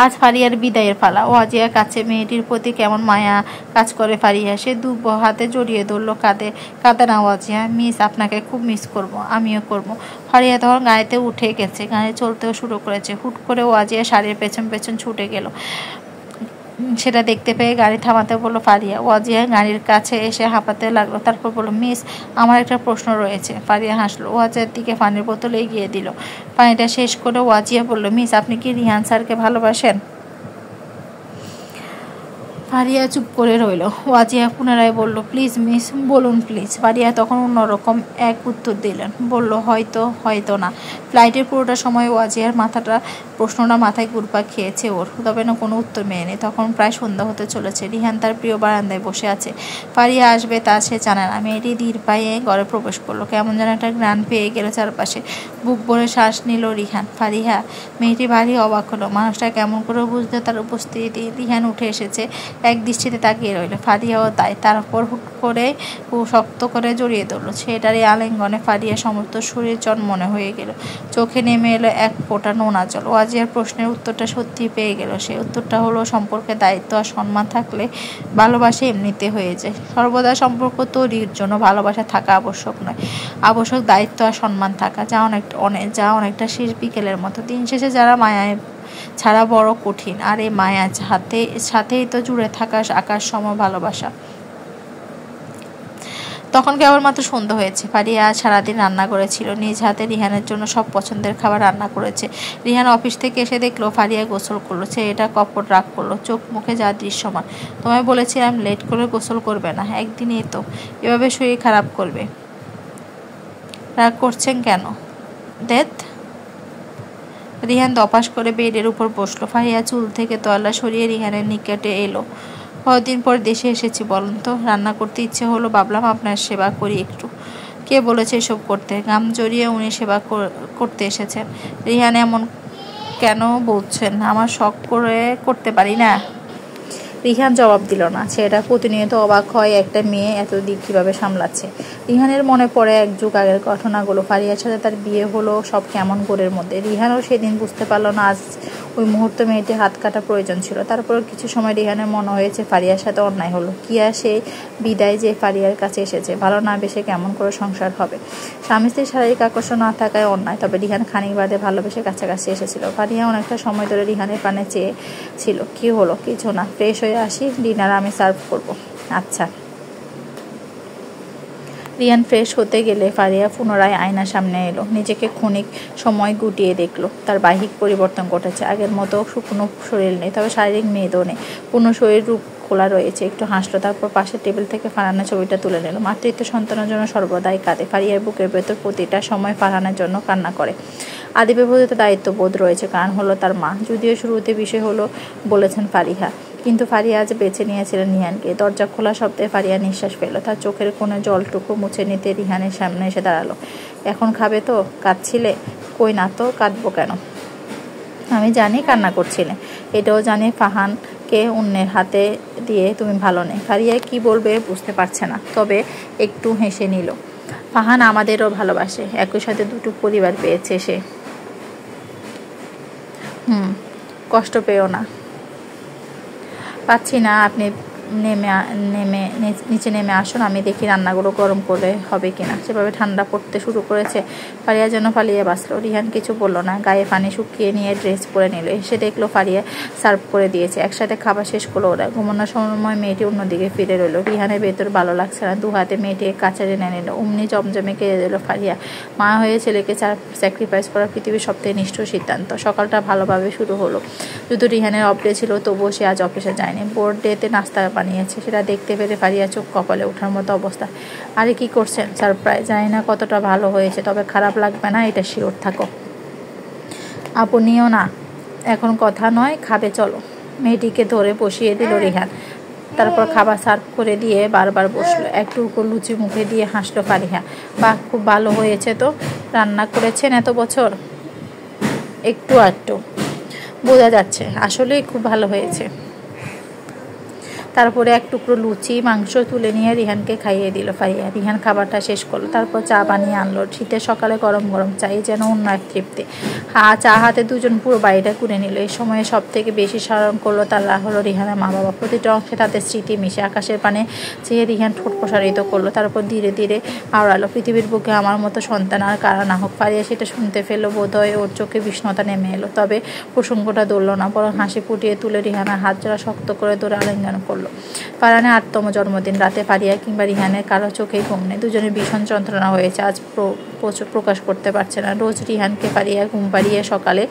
আজ ফারিয়ার বিদায়ের পালা। ওয়াজিয়ার কাছে মেয়েটির প্রতি কেমন মায়া কাজ করে ফারিয়া। সে 2 হাতে জড়িয়ে ধরলো, কাঁদে না ওয়াজিয়া। মিস, আপনাকে খুব মিস করব। আমিও করব। ফারিয়া তখন গাড়িতে উঠে গেছে, গাড়ি চলতেও শুরু করেছে। হুট করে ওয়াজিয়া শাড়ির পেছন পেছন ছুটে গেল। সেটা দেখতে পেয়ে গাড়ি থামাতে বলল ফারিয়া। ওয়াজিয়া গাড়ির কাছে এসে হাঁপাতে লাগলো। তারপর বলল, মিস, আমার একটা প্রশ্ন রয়েছে। ফারিয়া হাসলো। ওয়াজিয়ার দিকে পানির বোতল এগিয়ে দিল। পানিটা শেষ করে ওয়াজিয়া বলল, মিস, আপনি কি রিহান স্যারকে ভালোবাসেন? ফারিয়া চুপ করে রইল। ওয়াজিয়া পুনরায় বলল, প্লিজ মিস, বলুন প্লিজ। ফারিয়া তখন অন্যরকম এক উত্তর দিলেন, বলল, হয়তো না। ফ্লাইটের পুরোটা সময় ওয়াজিয়ার প্রশ্নটা মাথায় ঘুরপাক খেয়েছে ওর, তবে না কোনো উত্তর মেলেনি। তখন প্রায় সন্ধ্যা হতে চলেছে। রিহান তার প্রিয় বারান্দায় বসে আছে। ফারিয়া আসবে তা সে জানে না। মেয়েটি ধীর পায়ে ঘরে প্রবেশ করলো। কেমন যেন একটা ঘ্রাণ পেয়ে গেল চারপাশে। বুক ভরে শ্বাস নিল রিহান। ফারিয়া। মেয়েটি ভারী অবাক হলো। মানুষটা কেমন করে বুঝতে তার উপস্থিতি। রিহান উঠে এসেছে। এক দৃষ্টিতে তাকিয়ে রইল। ফারিয়াও তাই। তারপর হুট করে শক্ত করে জড়িয়ে ধরল। ছেলেটারই আলিঙ্গনে ফারিয়া সমস্ত শরীর চনমনে হয়ে গেল। চোখে নেমে এলো এক ফোঁটা নোনা জল। ওয়াজিয়ার প্রশ্নের উত্তরটা সত্যি পেয়ে গেল। সেই উত্তরটা হলো, সম্পর্কে দায়িত্ব আর সম্মান থাকলে ভালোবাসা এমনিতে হয়ে যায়। সর্বদা সম্পর্ক তৈরির জন্য ভালোবাসা থাকা আবশ্যক নয়, আবশ্যক দায়িত্ব আর সম্মান থাকা, যা অনেকটা শেষ বিকেলের মতো। দিন শেষে যারা মায়ায় ছাড়া বড় কঠিন, আর এই মায়া সাথেই তো জুড়ে থাকা আকাশ সম ভালোবাসা। তখন কেবলমাত্র সন্ধ্যা হয়েছে। ফারিয়া সারাদিন রান্না করেছিল, নিজ হাতে রিহানের জন্য সব পছন্দের খাবার রান্না করেছে। রিহান অফিস থেকে এসে দেখলো ফারিয়া গোসল করলো। ছেলেটা কপট রাগ করলো, চোখ মুখে যা দৃশ্যমান। তোমায় বলেছিলাম লেট করে গোসল করবে না, একদিনই তো এভাবে শরীর খারাপ করবে। রাগ করছেন কেন? দেখ। রিহান দপাস করে বেডের উপর বসলো। ফারিয়া চুল থেকে তলা সরিয়ে রিহানের নিকটে এলো। কতদিন পর দেশে এসেছি বলুন তো, রান্না করতে ইচ্ছে হলো, ভাবলাম আপনার সেবা করি একটু। কে বলেছে এসব করতে? গাম জড়িয়ে উনি সেবা করতে এসেছেন। রিহান এমন কেন বলছেন? আমার শখ করে করতে পারি না? রিহান জবাব দিল না। ছেলেটা প্রতিনিয়ত অবাক হয় একটা মেয়ে এত দিক কীভাবে সামলাচ্ছে। রিহানের মনে পড়ে এক যুগ আগের ঘটনাগুলো। ফারিয়ার সাথে তার বিয়ে হলো সব কেমন গোরের মধ্যে। রিহানও সেদিন বুঝতে পারল না আজ ওই মুহূর্তে মেয়েটি হাত কাটা প্রয়োজন ছিল। তারপর কিছু সময় রিহানের মনে হয়েছে ফারিয়ার সাথে অন্যায় হলো। কি আর সে বিদায় যে ফারিয়ার কাছে এসেছে, ভালো না বেশে কেমন করে সংসার হবে। স্বামী স্ত্রীর শারীরিক আকর্ষণ না থাকায় অন্যায়, তবে রিহান খানিক বাদে ভালোবেসে কাছাকাছি এসেছিল। ফারিয়া অনেকটা সময় ধরে রিহানের পানে চেয়ে ছিল। কি হলো? কিছু না, ফ্রেশ হয়ে আসি, ডিনার আমি সার্ভ করব। আচ্ছা। রিহান ফ্রেশ হতে গেলে ফারিয়া পুনরায় আয়নার সামনে এলো। নিজেকে ক্ষণিক সময় গুটিয়ে দেখলো। তার বাহ্যিক পরিবর্তন ঘটেছে। আগের মতো শুকনো শরীর নেই, তবে শারীরিক মেদও নেই। পূর্ণ শরীর রূপ খোলা রয়েছে। একটু হাসলো, তারপর পাশের টেবিল থেকে ফারহানের ছবিটা তুলে নিল। মাতৃত্ব সন্তানের জন্য সর্বদাই কাঁদে। ফারিয়ার বুকের ভেতর প্রতিটা সময় ফারহানের জন্য কান্না করে। আদিব্যবহৃত দায়িত্ববোধ রয়েছে, কারণ হলো তার মা। যদিও শুরুতে বিষয় হলো বলেছেন ফারিহা, কিন্তু ফারিয়া আজ বেছে নিয়েছিলেন রিহানকে। দরজা খোলা শব্দে ফারিয়া নিঃশ্বাস ফেলল। তার চোখের কোণে জলটুকু মুছে নিতে রিহানের সামনে এসে দাঁড়ালো। এখন খাবে তো? কাঁদছিলে? কই না তো, কাঁদবো কেন? আমি জানি কান্না করছিলে। এটাও জানি ফারহানকে অন্যের হাতে দিয়ে তুমি ভালো নেই। ফারিয়া কি বলবে বুঝতে পারছে না, তবে একটু হেসে নিল। ফারহান আমাদেরও ভালোবাসে, একই সাথে দুটো পরিবার পেয়েছে সে। কষ্ট পেও না। পাচ্ছি না। আপনি নিচে নেমে আসুন, আমি দেখি রান্নাগুলো গরম করে হবে কিনা। সেভাবে ঠান্ডা পড়তে শুরু করেছে। ফারিয়া যেন পালিয়ে বাঁচল। রিহান কিছু বলল না, গায়ে পানি শুকিয়ে নিয়ে ড্রেস পরে নিল। এসে দেখলো ফারিয়া সার্ভ করে দিয়েছে। একসাথে খাবার শেষ করলো ওরা। ঘুমানোর সময় মেয়েটি অন্যদিকে ফিরে রইল। রিহানের ভেতর ভালো লাগছে না। দু হাতে মেয়েটিকে কাছে টেনে নিল। অমনি জমজমে কেঁদে দিল ফারিয়া। মা হয়ে ছেলেকে স্যাক্রিফাইস করা পৃথিবীর সবথেকে নিষ্ঠুর সিদ্ধান্ত। সকালটা ভালোভাবে শুরু হলো। যদিও রিহানের অফ ডে ছিল, তবুও সে আজ অফিসে যায়নি। বোর্ড ডেতে নাস্তা বানিয়েছে। সেটা দেখতে পেরে ফারিয়া চোখ কপালে ওঠার মতো অবস্থা। আরে কি করছেন? সারপ্রাইজ। জানি না কতটা ভালো হয়েছে, তবে খারাপ লাগবে না, এটা শিওর থাকো। আপনিও না, এখন কথা নয়, খাবে চলো। মেয়েটিকে ধরে বসিয়ে দিল রিহান। তারপর খাবার সার্ভ করে দিয়ে বারবার বসলো। একটু লুচি মুখে দিয়ে হাসলো ফারিহা। বাহ, খুব ভালো হয়েছে তো। রান্না করেছেন এত বছর? একটু আধটু বোঝা যাচ্ছে। আসলেই খুব ভালো হয়েছে। তারপরে এক টুকরো লুচি মাংস তুলে নিয়ে রিহানকে খাইয়ে দিল ফারিয়া। রিহান খাবারটা শেষ করলো। তারপর চা বানিয়ে আনলো। শীতের সকালে গরম গরম চাই যেন অন্য এক তৃপ্তি। চা হাতে দুজন পুরো বাড়িটা ঘুরে নিল। এই সময়ে সব থেকে বেশি স্মরণ করলো তারা হলো রিহানের মা বাবা। প্রতিটা অংশে তাদের স্মৃতি মিশে। আকাশের পানে চেয়ে রিহান ঠোঁট প্রসারিত করলো। তারপর ধীরে ধীরে আওড়ালো, পৃথিবীর বুকে আমার মতো সন্তান আর কারা না হোক। ফারিয়া সেটা শুনতে ফেললো। বোধহয় ওর চোখে বিষ্ণতা নেমে এলো। তবে প্রসঙ্গটা ধরল না, বরং হাসি ফুটিয়ে তুলে রিহানের হাত জোড়া শক্ত করে ধরে আলিঙ্গন করলো। ফারহানের 8তম জন্মদিন। রাতে ফারিয়া কিংবা রিহানের কারো চোখেই ঘুম নেই। দুজনের ভীষণ যন্ত্রণা হয়েছে। আজ প্রকাশ করতে পারছে না। রোজ রিহানকে ফারিয়া ঘুম পাড়িয়ে সকালে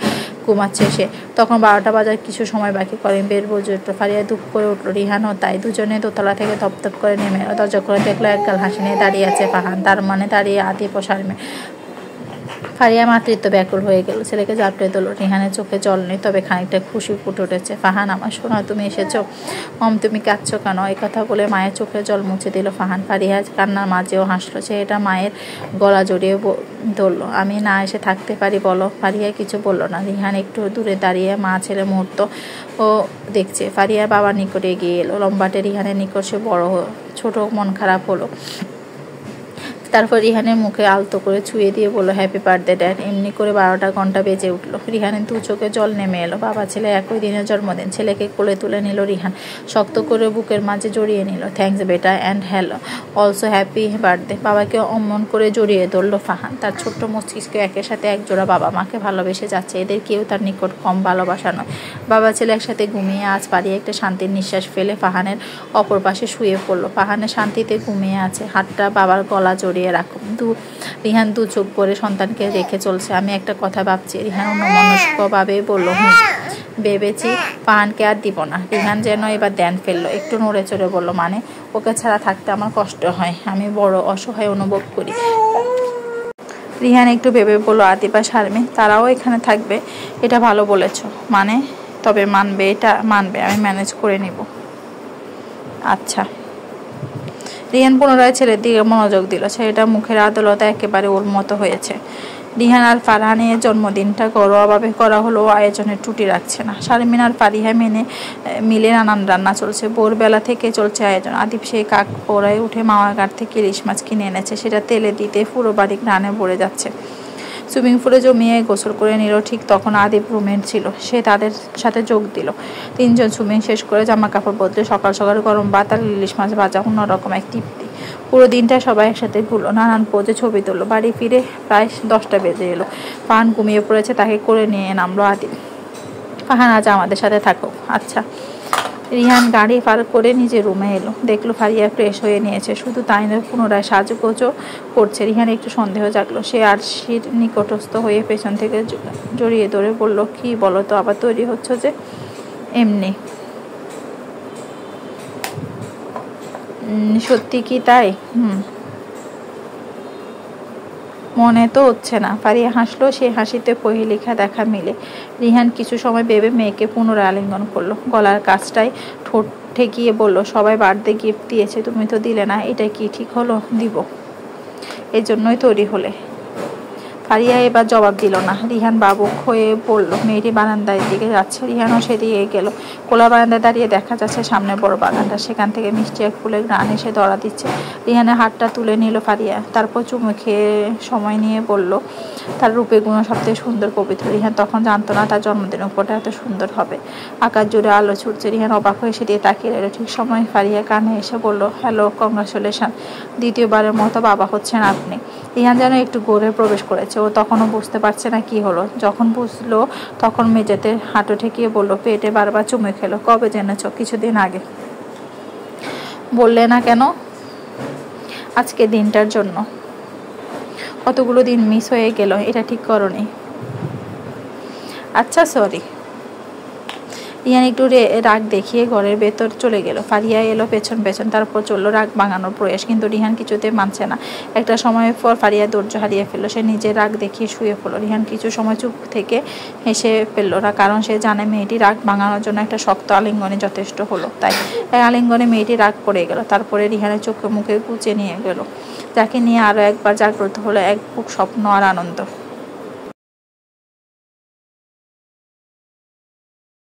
ঘুমাচ্ছে সে। তখন 12টা বাজার কিছু সময় বাকি। করেন বের বুঝে উঠলো। ফারিয়া দুঃখ করে উঠলো। রিহানও তাই। দুজনে দোতলা থেকে ধপধপ করে নেমে এলো। দরজা করে দেখলো একগাল হাসি নিয়ে দাঁড়িয়ে আছে ফারহান। তার মানে দাঁড়িয়ে আতিফ ও শারমিন। ফারিয়া মাতৃত্ব ব্যাকুল হয়ে গেল, ছেলেকে জাপটে দিল। রিহানের চোখে জল নেই, তবে খানিকটা খুশি ফুটে উঠেছে। ফাহান আমার সোনা, তুমি এসেছো। মম তুমি কাঁদছো কেন? এই কথা বলে মায়ের চোখে জল মুছে দিল ফাহান। ফারিয়া কান্নার মাঝেও হাসলো। সে এটা মায়ের গলা জড়িয়ে ধরলো। আমি না এসে থাকতে পারি বলো? ফারিয়া কিছু বলল না। রিহান একটু দূরে দাঁড়িয়ে মা ছেলে মুহূর্ত ও দেখছে। ফারিয়া বাবার নিকটে এগিয়ে এলো। লম্বাটে রিহানের নিকট সে বড় ছোট মন খারাপ হলো। তারপর রিহানের মুখে আলতো করে ছুঁয়ে দিয়ে বললো, হ্যাপি বার্থডে ড্যাড। এমনি করে 12টা ঘন্টা বেজে উঠলো। রিহানের দু চোখে জল নেমে এলো। বাবা ছেলে একই দিনের জন্মদিন। ছেলেকে কোলে তুলে নিল রিহান, শক্ত করে বুকের মাঝে জড়িয়ে নিল। থ্যাঙ্কস বেটা, and hello also happy birthday. বাবাকে অমন করে জড়িয়ে ধরল ফাহান। তার ছোট্ট মস্তিষ্কে একের সাথে এক জোড়া বাবা মাকে ভালোবেসে যাচ্ছে। এদের কেউ তার নিকট কম ভালোবাসা নয়। বাবা ছেলে একসাথে ঘুমিয়ে আজ পারিয়ে একটা শান্তির নিঃশ্বাস ফেলে ফাহানের অপর পাশে শুয়ে পড়লো। ফাহানের শান্তিতে ঘুমিয়ে আছে। হাতটা বাবার গলা জড়িয়ে রাখো। রিহান দু চোখ করে সন্তানকে রেখে চলছে। আমি একটা কথা ভাবছি। রিহান অন্যমনস্ক ভাবে বলল, ভেবেছি ফাহানকে আর দিব না। রিহান যেন এবার ধ্যান ফেললো। একটু নড়ে চড়ে বললো, মানে? ওকে ছাড়া থাকতে আমার কষ্ট হয়, আমি বড় অসহায় অনুভব করি। রিহান একটু ভেবে বলল, আদিবা শারমিন তারাও এখানে থাকবে? এটা ভালো বলেছ। মানে? তবে মানবে? এটা মানবে, আমি ম্যানেজ করে নিব। আচ্ছা। রিহান পুনরায় ছেলের দিকে মনোযোগ দিল। ছেলেটা মুখের আদালতে একেবারে ওর মতো হয়েছে। রিহান আর ফারহানের জন্মদিনটা ঘরোয়াভাবে করা হলেও আয়োজনের ত্রুটি রাখছে না। শারমিন আর ফারিহা মিলে নানান রান্না চলছে। ভোরবেলা থেকে চলছে আয়োজন। আদিব সেই কাক পড়ায় উঠে মামার ঘাট থেকে ইলিশ মাছ কিনে এনেছে। সেটা তেলে দিতে পুরো বাড়ি ঘ্রাণে ভরে যাচ্ছে। সুইমিং পুলে জমিয়ে গোসল করে নিল। ঠিক তখন আদিব রুমের ছিল। সে তাদের সাথে যোগ দিল। তিনজন সুইমিং শেষ করে জামা কাপড় বদলে সকাল সকাল গরম ভাত আর ইলিশ মাছ ভাজা অন্যরকম এক তৃপ্তি। পুরো দিনটা সবাই একসাথে ঘুরলো, নানান পোজে ছবি তুললো। বাড়ি ফিরে প্রায় 10টা বেজে এলো। ফাহান ঘুমিয়ে পড়েছে। তাকে করে নিয়ে নামলো আদিব। ফাহান আজ আমাদের সাথে থাকো। আচ্ছা। রিহান গাড়ি পার করে নিজের রুমে এলো। দেখলো ফারিয়া ফ্রেশ হয়ে নিয়েছে। শুধু তাই নয়, পুনরায় সাজগোজও করছে। রিহান একটু সন্দেহ জাগলো। সে আরশির নিকটস্থ হয়ে পেছন থেকে জড়িয়ে ধরে বলল, কি বলো তো, আবার তৈরি হচ্ছ যে? এমনি। সত্যি কি তাই? মনে তো হচ্ছে না। ফারিয়া হাসলো। সে হাসিতে পহিলিখা দেখা মিলে। রিহান কিছু সময় ভেবে মেয়েকে পুনরায় আলিঙ্গন করলো। গলার কাছটায় ঠোঁট ঠেকিয়ে বলল, সবাই বার্থডে গিফট দিয়েছে, তুমি তো দিলে না। এটা কি ঠিক হলো? দিব, এই জন্যই তৈরি হলে। ফারিয়া এবার জবাব দিল না। রিহান বাবুক হয়ে বলল, মেয়েটি বারান্দার দিকে যাচ্ছে। রিহানও সেদিকে গেল। খোলা বারান্দায় দাঁড়িয়ে দেখা যাচ্ছে সামনে বড় বাগানটা। সেখান থেকে মিষ্টি এক ফুলের ঘ্রাণ এসে ধরা দিচ্ছে। রিহানের হাতটা তুলে নিল ফারিয়া। তারপর চুমু খেয়ে সময় নিয়ে বলল, তার রূপে গুণ সবথেকে সুন্দর পবিত্র। রিহান তখন জানতো না তার জন্মদিন উপরটা এত সুন্দর হবে। আকাশ জুড়ে আলো ছুটছে। রিহান অবাক হয়ে সেদিকে তাকিয়ে রইল। ঠিক সময় ফারিয়া কানে এসে বলল, হ্যালো, কংগ্রাচুলেশন। দ্বিতীয়বারের মতো বাবা হচ্ছেন আপনি। রিহান যেন একটু ঘোরে প্রবেশ করেছে। ও তখনও বুঝতে পারছে না কি হলো। যখন বুঝলো তখন মেঝেতে হাঁটু ঠেকিয়ে বলল, পেটে বারবার চুমু খেলো। কবে জেনেছ? কিছুদিন আগে। বললে না কেন? আজকে দিনটার জন্য। কতগুলো দিন মিস হয়ে গেল, এটা ঠিক করনি। আচ্ছা, সরি। রিহান একটু রাগ দেখিয়ে ঘরের ভেতর চলে গেল। ফারিয়া এলো পেছন পেছন। তারপর চললো রাগ ভাঙানোর প্রয়াস। কিন্তু রিহান কিছুতে মানছে না। একটা সময়ের পর ফারিয়া ধৈর্য হারিয়ে ফেললো। সে নিজের রাগ দেখিয়ে শুয়ে পড়লো। রিহান কিছু সময় চুপ থেকে হেসে ফেললো না, কারণ সে জানে মেয়েটি রাগ ভাঙানোর জন্য একটা শক্ত আলিঙ্গনে যথেষ্ট হলো। তাই এই আলিঙ্গনে মেয়েটি রাগ পড়ে গেল। তারপরে রিহানের চোখে মুখে গুছিয়ে নিয়ে গেল। যাকে নিয়ে আরো একবার জাগ্রত হলো এক বুক স্বপ্ন আর আনন্দ।